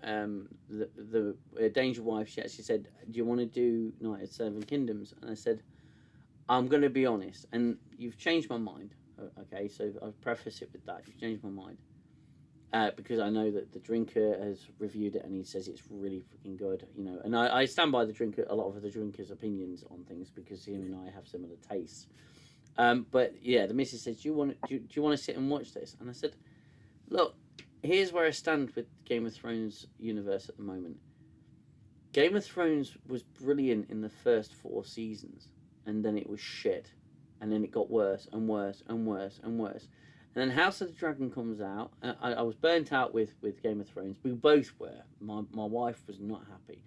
the Danger Wife, she actually said, "Do you want to do Night of Seven Kingdoms?" And I said, "I'm going to be honest, and you've changed my mind." Okay, so I'll preface it with that. You've changed my mind because I know that the Drinker has reviewed it, and he says it's really freaking good. And I stand by a lot of the Drinker's opinions on things because him and I have similar tastes. But yeah, the missus said, do you want to sit and watch this? And I said, look, here's where I stand with Game of Thrones universe at the moment. Game of Thrones was brilliant in the first 4 seasons, and then it was shit, and then it got worse and worse and worse and worse. And then House of the Dragon comes out. I was burnt out with Game of Thrones. We both were. My wife was not happy.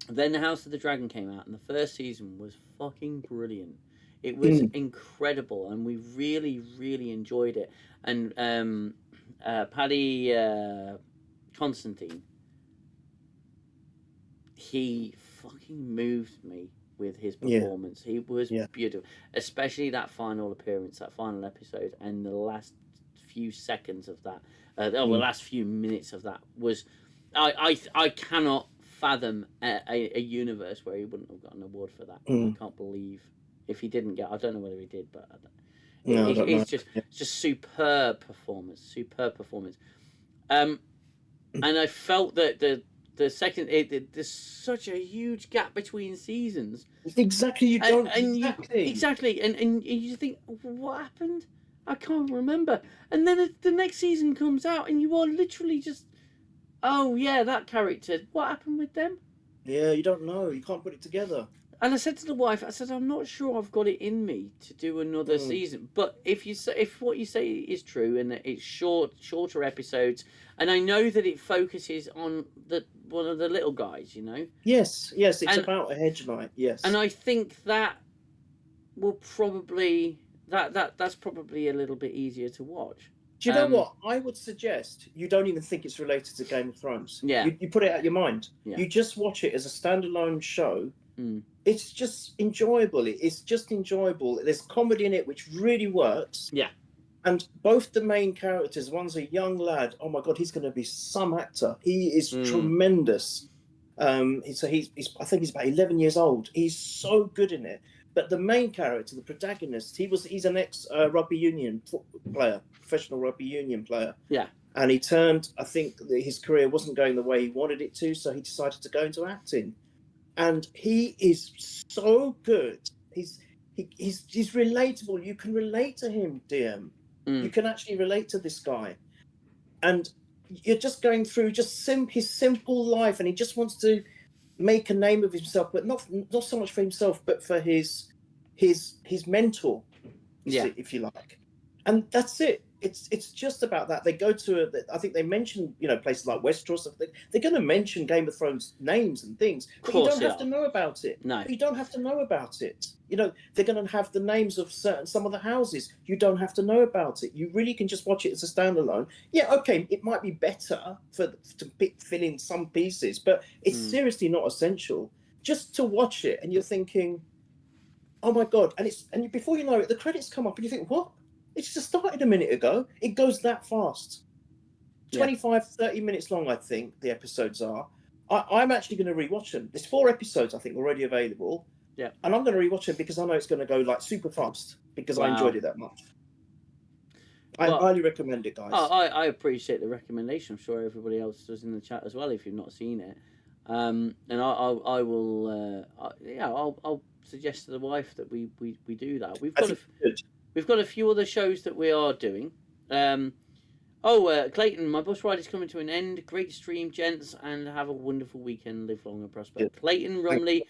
Then the House of the Dragon came out, and the first season was fucking brilliant. It was incredible, and we really, really enjoyed it. And Paddy Constantine, he fucking moved me with his performance. He was beautiful, especially that final appearance, that final episode, and the last few seconds of that, the last few minutes of that was. I cannot fathom a universe where he wouldn't have got an award for that. I can't believe if he didn't get. I don't know whether he did, but it's just superb performance. And I felt that the second there's such a huge gap between seasons. Exactly, you don't exactly, and you think, what happened? I can't remember. And then the next season comes out, and you are literally just. Oh, yeah, that character. What happened with them? Yeah, you don't know. You can't put it together. And I said to the wife, I'm not sure I've got it in me to do another season. But if what you say is true, and that it's shorter episodes, and I know that it focuses on one of the little guys, Yes, it's about a hedge knight, yes. And I think that will probably that's probably a little bit easier to watch. Do you know what? I would suggest you don't even think it's related to Game of Thrones. Yeah. You put it out your mind. Yeah. You just watch it as a standalone show. Mm. It's just enjoyable. It's just enjoyable. There's comedy in it, which really works. Yeah. And both the main characters, one's a young lad. Oh my God, he's going to be some actor. He is tremendous. So he's I think he's about 11 years old. He's so good in it. But the main character, the protagonist, he's an ex rugby union player, professional rugby union player. Yeah. And he turned, I think his career wasn't going the way he wanted it to, so he decided to go into acting. And he is so good. He's relatable. You can relate to him, DM. You can actually relate to this guy. And you're just going through his simple life, and he just wants to make a name of himself, but not so much for himself, but for his mentor, if you like. And that's it. It's just about that. They go to I think they mention places like Westeros. They're going to mention Game of Thrones names and things, but you don't have to know about it. No, you don't have to know about it. They're going to have the names of some of the houses. You don't have to know about it. You really can just watch it as a standalone. Yeah, okay, it might be better to fill in some pieces, but it's seriously not essential. Just to watch it, and you're thinking, oh my God, and before you know it, the credits come up, and you think, what? It's just started a minute ago. It goes that fast. 25, 30 minutes long, I think, the episodes are. I'm actually going to rewatch them. There's 4 episodes, I think, already available. Yeah. And I'm going to rewatch them because I know it's going to go like super fast because I enjoyed it that much. I highly recommend it, guys. I appreciate the recommendation. I'm sure everybody else does in the chat as well if you've not seen it. And I will, I'll suggest to the wife that we do that. We've got a few other shows that we are doing. Clayton, my bus ride is coming to an end. Great stream, gents, and have a wonderful weekend. Live long and prosper. Yeah. Clayton Rumley,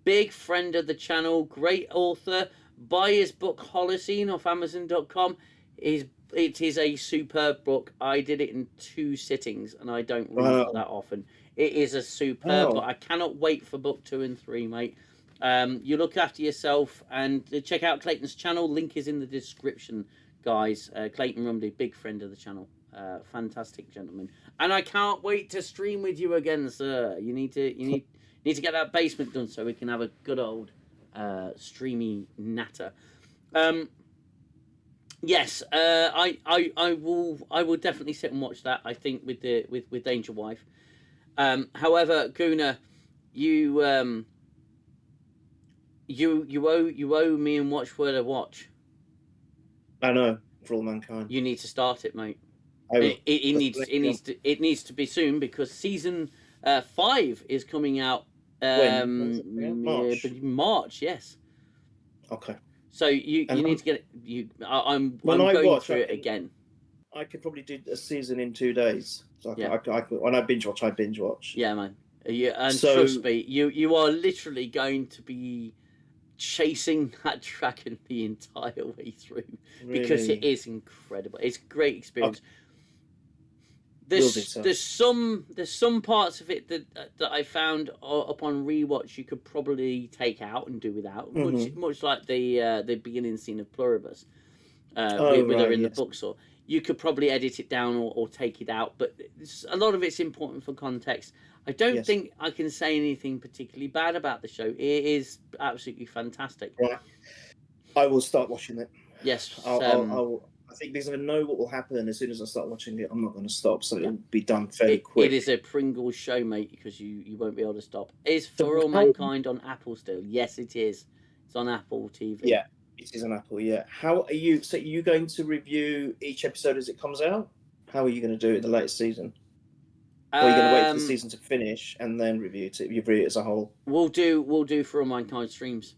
big friend of the channel, great author. Buy his book Holocene off Amazon.com. It is a superb book. I did it in 2 sittings, and I don't read that often. It is a superb book. I cannot wait for book 2 and 3, mate. You look after yourself, and check out Clayton's channel. Link is in the description, guys. Clayton Rumley, big friend of the channel. Fantastic gentleman. And I can't wait to stream with you again, sir. You need to get that basement done so we can have a good old streamy natter. Yes, I will definitely sit and watch that. I think with Danger Wife. However, Gooner, you owe me and Watchword a watch. I know, for all mankind. You need to start it, mate. It needs to be soon because season 5 is coming out March. Yes. Okay. So you need to get it. I'm going through it again. I could probably do a season in 2 days. So when I binge watch, I binge watch. Yeah, man. And trust me, you are literally going to be chasing that dragon the entire way through because it is incredible. It's a great experience. Okay. There's some parts of it that I found upon rewatch you could probably take out and do without, much like the beginning scene of Pluribus with her in the bookstore. You could probably edit it down or take it out, but a lot of it's important for context. I don't think I can say anything particularly bad about the show. It is absolutely fantastic. Right. I will start watching it. Yes. I think because I know what will happen as soon as I start watching it. I'm not going to stop, so it'll be done fairly quick. It is a Pringles show, mate, because you won't be able to stop. Is For All Mankind on Apple still? Yes, it is. It's on Apple TV. Yeah, it is on Apple, yeah. How are you? So are you going to review each episode as it comes out? How are you going to do it in the latest season? Or are you going to wait for the season to finish and then review it as a whole? We'll do For All Mankind streams.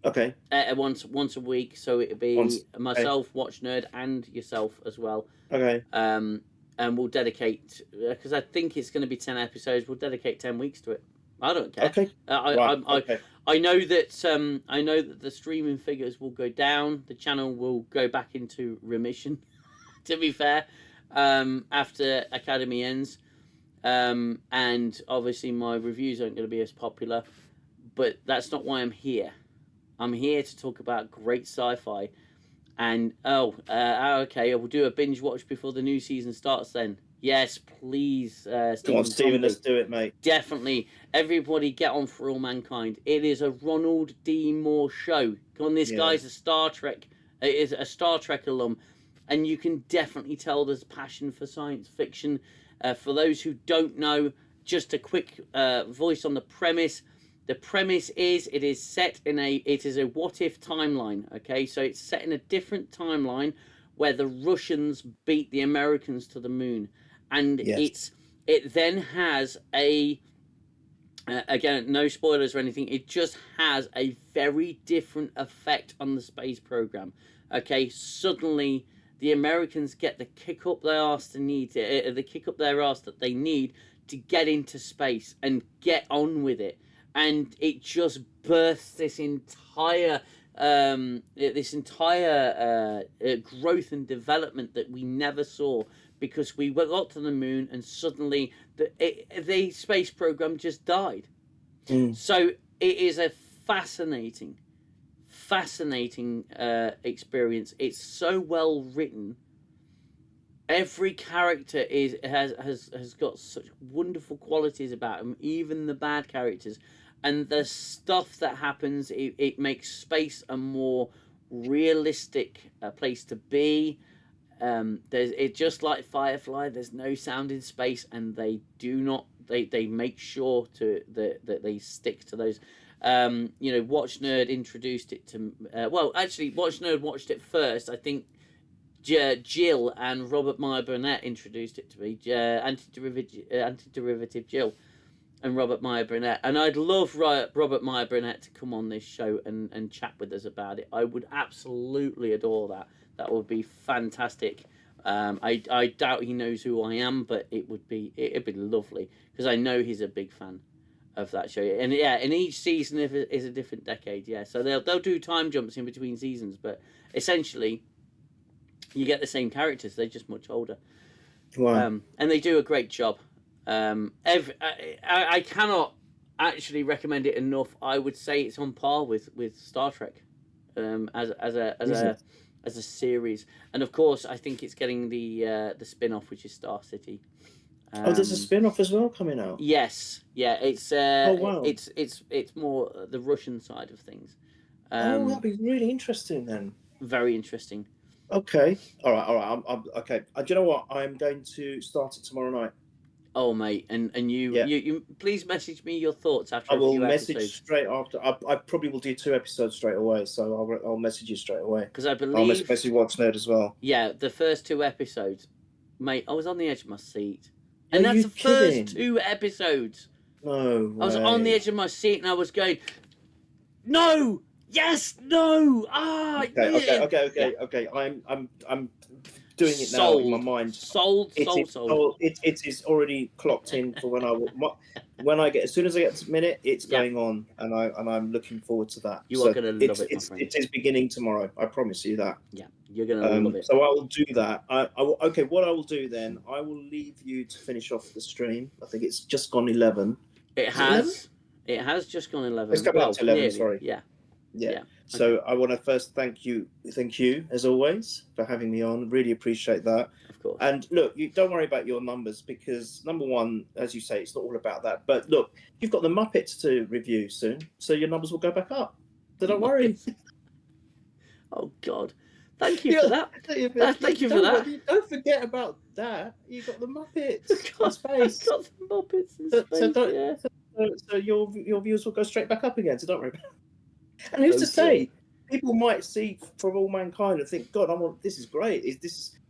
Okay. Once a week, so it'll be myself, Watch Nerd, and yourself as well. Okay. And we'll dedicate because I think it's going to be 10 episodes. We'll dedicate 10 weeks to it. I don't care. Okay. I know that the streaming figures will go down. The channel will go back into remission. To be fair, after Academy ends, and obviously my reviews aren't going to be as popular. But that's not why I'm here. I'm here to talk about great sci-fi. And okay, we'll do a binge watch before the new season starts. Then yes, please, Come on, Stephen, Rumley. let's do it, mate. Definitely, everybody get on For All Mankind. It is a Ronald D. Moore show. Come on, this guy's a Star Trek. Is a Star Trek alum, and you can definitely tell there's passion for science fiction. For those who don't know, just a quick voice on the premise. The premise is it is a what if timeline. Okay, so it's set in a different timeline where the Russians beat the Americans to the moon, and it then has a again, no spoilers or anything. It just has a very different effect on the space program. Okay, suddenly the Americans get the kick up their ass that they need to get into space and get on with it. And it just bursts this entire growth and development that we never saw, because we got to the moon and suddenly the space program just died. So it is a fascinating experience. It's so well written. Every character has got such wonderful qualities about them, even the bad characters. And the stuff that happens, it makes space a more realistic place to be. It's just like Firefly. There's no sound in space, and they do not. They make sure that they stick to those. Watch Nerd introduced it to. Watch Nerd watched it first. I think Jill and Robert Meyer Burnett introduced it to me. Antiderivative Jill and Robert Meyer Burnett, and I'd love Robert Meyer Burnett to come on this show and chat with us about it. I would absolutely adore that. That would be fantastic. I doubt he knows who I am, but it'd be lovely, because I know he's a big fan of that show. And and each season is a different decade. Yeah, so they'll do time jumps in between seasons, but essentially you get the same characters. They're just much older. Wow. And they do a great job. I cannot actually recommend it enough. I would say it's on par with Star Trek as a series. And of course, I think it's getting the spin-off, which is Star City. There's a spin-off as well coming out. Yes, yeah, it's wow. It's more the Russian side of things. That'd be really interesting then. Very interesting. Okay, all right. I'm okay. Do you know what? I'm going to start it tomorrow night. Oh, mate, and you please message me your thoughts after. I will message episodes. Straight after. I probably will do 2 episodes straight away, so I'll message you straight away. Because I believe I'll message Watch Nerd as well. Yeah, the first 2 episodes, mate, I was on the edge of my seat, and that's the first 2 episodes. No way. I was on the edge of my seat, and I was going, no, yes, no, Okay. I'm doing it now in my mind. Sold. It is already clocked in for when I get, as soon as I get to minute, it's going on, and I'm looking forward to that. You are going to love it, my friend. It is beginning tomorrow. I promise you that. Yeah, you're going to love it. So I will do that. What I will do then, I will leave you to finish off the stream. I think it's just gone 11. It has just gone 11. It's come out to 11. Sorry. Yeah. So I want to first thank you as always for having me on. Really appreciate that. Of course. And look, you don't worry about your numbers, because number one, as you say, it's not all about that. But look, you've got the Muppets to review soon, so your numbers will go back up. So don't worry. Oh God, thank you for that. Thank you for that. Don't forget about that. You got the Muppets in space. Got the Muppets in space. So your views will go straight back up again. So don't worry about it. And who's to say? People might see For All Mankind and think, God, this is great.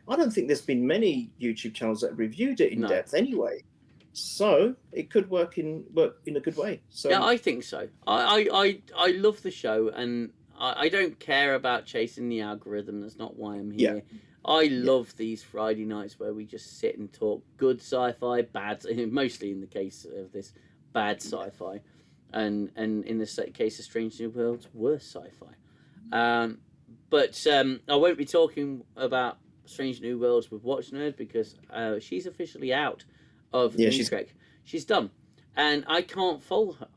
I don't think there's been many YouTube channels that have reviewed it in depth anyway. So it could work in a good way. So yeah, I think so. I love the show, and I don't care about chasing the algorithm. That's not why I'm here. Yeah. I love these Friday nights where we just sit and talk good sci-fi, bad, mostly in the case of this, bad sci-fi. And in the case of Strange New Worlds, worse sci-fi. But I won't be talking about Strange New Worlds with Watch Nerd, because she's officially out of the Trek. She's done, and I can't fault her.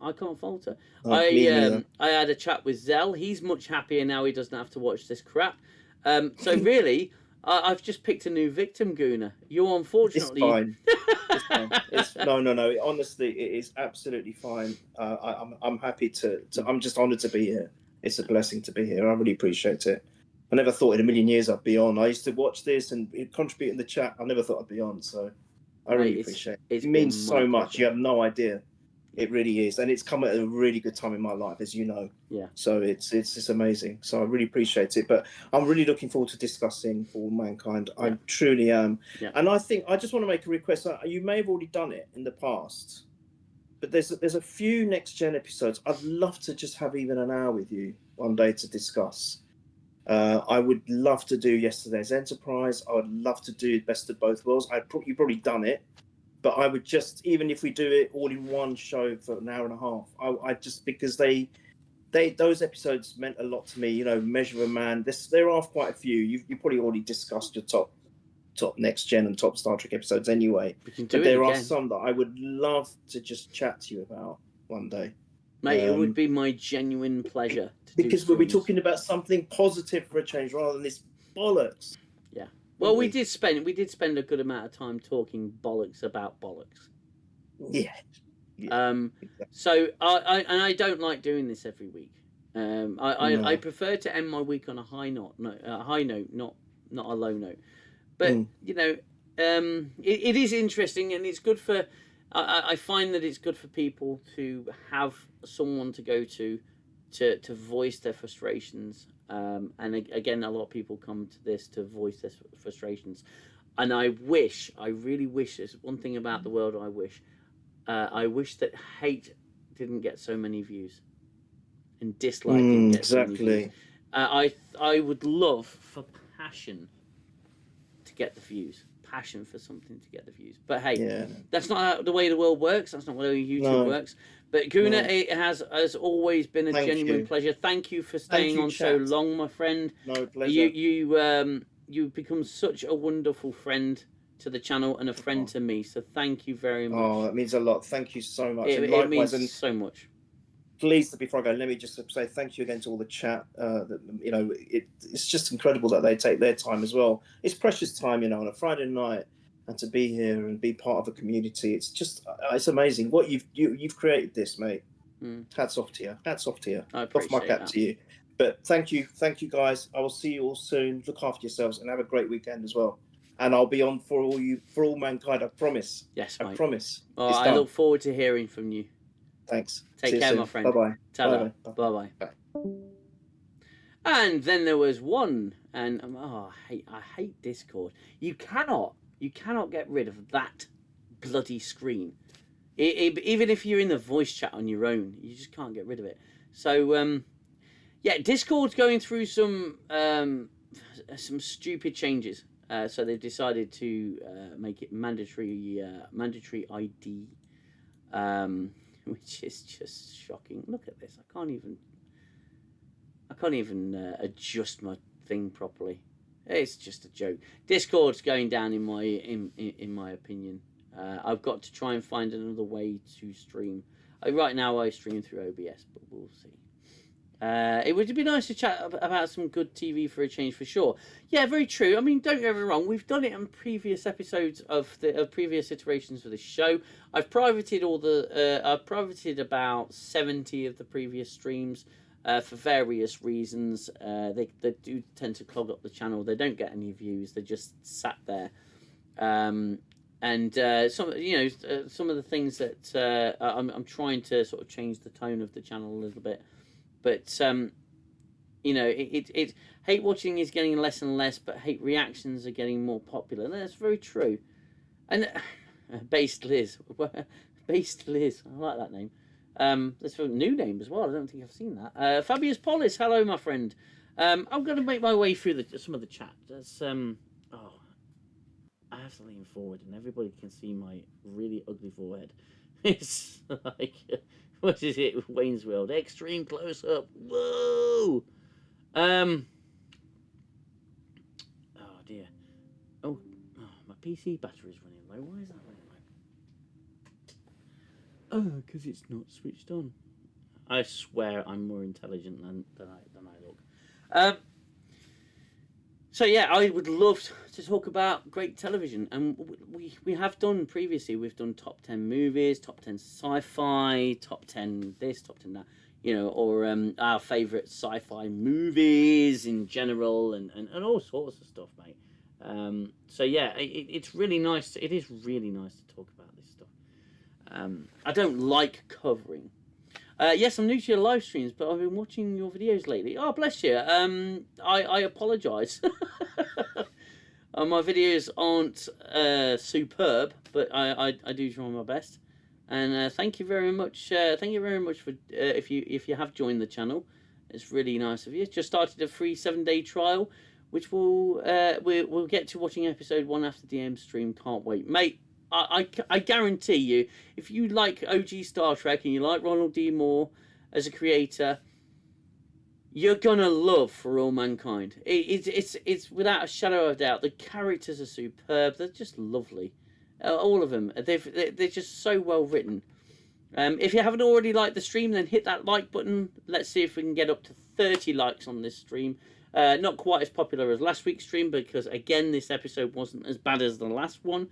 I had a chat with Xell. He's much happier now. He doesn't have to watch this crap. So really, I've just picked a new victim, Gooner. You unfortunately. It's fine. It's fine. No. Honestly, it is absolutely fine. I'm happy to. I'm just honoured to be here. It's a blessing to be here. I really appreciate it. I never thought in a million years I'd be on. I used to watch this and contribute in the chat. I never thought I'd be on. So I really appreciate it. It means so much. You have no idea. It really is, and it's come at a really good time in my life, as you know. Yeah. So it's amazing. So I really appreciate it. But I'm really looking forward to discussing For All Mankind. Yeah. I truly am. Yeah. And I think I just want to make a request. You may have already done it in the past, but there's a few next gen episodes. I'd love to just have even an hour with you one day to discuss. I would love to do Yesterday's Enterprise. I would love to do Best of Both Worlds. You've probably done it. But I would just, even if we do it all in one show for an hour and a half, I just, because those episodes meant a lot to me. You know, Measure of a Man. There are quite a few. You probably already discussed your top Next Gen and top Star Trek episodes anyway. But there are some that I would love to just chat to you about one day. Mate, it would be my genuine pleasure. Because we'll be talking about something positive for a change rather than this bollocks. Yeah. Well, we did spend a good amount of time talking bollocks about bollocks. Yeah. Exactly. So I don't like doing this every week. I prefer to end my week on a high note, not a low note. But you know, it is interesting, and it's good for. I find that it's good for people to have someone to go to voice their frustrations. And again, a lot of people come to this to voice their frustrations. And I really wish, there's one thing about the world I wish that hate didn't get so many views. And dislike didn't get so many views. I would love for passion to get the views. Passion for something to get the views. But hey, that's not the way the world works. That's not the way YouTube works. But Gooner, it has always been a genuine pleasure. Thank you for staying on so long, my friend. No pleasure. You've become such a wonderful friend to the channel and a friend to me. So thank you very much. Oh, that means a lot. Thank you so much. It means so much. Please, before I go, let me just say thank you again to all the chat. You know, it's just incredible that they take their time as well. It's precious time, you know, on a Friday night, and to be here and be part of a community. It's amazing what you've created this, mate. Hats off to you. Hats off to you. I appreciate off my cap that. to you. But thank you guys. I will see you all soon. Look after yourselves and have a great weekend as well. And I'll be on For All Mankind. I promise. Yes, mate. I promise. Oh, I look forward to hearing from you. Thanks. Take care, my friend. Bye-bye. Bye-bye. And then there was one, and I hate Discord. You cannot get rid of that bloody screen. Even if you're in the voice chat on your own, you just can't get rid of it. So yeah, Discord's going through some stupid changes. So they've decided to make it mandatory ID. Which is just shocking. Look at this. I can't even adjust my thing properly. It's just a joke. Discord's going down in my opinion. I've got to try and find another way to stream. Right now I stream through OBS, but we'll see. It would be nice to chat about some good TV for a change, for sure. Yeah, very true. I mean, don't get me wrong. We've done it on previous episodes of previous iterations for the show. I've privated I've privated about 70 of the previous streams for various reasons. They do tend to clog up the channel. They don't get any views. They just sat there. And some of the things that I'm trying to sort of change the tone of the channel a little bit. But you know, hate watching is getting less and less, but hate reactions are getting more popular. And that's very true. And Based Liz, Based Liz, I like that name. That's a new name as well. I don't think I've seen that. Fabius Polis, hello, my friend. I'm going to make my way through some of the chat. That's I have to lean forward, and everybody can see my really ugly forehead. It's like, what is it? Wayne's World, extreme close up. Whoa. Oh dear. Oh, my PC battery's running low. Why is that running low? Oh, because it's not switched on. I swear I'm more intelligent than I look. So yeah, I would love to talk about great television, and we have done previously. We've done top 10 movies, top 10 sci-fi, top 10 this, top 10 that, you know, or our favourite sci-fi movies in general, and all sorts of stuff, mate. So yeah, it's really nice. It is really nice to talk about this stuff. I don't like covering. Yes, I'm new to your live streams, but I've been watching your videos lately. Oh, bless you. I apologise. My videos aren't superb, but I do try my best. And thank you very much. Thank you very much for if you have joined the channel. It's really nice of you. Just started a free 7-day trial, which we'll get to watching episode 1 after the DM stream. Can't wait, mate. I guarantee you, if you like OG Star Trek and you like Ronald D. Moore as a creator, you're gonna love For All Mankind. It's without a shadow of a doubt. The characters are superb. They're just lovely, all of them. They're just so well written. If you haven't already liked the stream, then hit that like button. Let's see if we can get up to 30 likes on this stream. Not quite as popular as last week's stream because again, this episode wasn't as bad as the last one.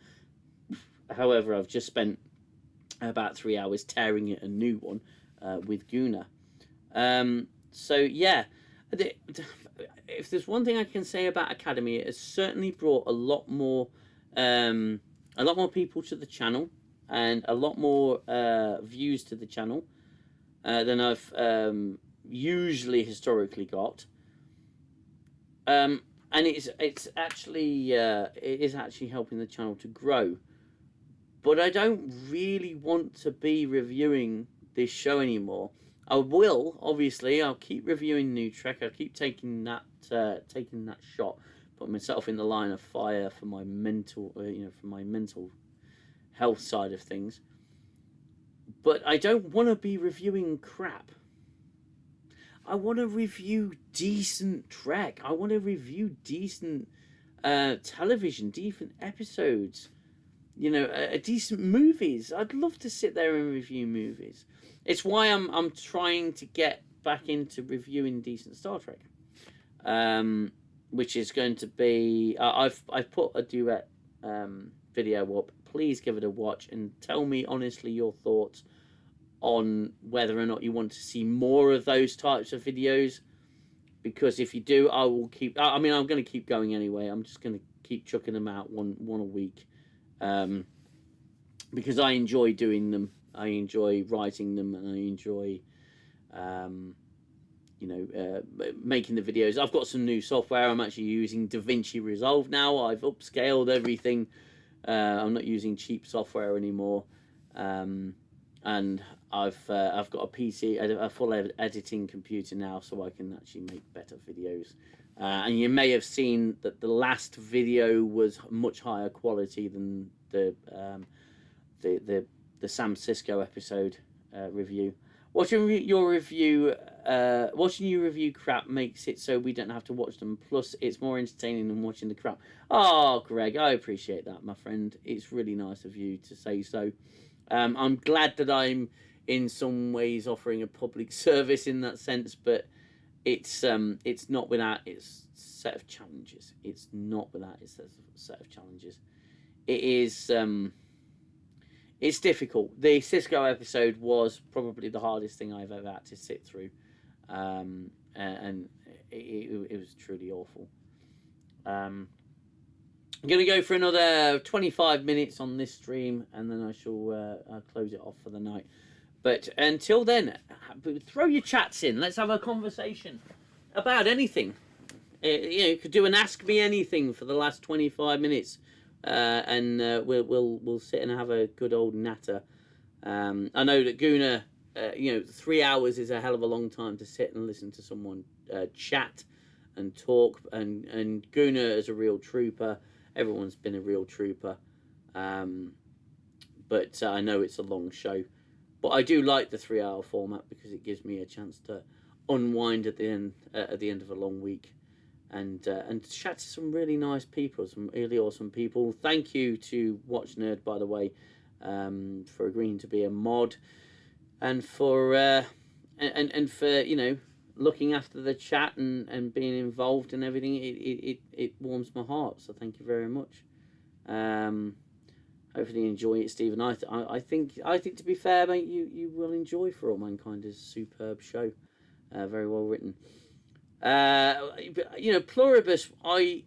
However, I've just spent about 3 hours tearing it a new one with Gooner. So yeah, if there's one thing I can say about Academy, it has certainly brought a lot more people to the channel and a lot more views to the channel than I've usually historically got. And it's actually it is actually helping the channel to grow. But I don't really want to be reviewing this show anymore. I will, obviously. I'll keep reviewing New Trek. I'll keep taking that shot, put myself in the line of fire for my mental, for my mental health side of things. But I don't want to be reviewing crap. I want to review decent Trek. I want to review decent television, decent episodes. You know, decent movies. I'd love to sit there and review movies. It's why I'm trying to get back into reviewing decent Star Trek, which is going to be. I've put a duet video up. Please give it a watch and tell me honestly your thoughts on whether or not you want to see more of those types of videos. Because if you do, I will keep. I mean, I'm going to keep going anyway. I'm just going to keep chucking them out one a week. Because I enjoy doing them, I enjoy writing them, and I enjoy, making the videos. I've got some new software. I'm actually using DaVinci Resolve now. I've upscaled everything. I'm not using cheap software anymore, and I've got a PC, a full editing computer now, so I can actually make better videos. And you may have seen that the last video was much higher quality than the Sam Sisko episode review. Watching you review crap makes it so we don't have to watch them. Plus, it's more entertaining than watching the crap. Oh, Greg, I appreciate that, my friend. It's really nice of you to say so. I'm glad that I'm in some ways offering a public service in that sense, but it's not without its set of challenges. It's not without its set of challenges. It is it's difficult. The Cisco episode was probably the hardest thing I've ever had to sit through, and it was truly awful. I'm going to go for another 25 minutes on this stream, and then I shall close it off for the night. But until then, throw your chats in. Let's have a conversation about anything. You could do an Ask Me Anything for the last 25 minutes, and we'll sit and have a good old natter. I know that Gooner, 3 hours is a hell of a long time to sit and listen to someone chat and talk. And Gooner is a real trooper. Everyone's been a real trooper. But I know it's a long show. But I do like the 3-hour format because it gives me a chance to unwind at the end of a long week, and chat to some really nice people, some really awesome people. Thank you to Watch Nerd, by the way, for agreeing to be a mod, and for looking after the chat and being involved and everything. It warms my heart. So thank you very much. Hopefully you enjoy it, Stephen. I think to be fair, mate, you will enjoy For All Mankind. Is a superb show, very well written. You know, Pluribus. I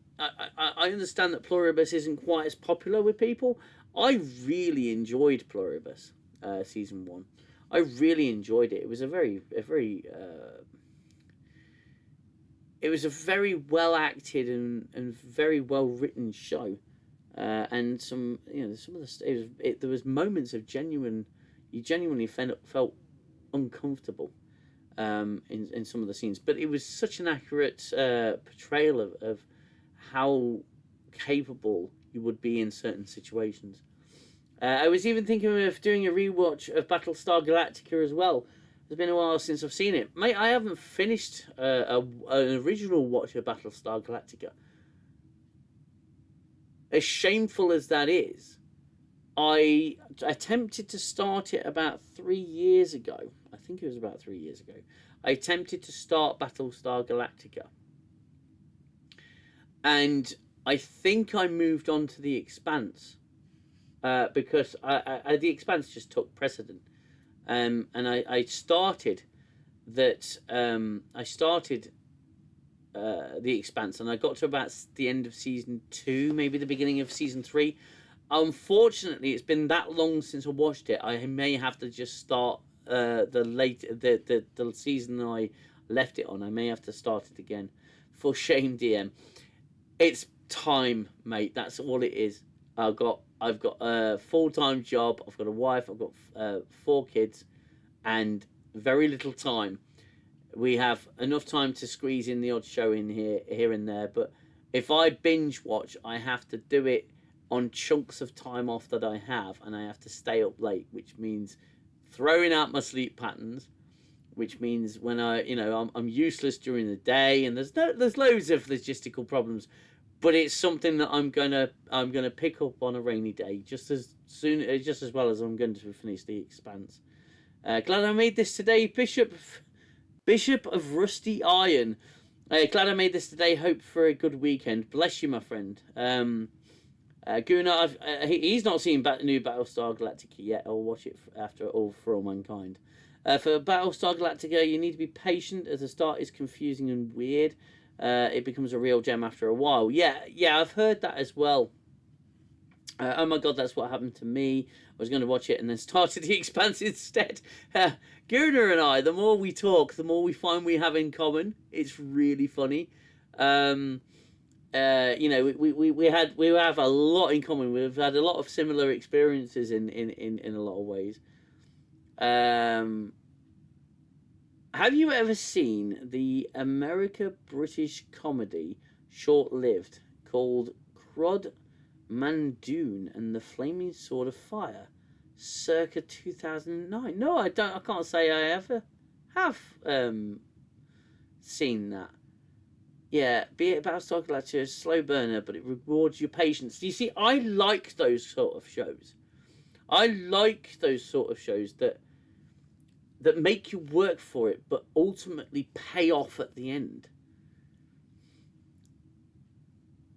understand that Pluribus isn't quite as popular with people. I really enjoyed Pluribus, season 1. I really enjoyed it. It was a very well acted and very well written show. And some of the there was moments of you genuinely felt uncomfortable in some of the scenes, but it was such an accurate portrayal of how capable you would be in certain situations. I was even thinking of doing a rewatch of Battlestar Galactica as well. It's been a while since I've seen it, mate. I haven't finished an original watch of Battlestar Galactica. As shameful as that is, I attempted to start it about 3 years ago. I think it was about 3 years ago. I attempted to start Battlestar Galactica. And I think I moved on to The Expanse. Because The Expanse just took precedent. And I started that... I started... The Expanse, and I got to about the end of season 2, maybe the beginning of season 3. Unfortunately, it's been that long since I watched it. I may have to just start the season I left it on. I may have to start it again. For shame, DM. It's time, mate. That's all it is. I've got a full-time job. I've got a wife. I've got 4 kids, and very little time. We have enough time to squeeze in the odd show in here and there, but if I binge watch, I have to do it on chunks of time off that I have, and I have to stay up late, which means throwing out my sleep patterns, which means when I'm useless during the day, and there's loads of logistical problems, but it's something that I'm gonna pick up on a rainy day just as well as I'm going to finish The Expanse. Glad I made this today, Bishop of Rusty Iron. Glad I made this today. Hope for a good weekend. Bless you, my friend. Gooner, he's not seen new Battlestar Galactica yet. I'll watch it after all For All Mankind. For Battlestar Galactica, you need to be patient as the start is confusing and weird. It becomes a real gem after a while. Yeah, I've heard that as well. Oh my god, that's what happened to me. I was going to watch it and then started The Expanse instead. Gooner and I, the more we talk, the more we find we have in common. It's really funny. We have a lot in common. We've had a lot of similar experiences in a lot of ways. Have you ever seen the America-British comedy short-lived called Crod Mandoon and the Flaming Sword of Fire, circa 2009? No, I can't say I ever have seen that. Yeah, be it Battlestar Galactica, a slow burner, but it rewards your patience. You see, I like those sort of shows. I like those sort of shows that make you work for it, but ultimately pay off at the end.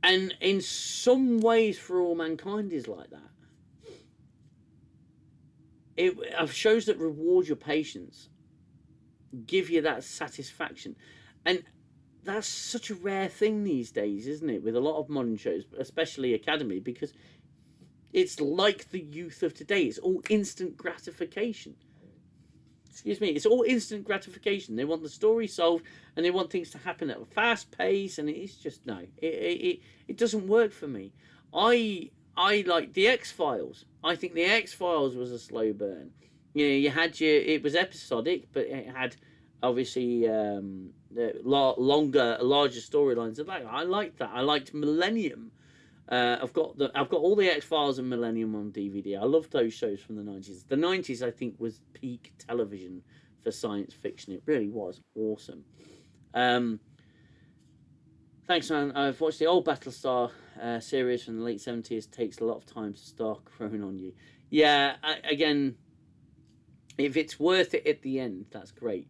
And in some ways, For All Mankind is like that. It shows that reward your patience, give you that satisfaction, and that's such a rare thing these days, isn't it? With a lot of modern shows, especially Academy, because it's like the youth of today. It's all instant gratification. Excuse me, it's all instant gratification. They want the story solved, and they want things to happen at a fast pace, and it's just no. It doesn't work for me. I like the X-Files. I think the X-Files was a slow burn. You know, it was episodic, but it had obviously larger storylines. I liked that. I liked Millennium. I've got all the X-Files and Millennium on DVD. I love those shows from the 90s. The 90s, I think, was peak television for science fiction. It really was awesome. Thanks, man. I've watched the old Battlestar series from the late 70s. It takes a lot of time to start growing on you. Yeah, again, if it's worth it at the end, that's great.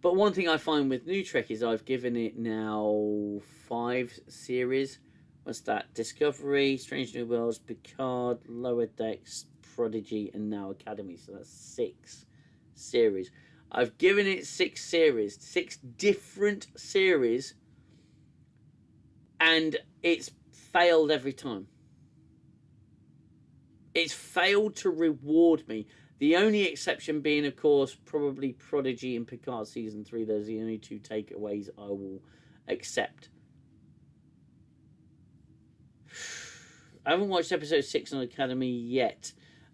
But one thing I find with New Trek is I've given it now 5 series. What's that? Discovery, Strange New Worlds, Picard, Lower Decks, Prodigy, and now Academy. So that's 6 series. I've given it 6 series, 6 different series, and it's failed every time. It's failed to reward me. The only exception being, of course, probably Prodigy and Picard Season 3. Those are the only 2 takeaways I will accept. I haven't watched episode 6 on Academy yet.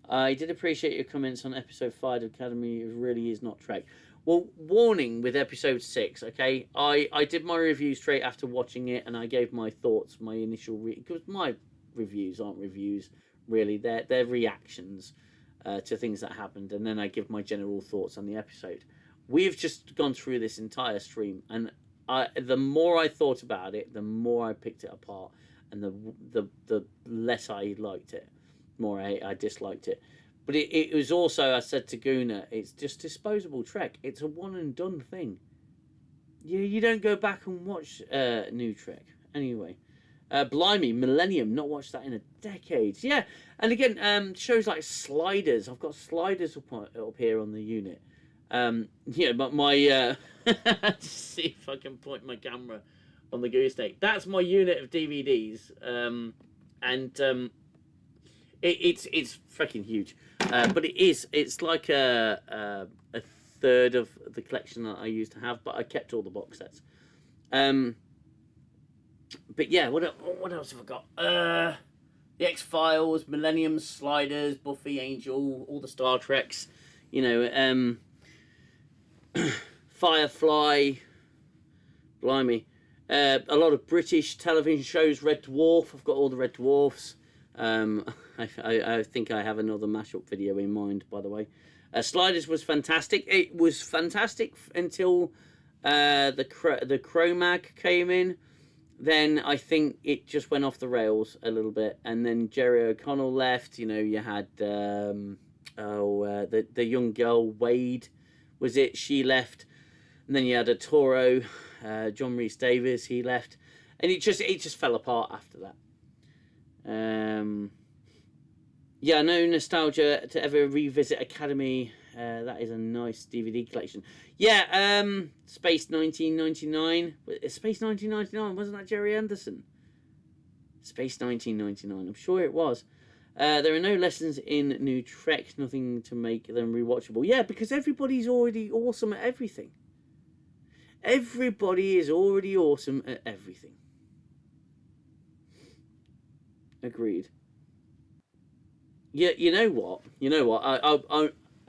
I did appreciate your comments on episode 5 of Academy. It really is not Trek. Well, warning with episode 6, okay? I did my review straight after watching it, and I gave my thoughts, my initial... Because my reviews aren't reviews, really. They're reactions to things that happened, and then I give my general thoughts on the episode. We've just gone through this entire stream, and the more I thought about it, the more I picked it apart, and the less I liked it, more I disliked it. But it was also, I said to Gooner, it's just disposable Trek. It's a one and done thing. You don't go back and watch New Trek. Anyway, blimey, Millennium, not watched that in a decade. Yeah, and again, shows like Sliders. I've got Sliders up here on the unit. Yeah, but my see if I can point my camera on the gooseneck. That's my unit of DVDs, it's freaking huge. But it's like a third of the collection that I used to have, but I kept all the box sets. But yeah, what else have I got? The X-Files, Millennium, Sliders, Buffy, Angel, all the Star Treks, Firefly, blimey. A lot of British television shows, Red Dwarf. I've got all the Red Dwarfs. I think I have another mashup video in mind, by the way. Sliders was fantastic. It was fantastic until the Cro-Mag came in. Then I think it just went off the rails a little bit. And then Jerry O'Connell left. You had the young girl, Wade, was it? She left. And then you had a Toro, John Rhys Davies, he left. And it just fell apart after that. Yeah, no nostalgia to ever revisit Academy. That is a nice DVD collection. Yeah, Space 1999. Space 1999, wasn't that Jerry Anderson? Space 1999, I'm sure it was. There are no lessons in New Trek, nothing to make them rewatchable. Yeah, because everybody's already awesome at everything. Everybody is already awesome at everything. Agreed. Yeah, you know what?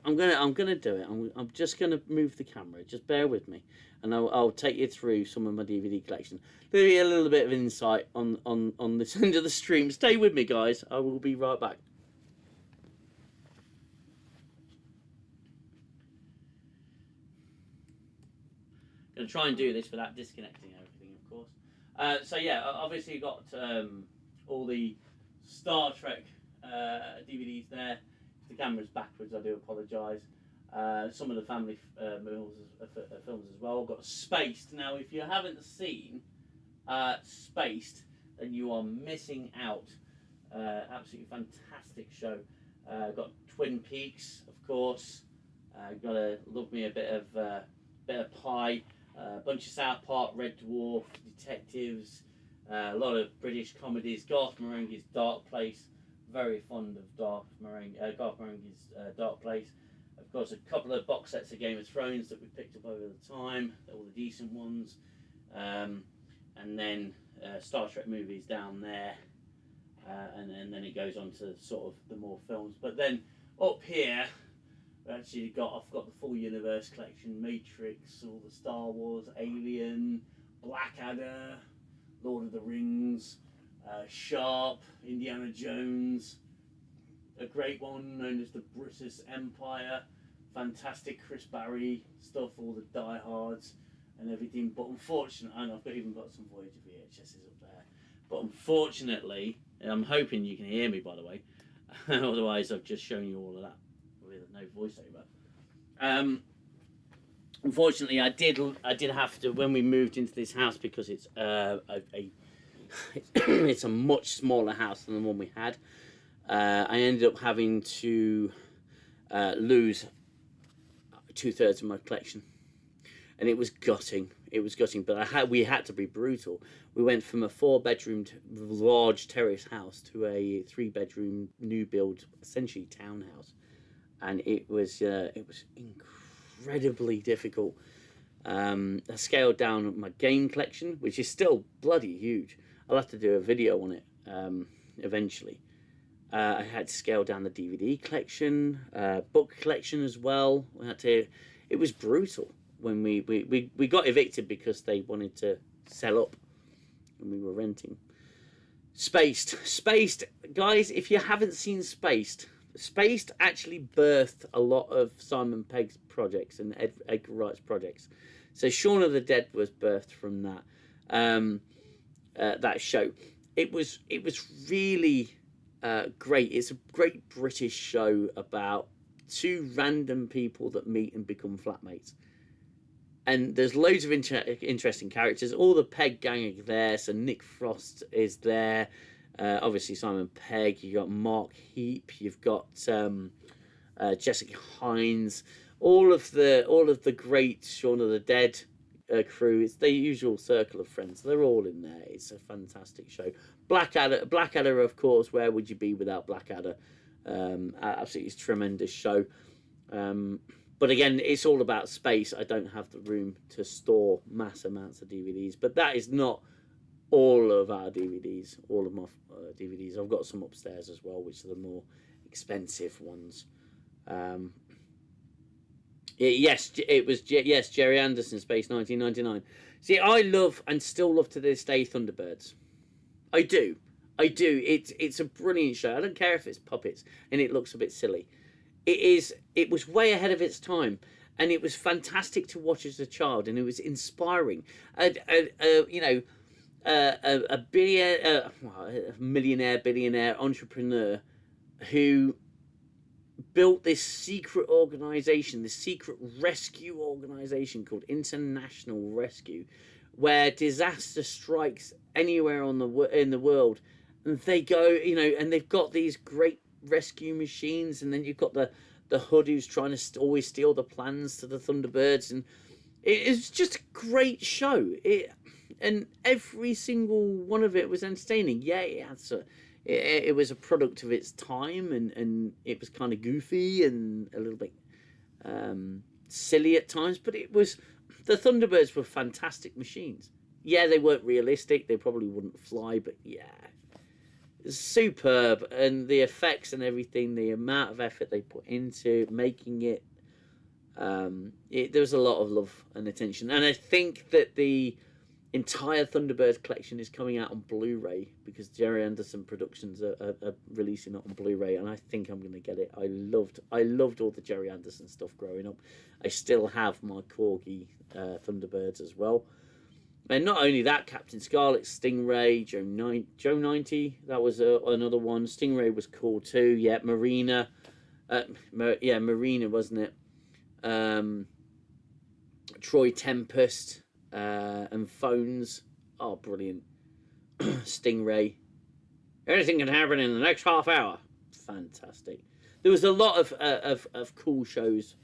I'm gonna do it. I'm just gonna move the camera. Just bear with me, and I'll take you through some of my DVD collection. Give you a little bit of insight on this end of the stream. Stay with me, guys. I will be right back. Gonna try and do this without disconnecting everything, of course. So yeah, obviously you got all the Star Trek DVDs there. If the camera's backwards, I do apologise. Some of the family films as well. I've got Spaced. Now, if you haven't seen Spaced, then you are missing out. Absolutely fantastic show. Got Twin Peaks, of course. Gotta love me a bit of Pie. A bunch of South Park, Red Dwarf, Detectives. A lot of British comedies. Garth Marenghi's Dark Place. Very fond of Garth Marenghi's Dark Place. Of course, a couple of box sets of Game of Thrones that we picked up over the time. All the decent ones. And then Star Trek movies down there. And then it goes on to sort of the more films. But then up here, I've got the full universe collection: Matrix, all the Star Wars, Alien, Blackadder, Lord of the Rings, Sharp, Indiana Jones, a great one known as the British Empire, fantastic Chris Barry stuff, all the Die Hards and everything. But unfortunately, and I've even got some Voyager VHSs up there. But unfortunately, and I'm hoping you can hear me, by the way. Otherwise, I've just shown you all of that with no voiceover. unfortunately, I did have to, when we moved into this house, because it's it's a much smaller house than the one we had. I ended up having to lose 2/3 of my collection, and it was gutting. It was gutting, but we had to be brutal. We went from a 4-bedroom large terrace house to a 3-bedroom new build, essentially townhouse, and it was incredibly difficult. I scaled down my game collection, which is still bloody huge. I'll have to do a video on it eventually. I had to scale down the DVD collection, book collection as well. It was brutal when we got evicted because they wanted to sell up and we were renting. Spaced, guys, if you haven't seen Spaced actually birthed a lot of Simon Pegg's projects and Edgar Wright's projects. So Shaun of the Dead was birthed from that show. It was really great. It's a great British show about 2 random people that meet and become flatmates. And there's loads of interesting characters. All the Pegg gang are there. So Nick Frost is there. Obviously Simon Pegg. You got Mark Heap. You've got Jessica Hines. All of the great Shaun of the Dead crew. It's the usual circle of friends. They're all in there. It's a fantastic show. Blackadder, of course. Where would you be without Blackadder? Absolutely tremendous show. But again, it's all about space. I don't have the room to store mass amounts of DVDs. But that is not all of our DVDs. All of my DVDs. I've got some upstairs as well, which are the more expensive ones. Yes, Jerry Anderson, Space 1999. See, I love and still love to this day Thunderbirds. I do. It's a brilliant show. I don't care if it's puppets and it looks a bit silly. It was way ahead of its time, and it was fantastic to watch as a child, and it was inspiring. A millionaire entrepreneur who built this secret organization, this secret rescue organization called International Rescue, where disaster strikes anywhere in the world, and they go, and they've got these great rescue machines, and then you've got the Hood who's trying to always steal the plans to the Thunderbirds, and it's just a great show. And every single one of it was entertaining. Yeah, it was a product of its time, and it was kind of goofy and a little bit silly at times, but the Thunderbirds were fantastic machines. Yeah, they weren't realistic, they probably wouldn't fly, but yeah, superb. And the effects and everything, the amount of effort they put into making it, there was a lot of love and attention. And I think that the entire Thunderbird collection is coming out on Blu-ray, because Jerry Anderson Productions are releasing it on Blu-ray, and I think I'm going to get it. I loved all the Jerry Anderson stuff growing up. I still have my Corgi Thunderbirds as well. And not only that, Captain Scarlet, Stingray, Joe 90, that was another one. Stingray was cool too. Yeah, Marina. Marina, wasn't it? Troy Tempest and Phones. Oh, brilliant. Stingray. Anything can happen in the next half hour. Fantastic. There was a lot of cool shows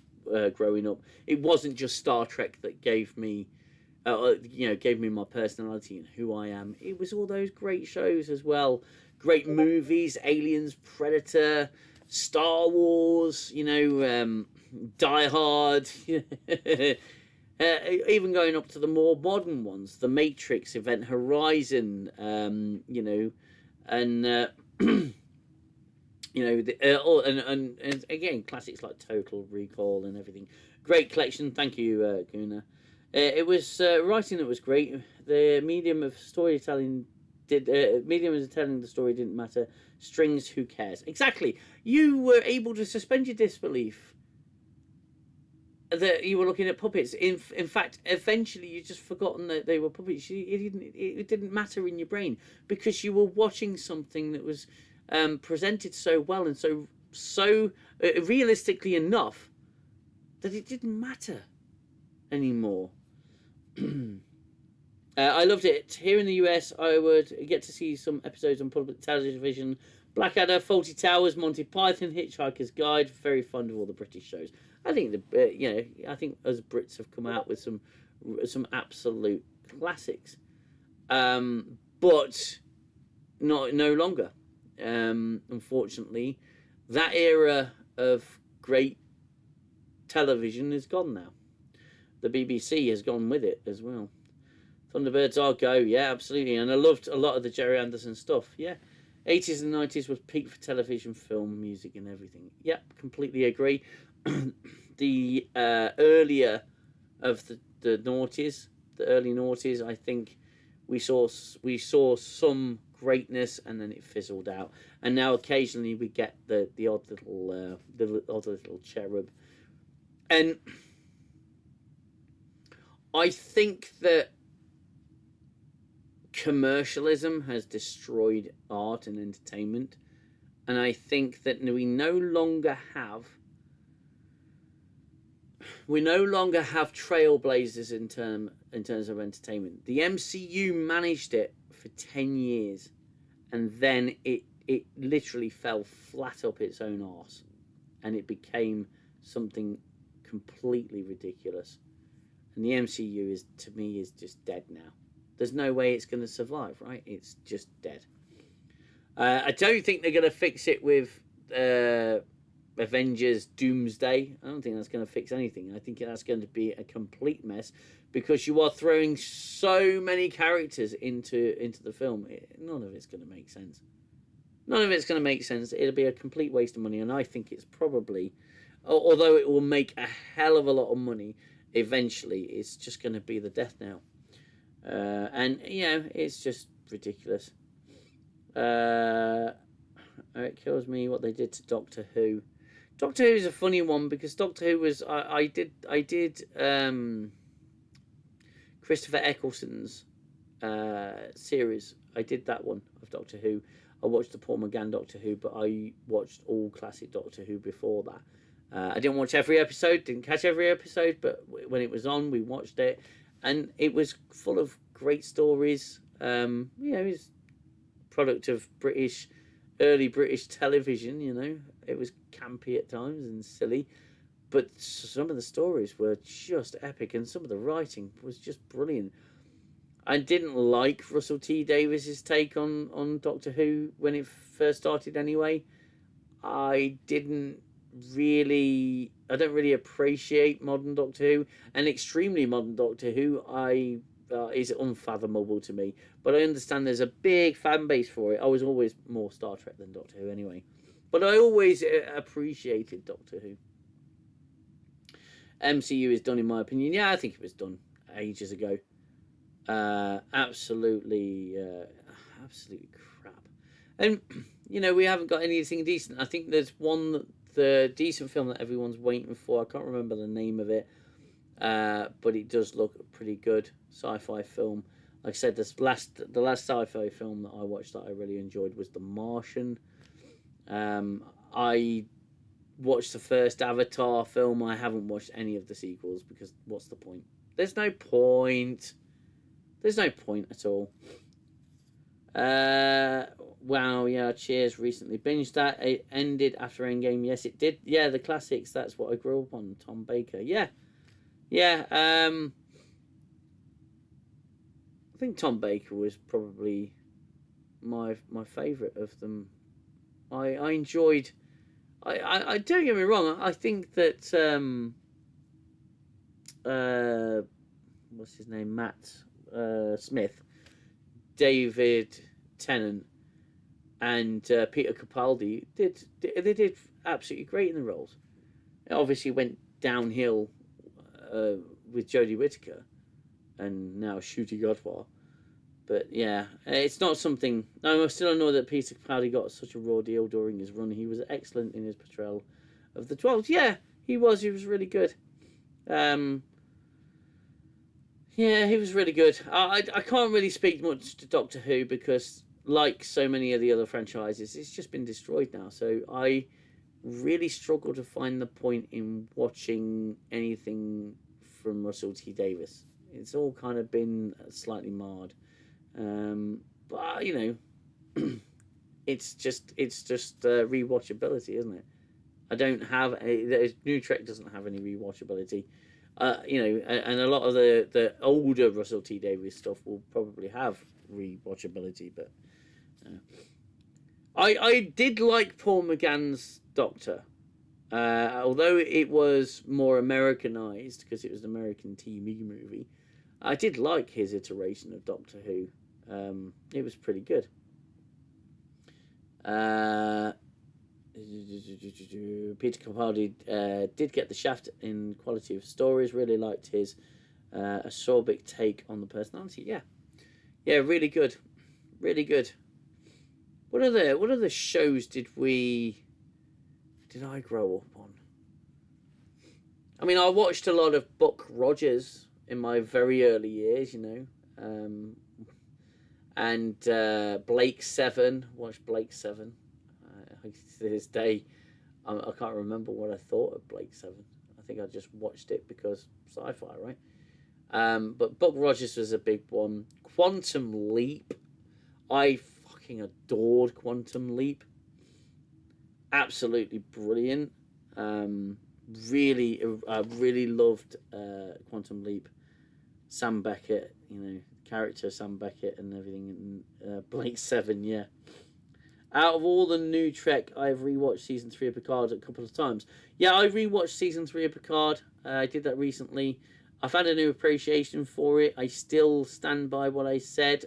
growing up. It wasn't just Star Trek that gave me my personality and who I am. It was all those great shows as well. Great movies, Aliens, Predator, Star Wars, Die Hard. Even going up to the more modern ones, The Matrix, Event Horizon, and again, classics like Total Recall and everything. Great collection. Thank you, Gooner. It was writing that was great. The medium of storytelling medium of telling the story didn't matter. Strings, who cares? Exactly. You were able to suspend your disbelief that you were looking at puppets. In fact, eventually you just forgotten that they were puppets. It didn't matter in your brain, because you were watching something that was presented so well and so realistically enough that it didn't matter. anymore. I loved it. Here in the US, I would get to see some episodes on public television. Blackadder, Faulty Towers, Monty Python, Hitchhiker's Guide. Very fond of all the British shows. I think I think us Brits have come out with some absolute classics, but no longer. Unfortunately, that era of great television is gone now. The BBC has gone with it as well. Thunderbirds are go, yeah, absolutely. And I loved a lot of the Jerry Anderson stuff, yeah. 80s and 90s was peak for television, film, music, and everything. Yep, completely agree. The earlier of the noughties, the early noughties, I think we saw some greatness, and then it fizzled out. And now occasionally we get the odd little cherub, and I think that commercialism has destroyed art and entertainment, and I think that we no longer have trailblazers in terms of entertainment. The MCU managed it for 10 years, and then it literally fell flat up its own arse, and it became something completely ridiculous. And the MCU is, to me, is just dead now. There's no way it's going to survive, right? It's just dead. I don't think they're going to fix it with Avengers Doomsday. I don't think that's going to fix anything. I think that's going to be a complete mess, because you are throwing so many characters into the film. None of it's going to make sense. None of it's going to make sense. It'll be a complete waste of money, and I think it's probably, although it will make a hell of a lot of money, eventually it's just going to be the death knell. And it's just ridiculous. It kills me what they did to Doctor Who. Doctor Who is a funny one, because Doctor Who was I did Christopher Eccleston's series. I did that one of Doctor Who. I watched the Paul McGann Doctor Who, but I watched all classic Doctor Who before that. I didn't watch every episode, didn't catch every episode, but when it was on, we watched it. And it was full of great stories. It was a product of early British television, It was campy at times and silly. But some of the stories were just epic, and some of the writing was just brilliant. I didn't like Russell T Davies's take on Doctor Who when it first started anyway. I don't really appreciate modern Doctor Who, and extremely modern Doctor Who is unfathomable to me. But I understand there's a big fan base for it. I was always more Star Trek than Doctor Who anyway, but I always appreciated Doctor Who. MCU is done, in my opinion. Yeah, I think it was done ages ago. Absolutely crap. And we haven't got anything decent. I think there's the decent film that everyone's waiting for. I can't remember the name of it, but it does look pretty good. Sci-fi film. Like I said, the last sci-fi film that I watched that I really enjoyed was The Martian. I watched the first Avatar film. I haven't watched any of the sequels, because what's the point? There's no point. There's no point at all. Wow, yeah, Cheers recently binged that. It ended after Endgame. Yes, it did. Yeah, the classics. That's what I grew up on. Tom Baker. Yeah. I think Tom Baker was probably my favourite of them. I enjoyed. I don't get me wrong. I think that what's his name? Matt Smith, David Tennant, and Peter Capaldi did absolutely great in the roles. It obviously went downhill with Jodie Whittaker and now Ncuti Gatwa. But yeah, it's not something. I'm still annoyed that Peter Capaldi got such a raw deal during his run. He was excellent in his portrayal of the 12. Yeah, he was. He was really good. Yeah, he was really good. I can't really speak much to Doctor Who, because, like so many of the other franchises, it's just been destroyed now. So I really struggle to find the point in watching anything from Russell T Davies. It's all kind of been slightly marred, but you know, it's just rewatchability, isn't it? I don't have New Trek doesn't have any rewatchability. You know, and a lot of the older Russell T Davies stuff will probably have rewatchability, but I did like Paul McGann's Doctor, although it was more Americanized because it was an American TV movie. I did like his iteration of Doctor Who. It was pretty good. Peter Capaldi did get the shaft in quality of stories. Really liked his acerbic take on the personality. Yeah, really good, really good. What other shows did I grow up on? I mean, I watched a lot of Buck Rogers in my very early years, you know, and Blake Seven. Watched Blake Seven. To this day, I can't remember what I thought of Blake Seven. I think I just watched it because sci-fi, right? But Buck Rogers was a big one. Quantum Leap. I fucking adored Quantum Leap. Absolutely brilliant. I really loved Quantum Leap. Sam Beckett, you know, character Sam Beckett and everything. And Blake Seven, yeah. Out of all the new Trek, I've rewatched season 3 of Picard a couple of times. Yeah, I rewatched season 3 of Picard. I did that recently. I've had a new appreciation for it. I still stand by what I said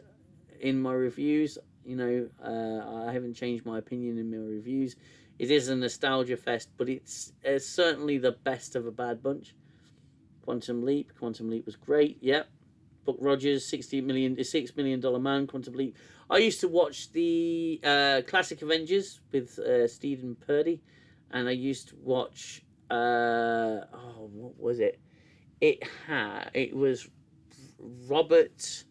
in my reviews. You know, I haven't changed my opinion in my reviews. It is a nostalgia fest, but it's certainly the best of a bad bunch. Quantum Leap was great. Yep. Buck Rogers, $6 million man. Quantum Leap. I used to watch the classic Avengers with Stephen Purdy, and I used to watch what was it? It was Robert.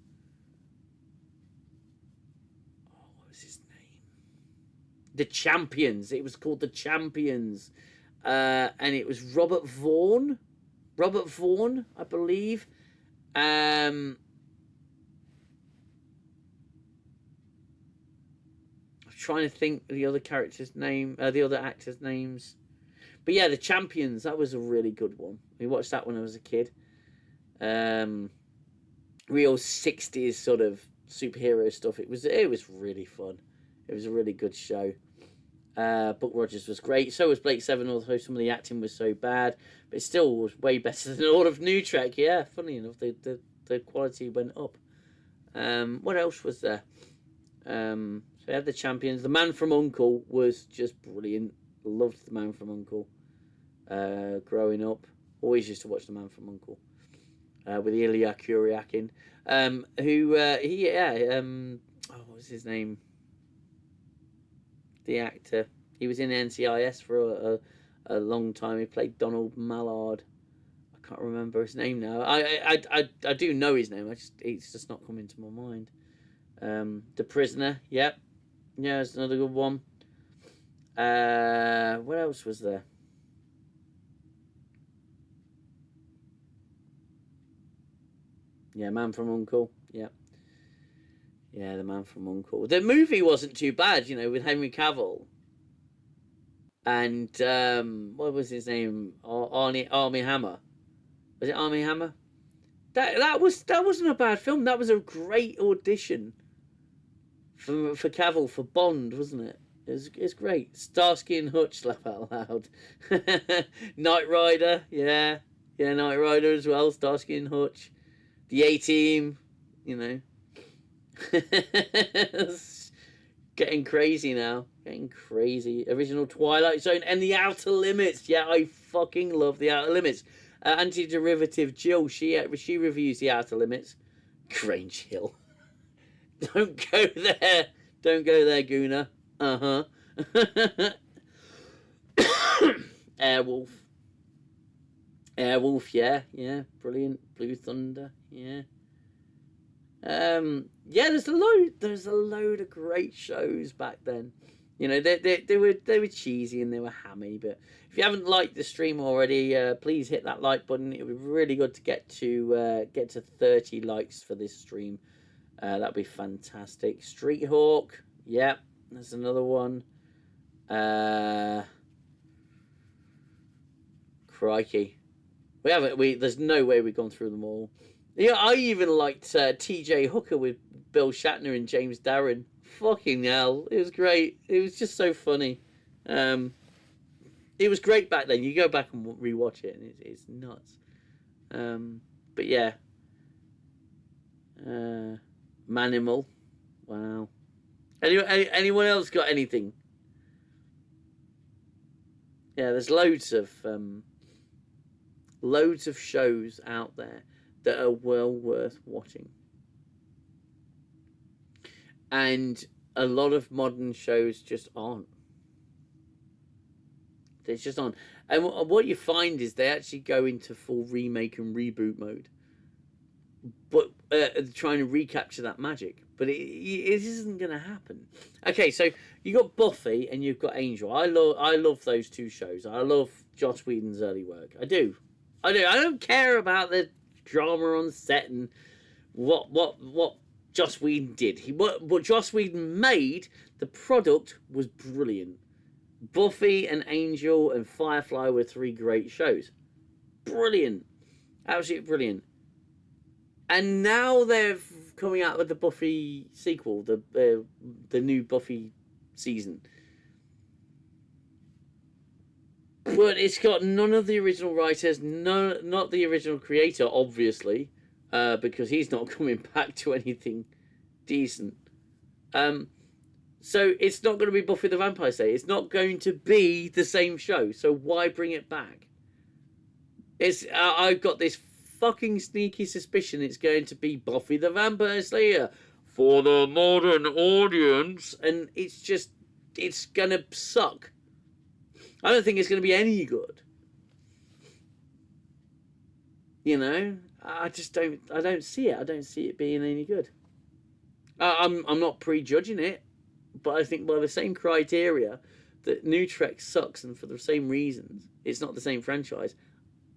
What was his name? The Champions. It was called The Champions, and it was Robert Vaughn, I believe. I'm trying to think the other character's name, the other actors' names. But yeah, The Champions, that was a really good one. We watched that when I was a kid. Real 60s sort of superhero stuff. It was really fun. It was a really good show. Buck Rogers was great. So was Blake Seven, although some of the acting was so bad. But it still was way better than all of New Trek. Yeah, funny enough, the quality went up. What else was there? So we had The Champions. The Man from U.N.C.L.E. was just brilliant. Loved The Man from U.N.C.L.E. Growing up. Always used to watch The Man from U.N.C.L.E. With Ilya Kuryakin. What was his name? The actor. He was in NCIS for a long time. He played Donald Mallard. I can't remember his name now. I do know his name. It's just not coming to my mind. The Prisoner. Yep. Yeah, it's another good one. What else was there? Yeah, Man from U.N.C.L.E. Yeah. Yeah, The Man from U.N.C.L.E. The movie wasn't too bad, you know, with Henry Cavill. And what was his name? Armie Hammer. Was it Armie Hammer? That wasn't a bad film. That was a great audition for Cavill for Bond, wasn't it? It's great. Starsky and Hutch, laugh out loud. Knight Rider, yeah, Knight Rider as well. Starsky and Hutch, the A-Team, you know. Getting crazy now. Getting crazy. Original Twilight Zone and The Outer Limits. Yeah, I fucking love The Outer Limits. Anti-derivative Jill, she reviews The Outer Limits. Grange Hill. Don't go there. Don't go there, Gooner. Uh-huh. Airwolf. Airwolf, yeah. Brilliant. Blue Thunder, yeah. Yeah, there's a load of great shows back then. You know, they were cheesy and they were hammy. But if you haven't liked the stream already, please hit that like button. It would be really good to get to 30 likes for this stream. That'd be fantastic. Street Hawk, yep, there's another one. Crikey, there's no way we've gone through them all. Yeah, I even liked T.J. Hooker with Bill Shatner and James Darren. Fucking hell, it was great. It was just so funny. It was great back then. You go back and rewatch it, and it's nuts. But yeah, Manimal. Wow. Anyone else got anything? Yeah, there's loads of shows out there that are well worth watching. And a lot of modern shows just aren't. They just aren't. And what you find is they actually go into full remake and reboot mode. But trying to recapture that magic. But it isn't going to happen. Okay, so you got Buffy and you've got Angel. I love those two shows. I love Joss Whedon's early work. I do. I don't care about the drama on set and what Joss Whedon did. What Joss Whedon made, the product was brilliant. Buffy and Angel and Firefly were 3 great shows. Brilliant. Absolutely brilliant. And now they're coming out with the Buffy sequel, the new Buffy season. But it's got none of the original writers, not the original creator, obviously, because he's not coming back to anything decent. So it's not going to be Buffy the Vampire Slayer. It's not going to be the same show. So why bring it back? I've got this fucking sneaky suspicion it's going to be Buffy the Vampire Slayer for the modern audience, and it's gonna suck. I don't think it's gonna be any good. You know, I don't see it. I don't see it being any good. I'm not prejudging it, but I think by the same criteria that New Trek sucks, and for the same reasons, it's not the same franchise.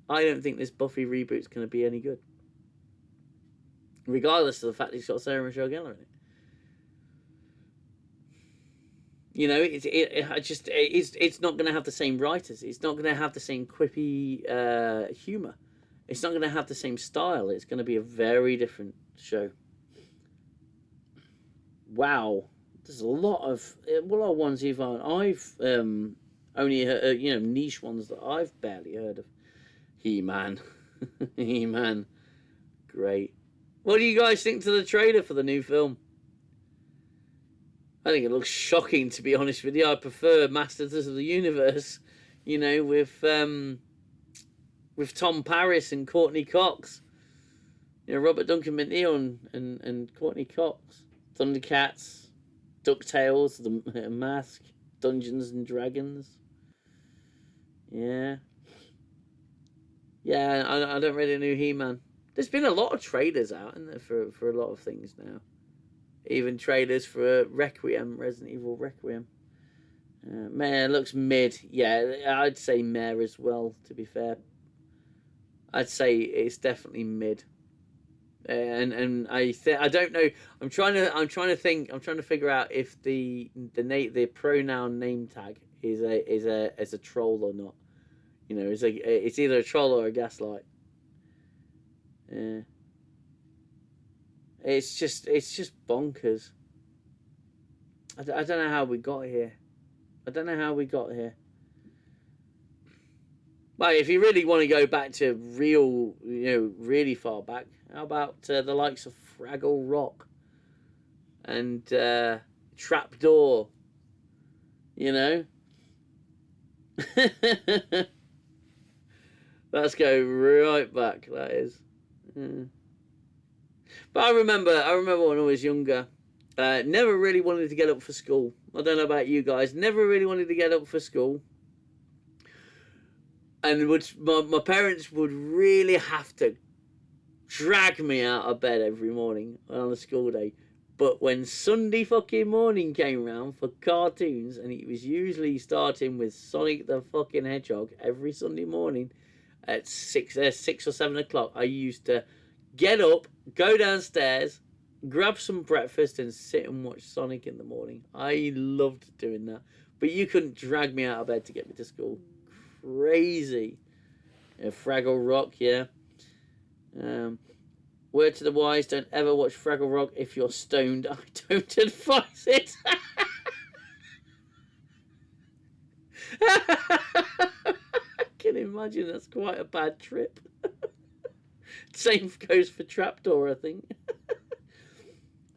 I don't think this Buffy reboot's going to be any good, regardless of the fact it's got Sarah Michelle Gellar in it. You know, it's not going to have the same writers. It's not going to have the same quippy humor. It's not going to have the same style. It's going to be a very different show. Wow, there's a lot of ones I've only heard, niche ones that I've barely heard of. He-Man. He-Man. Great. What do you guys think to the trailer for the new film? I think it looks shocking, to be honest with you. I prefer Masters of the Universe, with Tom Paris and Courtney Cox. Robert Duncan McNeil and Courtney Cox. Thundercats, DuckTales, The Mask, Dungeons and Dragons. Yeah. Yeah, I don't really know He-Man. There's been a lot of trailers out in there for a lot of things now. Even trailers for Requiem, Resident Evil Requiem. Mare looks mid. Yeah, I'd say Mare as well, to be fair. I'd say it's definitely mid. And I don't know. I'm trying to think. I'm trying to figure out if the pronoun name tag is a troll or not. It's either a troll or a gaslight. Yeah. It's just bonkers. I don't know how we got here. Well, if you really want to go back to really far back, how about the likes of Fraggle Rock and Trapdoor? Let's go right back. That is. But I remember when I was younger, never really wanted to get up for school. I don't know about you guys. Never really wanted to get up for school. And my parents would really have to drag me out of bed every morning on a school day. But when Sunday fucking morning came round for cartoons, and it was usually starting with Sonic the fucking Hedgehog every Sunday morning at 6 or 7 o'clock, I used to get up, go downstairs, grab some breakfast, and sit and watch Sonic in the morning. I loved doing that. But you couldn't drag me out of bed to get me to school. Crazy. Yeah, Fraggle Rock, yeah. Word to the wise, don't ever watch Fraggle Rock if you're stoned. I don't advise it. I can imagine that's quite a bad trip. Same goes for Trapdoor, I think.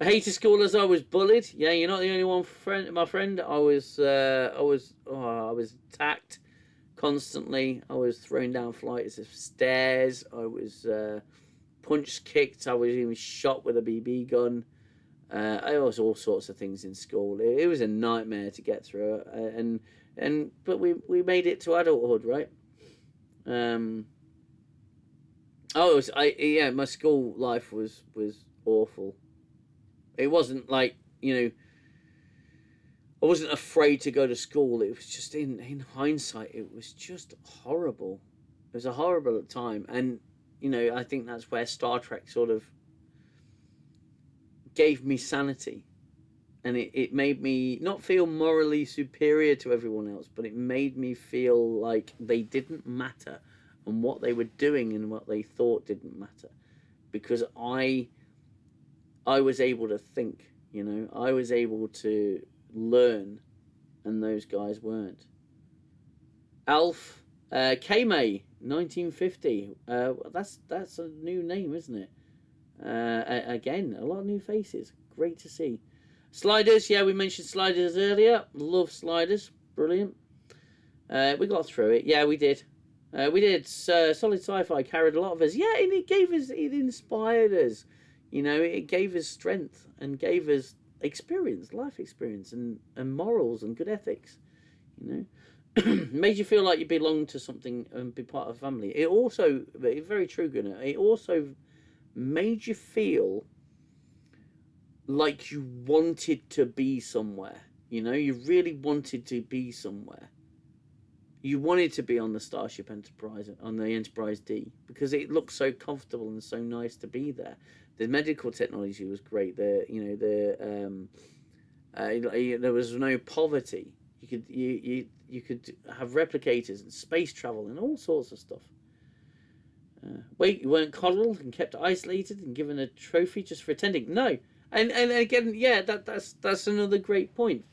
I hated school as I was bullied. Yeah, you're not the only one, my friend. I was attacked constantly. I was thrown down flights of stairs. I was punched, kicked. I was even shot with a BB gun. I was all sorts of things in school. It was a nightmare to get through. But we made it to adulthood, right? My school life was awful. It wasn't like, I wasn't afraid to go to school. It was just, in hindsight, it was just horrible. It was a horrible time. And, I think that's where Star Trek sort of gave me sanity. And it made me not feel morally superior to everyone else, but it made me feel like they didn't matter. And what they were doing and what they thought didn't matter. Because I was able to think, I was able to learn, and those guys weren't. Alf, K-May, 1950. That's a new name, isn't it? Again, a lot of new faces. Great to see. Sliders, yeah, we mentioned Sliders earlier. Love Sliders, brilliant. We got through it. Yeah, we did. Solid Sci-Fi carried a lot of us. Yeah, and it inspired us. It gave us strength and gave us experience, life experience, and morals and good ethics. Made you feel like you belonged to something and be part of a family. It also, very true, Gooner, it also made you feel like you wanted to be somewhere. You really wanted to be somewhere. You wanted to be on the Starship Enterprise, on the Enterprise D, because it looked so comfortable and so nice to be there. The medical technology was great. There was no poverty. You could have replicators and space travel and all sorts of stuff. You weren't coddled and kept isolated and given a trophy just for attending. No, and again, yeah, that's another great point.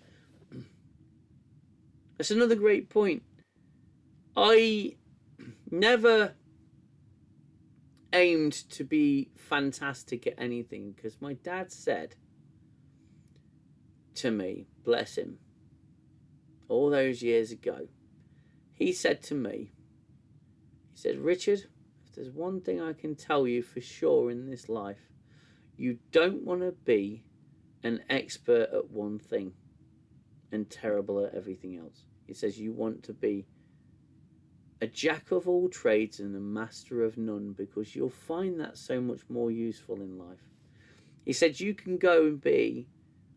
That's another great point. I never aimed to be fantastic at anything, because my dad said to me, bless him, all those years ago, he said to me, Richard, if there's one thing I can tell you for sure in this life, you don't want to be an expert at one thing and terrible at everything else. He says you want to be a jack of all trades and a master of none, because you'll find that so much more useful in life. He said you can go and be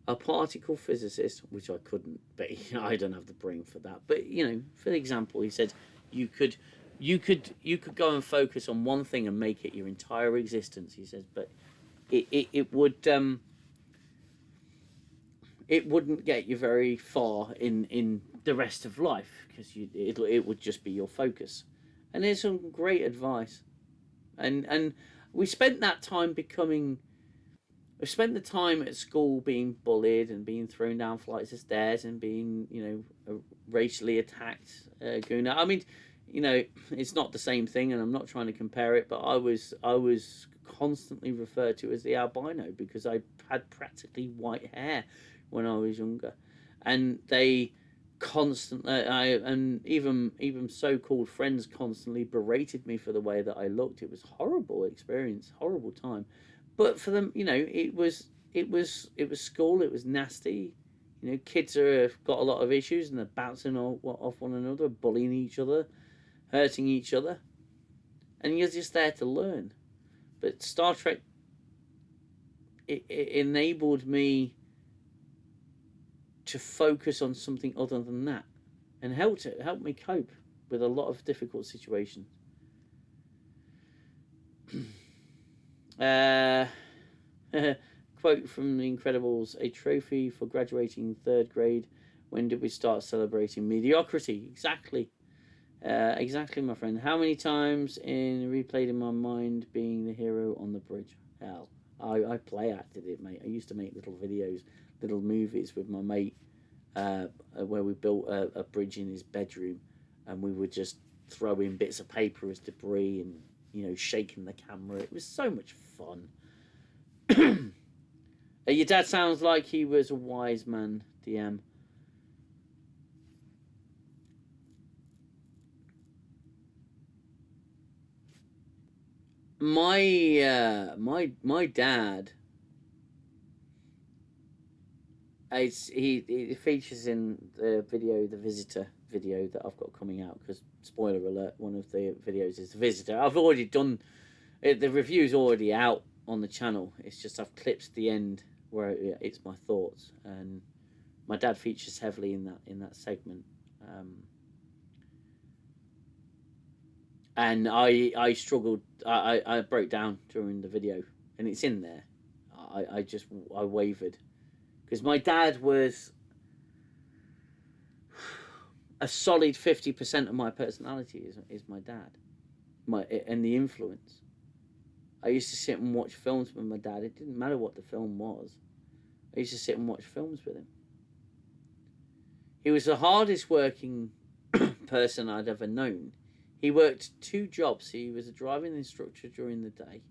a particle physicist, which I couldn't be. I don't have the brain for that. But for example, he said you could go and focus on one thing and make it your entire existence. He says, but it wouldn't get you very far in the rest of life, because it would just be your focus. And there's some great advice, and we spent that time we spent the time at school being bullied and being thrown down flights of stairs and being racially attacked. Gooner, I mean, it's not the same thing, and I'm not trying to compare it, but I was constantly referred to as the albino because I had practically white hair when I was younger, and they constantly, and even so-called friends constantly berated me for the way that I looked. It was horrible experience, horrible time, but for them, it was school. It was nasty. Kids have got a lot of issues and they're bouncing off one another, bullying each other, hurting each other, and you're just there to learn. But Star Trek it enabled me to focus on something other than that, and helped me cope with a lot of difficult situations. Quote from The Incredibles: "A trophy for graduating 3rd grade. When did we start celebrating mediocrity?" Exactly. Exactly, my friend. How many times replayed in my mind being the hero on the bridge? Hell, I play acted it, mate. I used to make little videos, little movies with my mate, where we built a bridge in his bedroom, and we would just throw in bits of paper as debris, and shaking the camera. It was so much fun. Your dad sounds like he was a wise man, DM. My dad. He features in the video, the Visitor video that I've got coming out, because spoiler alert, one of the videos is the Visitor. I've already done it, the review's already out on the channel. It's just I've clipped the end where it's my thoughts, and my dad features heavily in that segment. And I struggled. I broke down during the video, and it's in there. I wavered, because my dad was a solid 50% of my personality is my dad, and the influence. I used to sit and watch films with my dad. It didn't matter what the film was. I used to sit and watch films with him. He was the hardest working person I'd ever known. He worked 2 jobs. He was a driving instructor during the day.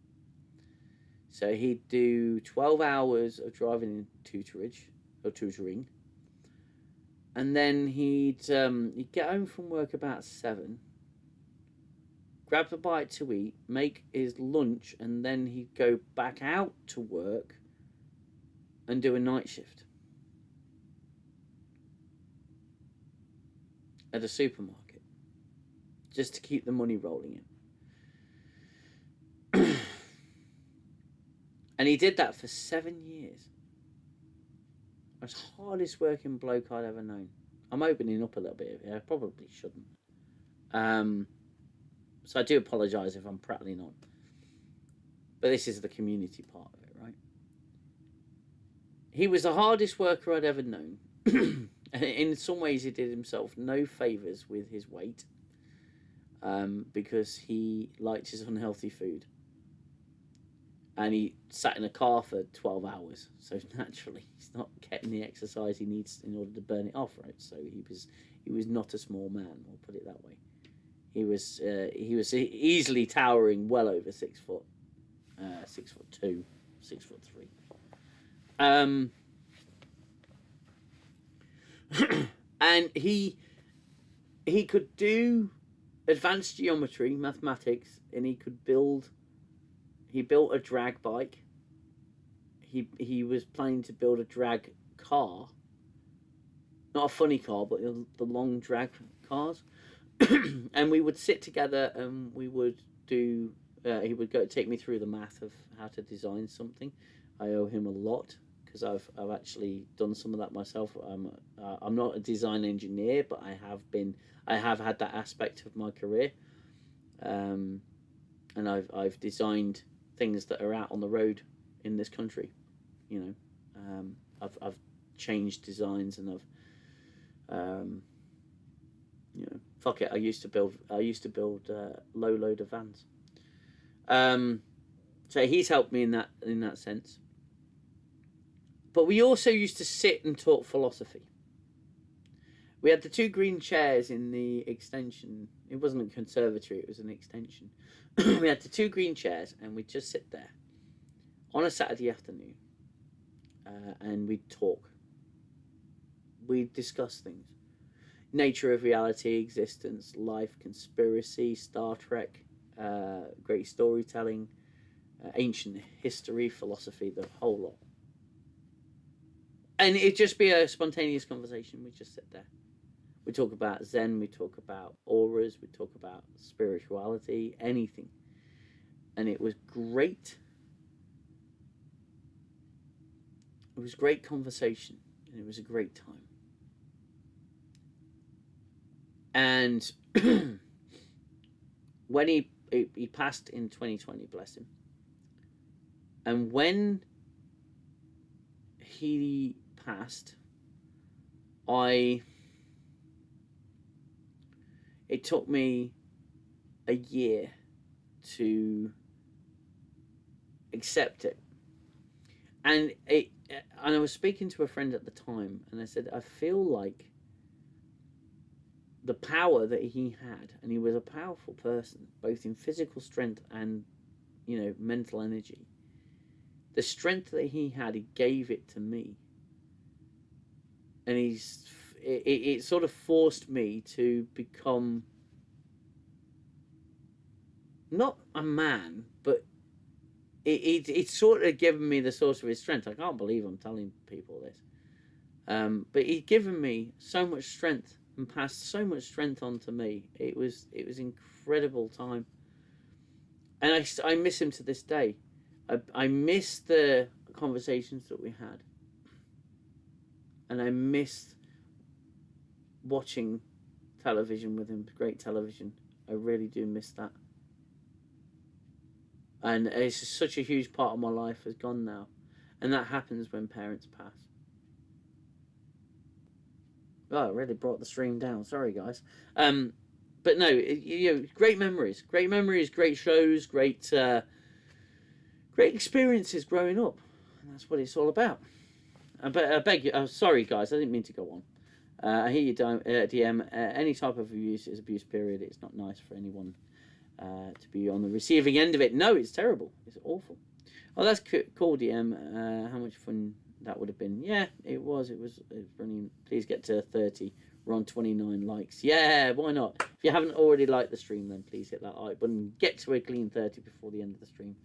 So he'd do 12 hours of driving tutoring. And then he'd get home from work about 7, grab a bite to eat, make his lunch, and then he'd go back out to work and do a night shift at a supermarket, just to keep the money rolling in. And he did that for 7 years. Most hardest working bloke I'd ever known. I'm opening up a little bit here. I probably shouldn't. So I do apologise if I'm prattling on. But this is the community part of it, right? He was the hardest worker I'd ever known. In some ways, he did himself no favours with his weight, because he liked his unhealthy food. And he sat in a car for 12 hours. So naturally, he's not getting the exercise he needs in order to burn it off, right? So he was not a small man, we'll put it that way. He was easily towering well over 6 foot, 6'2", 6'3". And he could do advanced geometry, mathematics, and he built a drag bike. He was planning to build a drag car, not a funny car, but the long drag cars. And we would sit together, and we would do. He would take me through the math of how to design something. I owe him a lot, because I've actually done some of that myself. I'm not a design engineer, but I have had that aspect of my career. And I've designed things that are out on the road in this country. I've changed designs, and fuck it. I used to build low loader vans. So he's helped me in that sense. But we also used to sit and talk philosophy. We had the 2 green chairs in the extension. It wasn't a conservatory, it was an extension. We had the 2 green chairs, and we'd just sit there on a Saturday afternoon, and we'd talk. We'd discuss things. Nature of reality, existence, life, conspiracy, Star Trek, great storytelling, ancient history, philosophy, the whole lot. And it'd just be a spontaneous conversation. We'd just sit there. We talk about Zen, we talk about auras, we talk about spirituality, anything. And it was great. It was great conversation, and it was a great time. And when he passed in 2020, bless him. And when he passed, it took me a year to accept it. And I was speaking to a friend at the time, and I said, I feel like the power that he had, and he was a powerful person, both in physical strength and, mental energy. The strength that he had, he gave it to me. And it sort of forced me to become not a man, but it's sort of given me the source of his strength. I can't believe I'm telling people this. But he'd given me so much strength and passed so much strength on to me. It was incredible time. And I miss him to this day. I miss the conversations that we had. And I missed watching television with him, great television. I really do miss that. And it's just such a huge part of my life has gone now. And that happens when parents pass. Oh, I really brought the stream down. Sorry, guys. But no, great memories. Great memories, great shows, great experiences growing up. And that's what it's all about. I beg you, sorry, guys, I didn't mean to go on. I hear you, DM. Any type of abuse is abuse, period. It's not nice for anyone to be on the receiving end of it. No, it's terrible. It's awful. Oh, that's cool, DM. How much fun that would have been. Yeah, it was. It was brilliant. Please get to 30. We're on 29 likes. Yeah, why not? If you haven't already liked the stream, then please hit that like button. Get to a clean 30 before the end of the stream.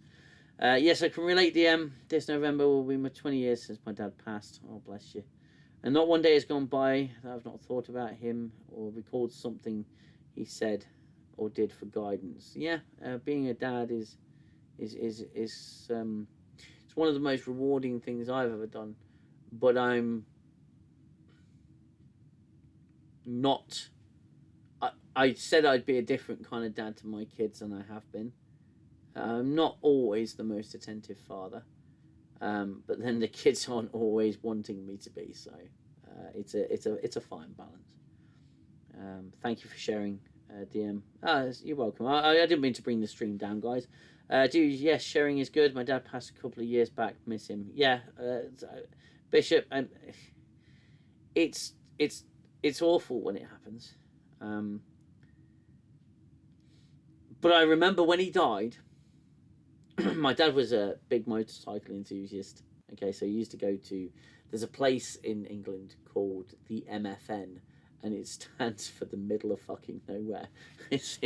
Yes, I can relate, DM. This November will be my 20 years since my dad passed. Oh, bless you. And not one day has gone by that I've not thought about him or recalled something he said or did for guidance. Yeah, being a dad is it's one of the most rewarding things I've ever done. But I'm not. I said I'd be a different kind of dad to my kids, and I have been. I'm not always the most attentive father, but then the kids aren't always wanting me to be. So it's a fine balance. Thank you for sharing, DM. You're welcome. I didn't mean to bring the stream down, guys. Yes, sharing is good. My dad passed a couple of years back. Miss him. Yeah, Bishop. It's awful when it happens. But I remember when he died. My dad was a big motorcycle enthusiast. Okay, so he used to go to. There's a place in England called the MFN, and it stands for the middle of fucking nowhere. It's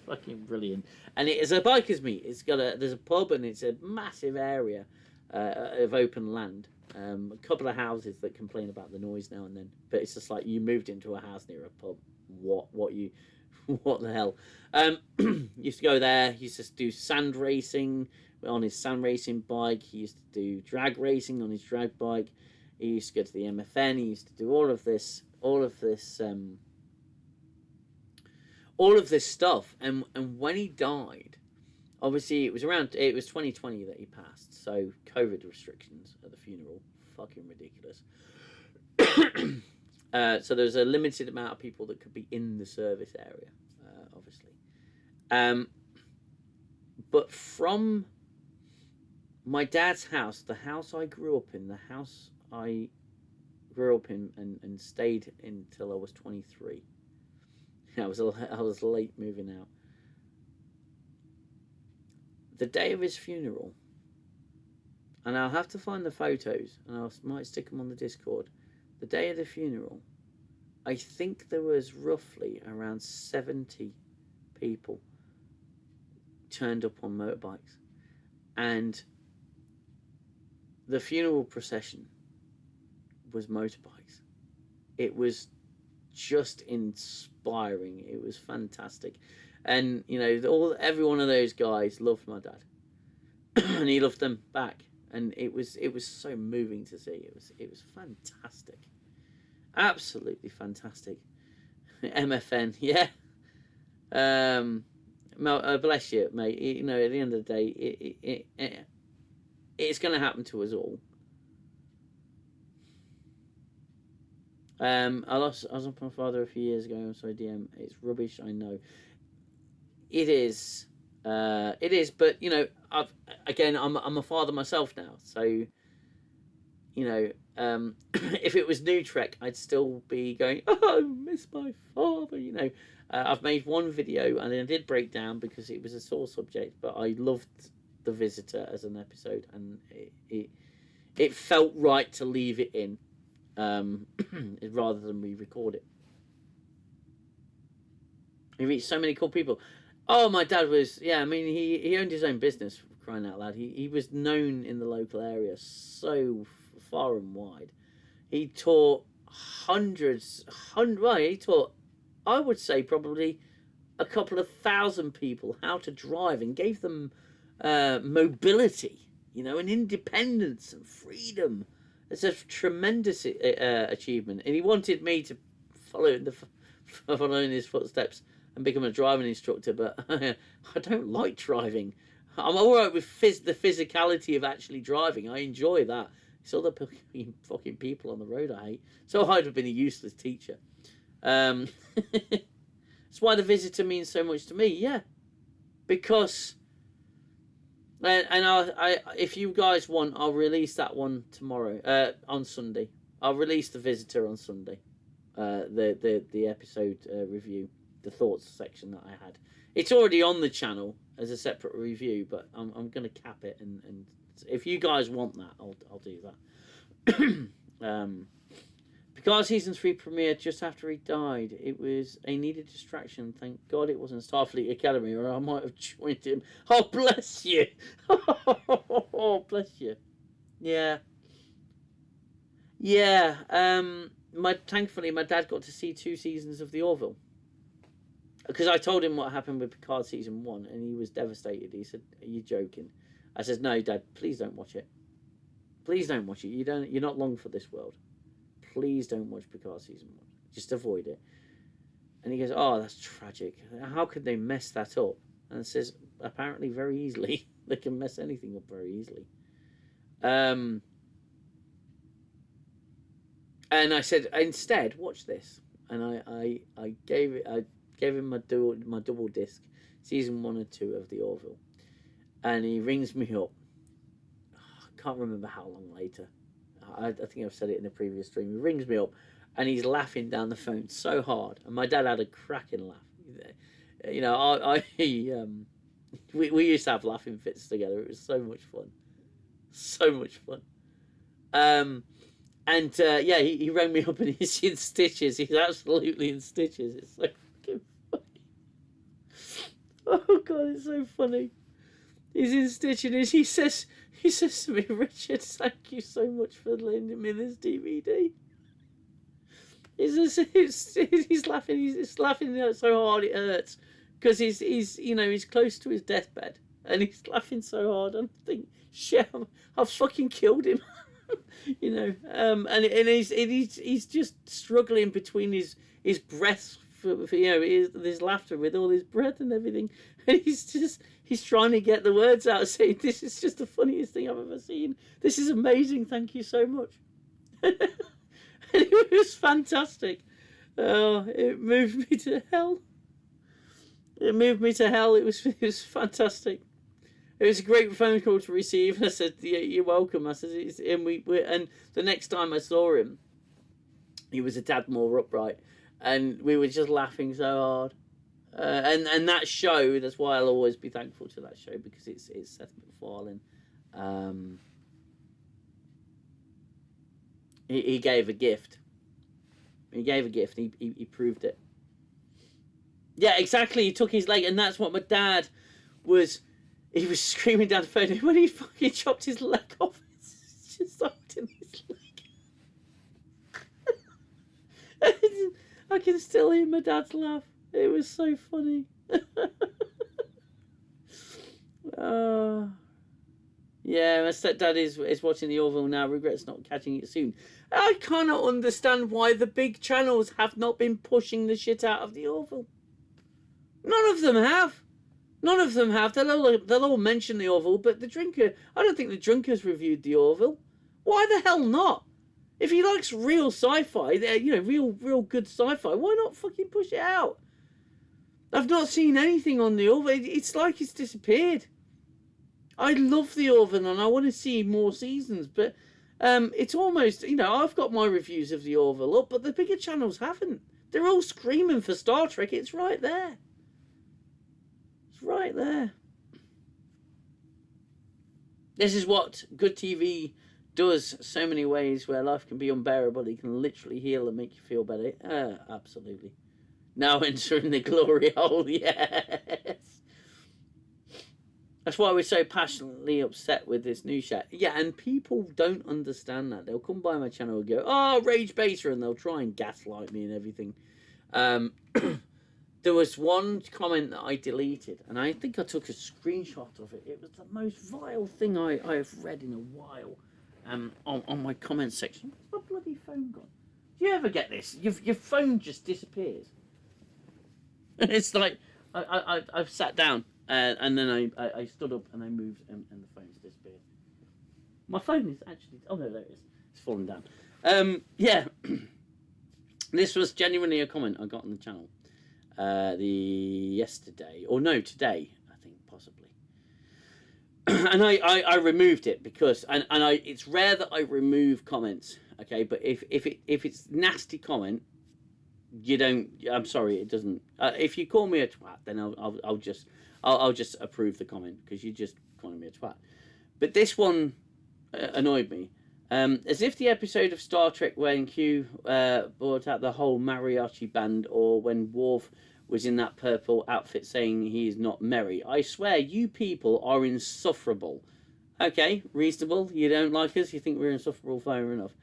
fucking brilliant, and it is a bikers meet. There's a pub, and it's a massive area of open land. A couple of houses that complain about the noise now and then, but it's just like you moved into a house near a pub. What the hell? Used to go there. He used to do sand racing on his sand racing bike. He used to do drag racing on his drag bike. He used to go to the MFN. He used to do all of this stuff. And when he died, obviously it was 2020 that he passed. So COVID restrictions at the funeral, fucking ridiculous. So there's a limited amount of people that could be in the service area, obviously. But from my dad's house, the house I grew up in, and stayed until I was 23. I was late moving out. The day of his funeral, and I'll have to find the photos, and I might stick them on the Discord. The day of the funeral, I think there was roughly around 70 people turned up on motorbikes. And the funeral procession was motorbikes. It was just inspiring. It was fantastic. And, every one of those guys loved my dad. And he loved them back. and it was so moving to see. It was fantastic, absolutely fantastic. MFN, yeah. Bless you, mate. You know, at the end of the day, it's going to happen to us all. I was up with my father a few years ago. I'm sorry, DM. It's rubbish, I know. It is. But you know, I'm a father myself now, so you know, if it was new Trek, I'd still be going, oh, I miss my father. You know, I've made one video and I did break down because it was a sore subject, but I loved The Visitor as an episode, and it felt right to leave it in. Rather than re-record it. He reached so many cool people. Oh, my dad was, yeah, I mean, he owned his own business, for crying out loud. He was known in the local area so far and wide. He taught he taught, I would say, probably a couple of thousand people how to drive, and gave them mobility, you know, and independence and freedom. It's a tremendous achievement, and he wanted me to follow in his footsteps and become a driving instructor. But I don't like driving. I'm all right with the physicality of actually driving. I enjoy that. It's all the fucking people on the road I hate. So I'd have been a useless teacher. That's why The Visitor means so much to me. Yeah, because. And I, if you guys want, I'll release that one tomorrow. On Sunday, I'll release The Visitor on Sunday. The episode review, the thoughts section that I had. It's already on the channel as a separate review, but I'm gonna cap it, and if you guys want that, I'll do that. Picard season 3 premiered just after he died. It was a needed distraction. Thank God it wasn't Starfleet Academy, or I might have joined him. Oh, bless you. Oh, bless you. Yeah. Yeah. Thankfully, my dad got to see 2 seasons of The Orville. Because I told him what happened with Picard season 1, and he was devastated. He said, "Are you joking?" I said, "No, Dad, please don't watch it. Please don't watch it. You're not long for this world. Please don't watch Picard season 1. Just avoid it." And he goes, "Oh, that's tragic. How could they mess that up?" And it says, apparently very easily. They can mess anything up very easily. And I said, instead, watch this. And I gave him my double disc, season 1 and 2 of The Orville. And he rings me up. I can't remember how long later. I think I've said it in a previous stream. He rings me up and he's laughing down the phone so hard. And my dad had a cracking laugh. You know, we used to have laughing fits together. It was so much fun. So much fun. Yeah, he rang me up and he's in stitches. He's absolutely in stitches. It's so fucking funny. Oh, God, it's so funny. He's in stitches and he says to me, "Richard, thank you so much for lending me this DVD." He's laughing. He's laughing so hard it hurts, because he's close to his deathbed and he's laughing so hard. I'm thinking, shit, I've fucking killed him. You know, and he's just struggling between his breaths for his laughter with all his breath and everything, and he's trying to get the words out, saying, "This is just the funniest thing I've ever seen. This is amazing. Thank you so much." And it was fantastic. Oh, it moved me to hell. It moved me to hell. It was fantastic. It was a great phone call to receive. I said, "Yeah, you're welcome." I said, and the next time I saw him, he was a tad more upright, and we were just laughing so hard. And that show, that's why I'll always be thankful to that show, because it's Seth MacFarlane. He gave a gift. He gave a gift. He proved it. Yeah, exactly. He took his leg, and that's what my dad was. He was screaming down the phone when he fucking chopped his leg off. It's just sucked in his leg. I can still hear my dad's laugh. It was so funny. Yeah, my stepdad is watching the Orville now. Regrets not catching it soon. I cannot understand why the big channels have not been pushing the shit out of the Orville. None of them have. None of them have. They'll all mention the Orville, but the Drinker... I don't think the Drinker's reviewed the Orville. Why the hell not? If he likes real sci-fi, you know, real good sci-fi, why not fucking push it out? I've not seen anything on the Orville. It's like it's disappeared. I love the Orville and I want to see more seasons, but it's almost, you know, I've got my reviews of the Orville up, but the bigger channels haven't. They're all screaming for Star Trek. It's right there. It's right there. This is what good TV does so many ways, where life can be unbearable. It can literally heal and make you feel better. Absolutely. Now entering the glory hole, yes. That's why we're so passionately upset with this new chat. Yeah, and people don't understand that. They'll come by my channel and go, oh, Rage Beta, and they'll try and gaslight me and everything. There was one comment that I deleted, and I think I took a screenshot of it. It was the most vile thing I've read in a while on my comment section. Where's my bloody phone gone? Do you ever get this? Your phone just disappears. It's like, I've sat down, and then I stood up, and I moved, and the phone's disappeared. My phone is actually... Oh, no, there it is. It's fallen down. Yeah. This was genuinely a comment I got on the channel. Yesterday, or no, today, I think, possibly. And I removed it because, and it's rare that I remove comments, okay, but if it's nasty comment, you don't, I'm sorry, it doesn't, if you call me a twat, then I'll just approve the comment, because you're just calling me a twat. But this one annoyed me. As if the episode of Star Trek when Q brought out the whole mariachi band, or when Worf was in that purple outfit saying he is not merry. I swear, you people are insufferable. Okay, reasonable. You don't like us. You think we're insufferable, fair enough.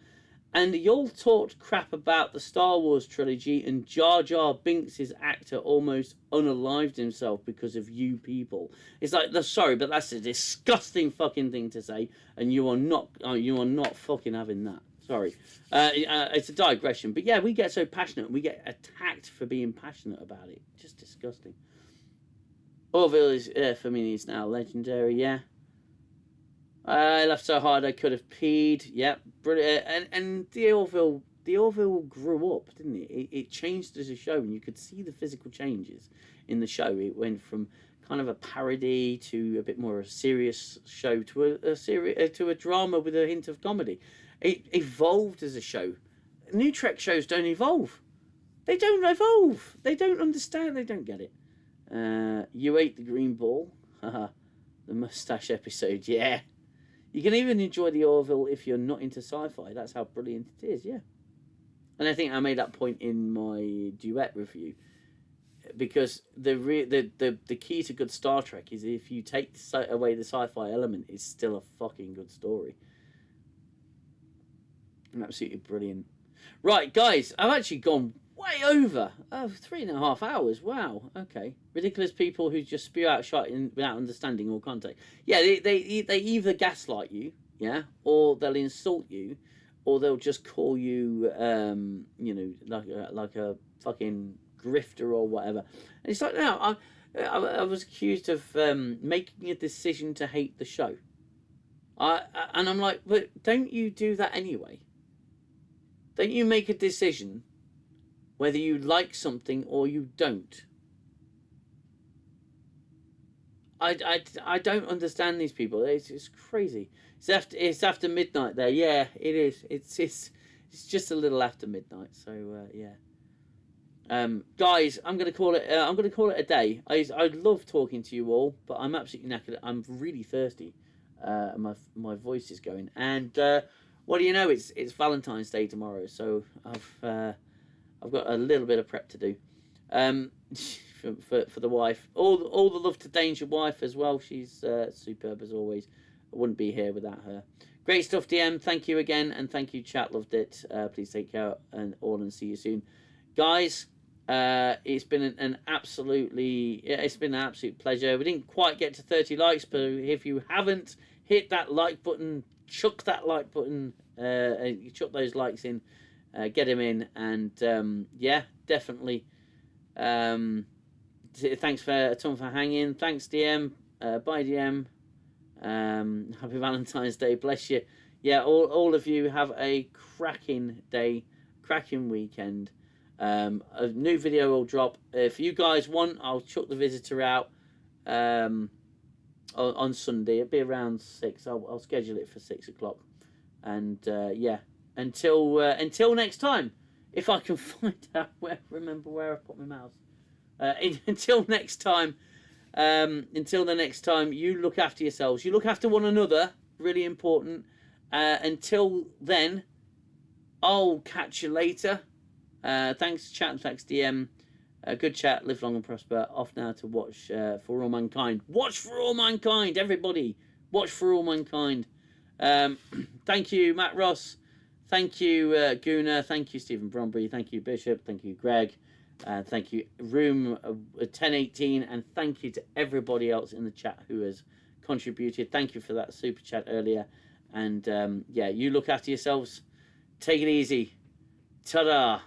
And y'all talked crap about the Star Wars trilogy, and Jar Jar Binks' actor almost unalived himself because of you people. It's like, sorry, but that's a disgusting fucking thing to say, and you are not fucking having that. Sorry. It's a digression, but yeah, we get so passionate, we get attacked for being passionate about it. Just disgusting. Orville is, for me, is now legendary, yeah. I laughed so hard I could have peed. Yep, brilliant. And the Orville grew up, didn't it? It changed as a show, and you could see the physical changes in the show. It went from kind of a parody to a bit more a serious show to a drama with a hint of comedy. It evolved as a show. New Trek shows don't evolve. They don't evolve. They don't understand. They don't get it. You ate the green ball. The mustache episode, yeah. You can even enjoy the Orville if you're not into sci-fi. That's how brilliant it is, yeah. And I think I made that point in my duet review, because the key to good Star Trek is if you take away the sci-fi element, it's still a fucking good story. Absolutely brilliant. Right, guys, I've actually gone way over. 3.5 hours. Wow. Okay. Ridiculous people who just spew out shit without understanding or context. Yeah, they either gaslight you, yeah, or they'll insult you, or they'll just call you, you know, like a fucking grifter or whatever. And it's like, no, I was accused of making a decision to hate the show. And I'm like, but don't you do that anyway? Don't you make a decision whether you like something or you don't? I don't understand these people. It's crazy. It's after midnight there. Yeah, it is. It's just a little after midnight. So yeah. Guys, I'm gonna call it. I'm gonna call it a day. I love talking to you all, but I'm absolutely knackered. I'm really thirsty. My voice is going. And what do you know? It's Valentine's Day tomorrow. So I've got a little bit of prep to do. For the wife. All the love to Dane's your wife as well. She's superb as always. I wouldn't be here without her. Great stuff, DM. Thank you again, and thank you, chat. Loved it. Please take care and see you soon, guys. It's been an absolute pleasure. We didn't quite get to 30 likes, but if you haven't hit that like button, chuck that like button, chuck those likes in, get them in, and yeah, definitely. Thanks for Tom for hanging. Thanks DM. Bye DM. Happy Valentine's Day. Bless you. Yeah, all of you have a cracking day, cracking weekend. A new video will drop. If you guys want, I'll chuck the visitor out on Sunday. It'll be around 6. I'll schedule it for 6 o'clock. And yeah, until next time, if I can find out remember where I put my mouse. Until next time, until the next time, you look after yourselves. You look after one another. Really important. Until then, I'll catch you later. Thanks chat and thanks DM. Good chat. Live long and prosper. Off now to watch For All Mankind. Watch For All Mankind, everybody. Watch For All Mankind. Thank you, Matt Ross. Thank you, Gooner. Thank you, Stephen Brombury. Thank you, Bishop. Thank you, Greg. Thank you, Room 1018. And thank you to everybody else in the chat who has contributed. Thank you for that super chat earlier. And yeah, you look after yourselves. Take it easy. Ta-da.